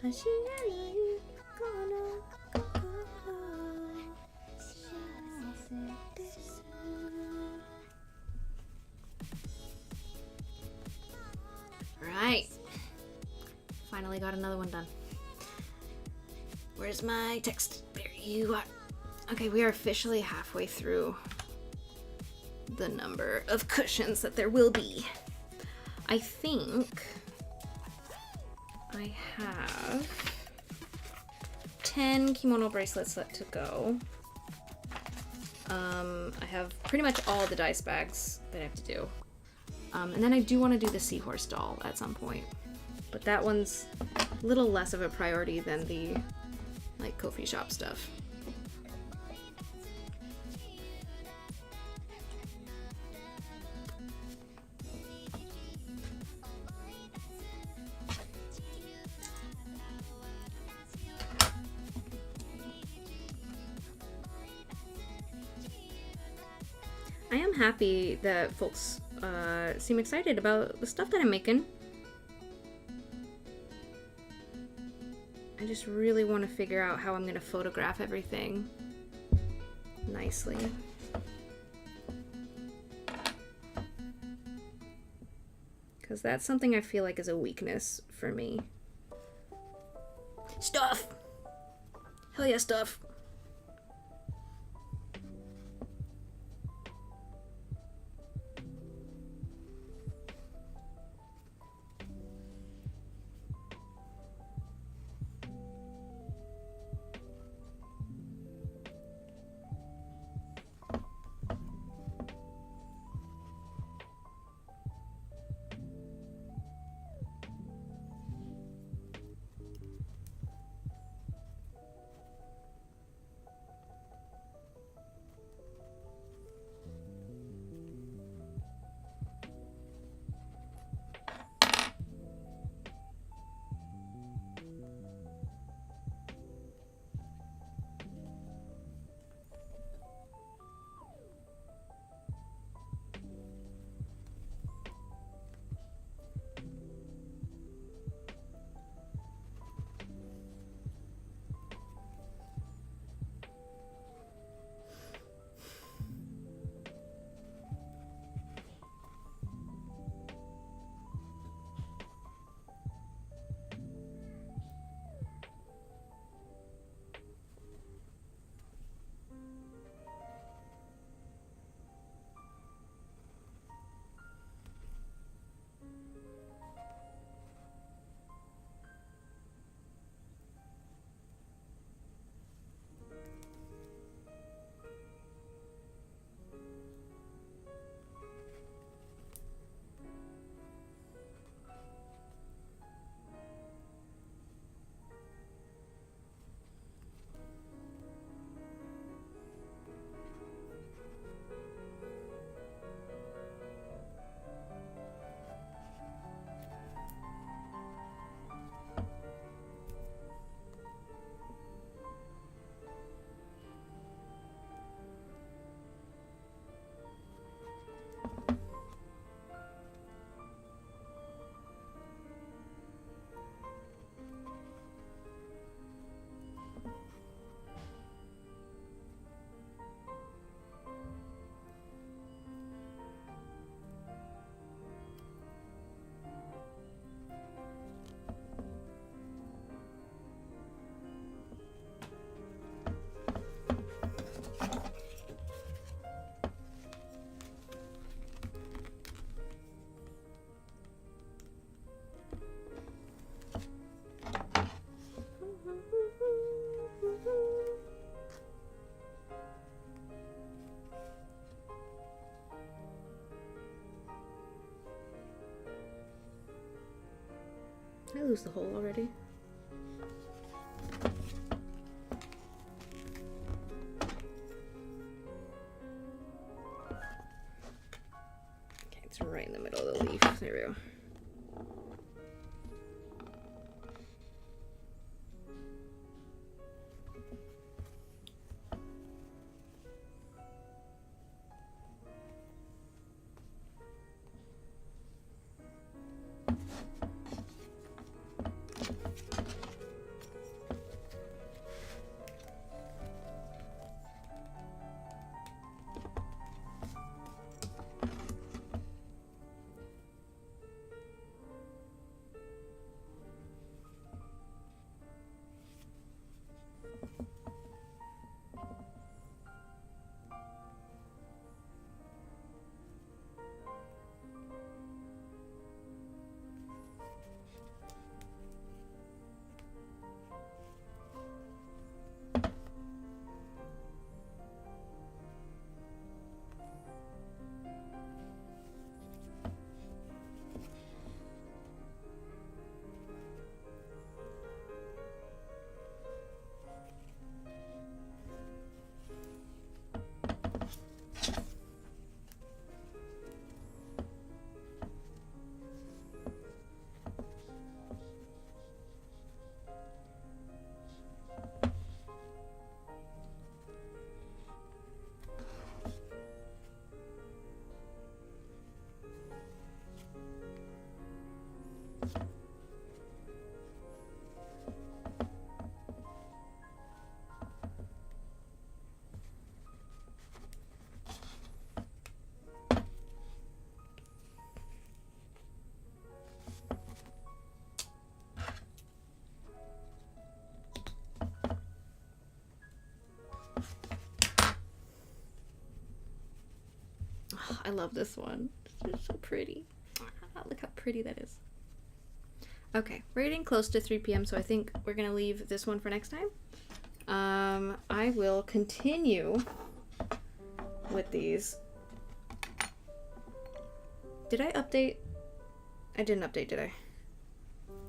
Right. Finally got another one done. Where's my text? There you are. Okay, we are officially halfway through the number of cushions that there will be. I think I have 10 kimono bracelets left to go. I have pretty much all the dice bags that I have to do. And then I do want to do the seahorse doll at some point. But that one's a little less of a priority than the like Ko-fi shop stuff. I am happy that folks seem excited about the stuff that I'm making. I just really want to figure out how I'm going to photograph everything nicely. Because that's something I feel like is a weakness for me. Stuff! Hell yeah, stuff! Did I lose the hole already? Okay, it's right in the middle of the leaf. There we go. I love this one. It's so pretty. Look how pretty that is. Okay, we're getting close to 3 p.m., so I think we're gonna leave this one for next time. I will continue with these. Did I update? I didn't update, did I?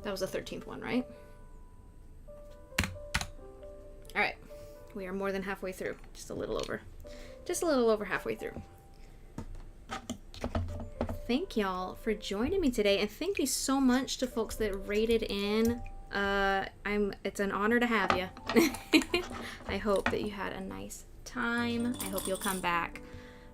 That was the 13th one, right? Alright, we are more than halfway through. Just a little over. Just a little over halfway through. Thank y'all for joining me today, and thank you so much to folks that rated in. It's an honor to have you. I hope that you had a nice time. I hope you'll come back.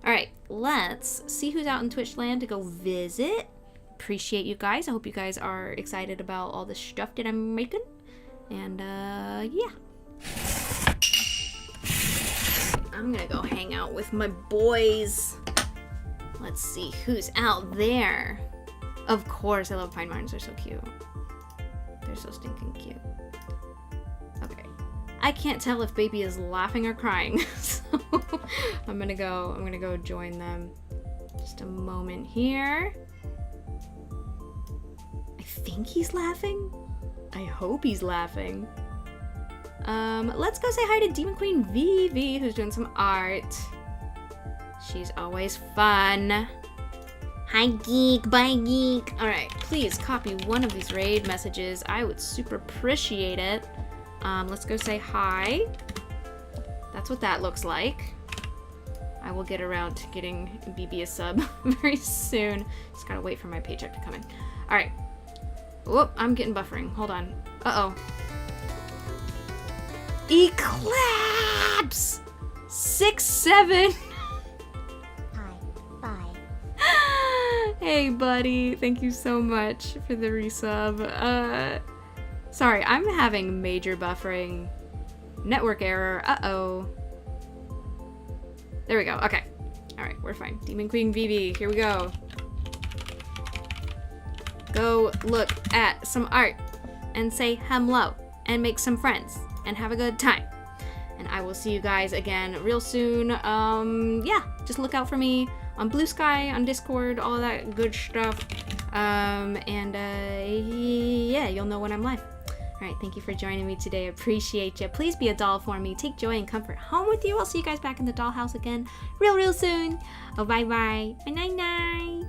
All right, let's see who's out in Twitch land to go visit. Appreciate you guys. I hope you guys are excited about all the stuff that I'm making. And yeah. I'm gonna go hang out with my boys. Let's see who's out there. Of course, I love pine martens. They're so cute. They're so stinking cute. Okay. I can't tell if baby is laughing or crying. So I'm gonna go join them. Just a moment here. I think he's laughing. I hope he's laughing. Let's go say hi to Demon Queen Vivi, who's doing some art. She's always fun. Hi, geek. Bye, geek. All right, please copy one of these raid messages. I would super appreciate it. Let's go say hi. That's what that looks like. I will get around to getting BB a sub very soon. Just gotta wait for my paycheck to come in. All right. Whoop, I'm getting buffering. Hold on. Uh-oh. Eclipse! 6-7. Hey, buddy. Thank you so much for the resub. Sorry, I'm having major buffering. Network error. Uh-oh. There we go. Okay. Alright, we're fine. Demon Queen Vivi. Here we go. Go look at some art and say hello and make some friends and have a good time. And I will see you guys again real soon. Yeah, just look out for me on Blue Sky, on Discord, all that good stuff. Yeah, you'll know when I'm live. Alright, thank you for joining me today. I appreciate you. Please be a doll for me. Take joy and comfort home with you. I'll see you guys back in the dollhouse again real soon. Oh, bye-bye. Bye-night-night.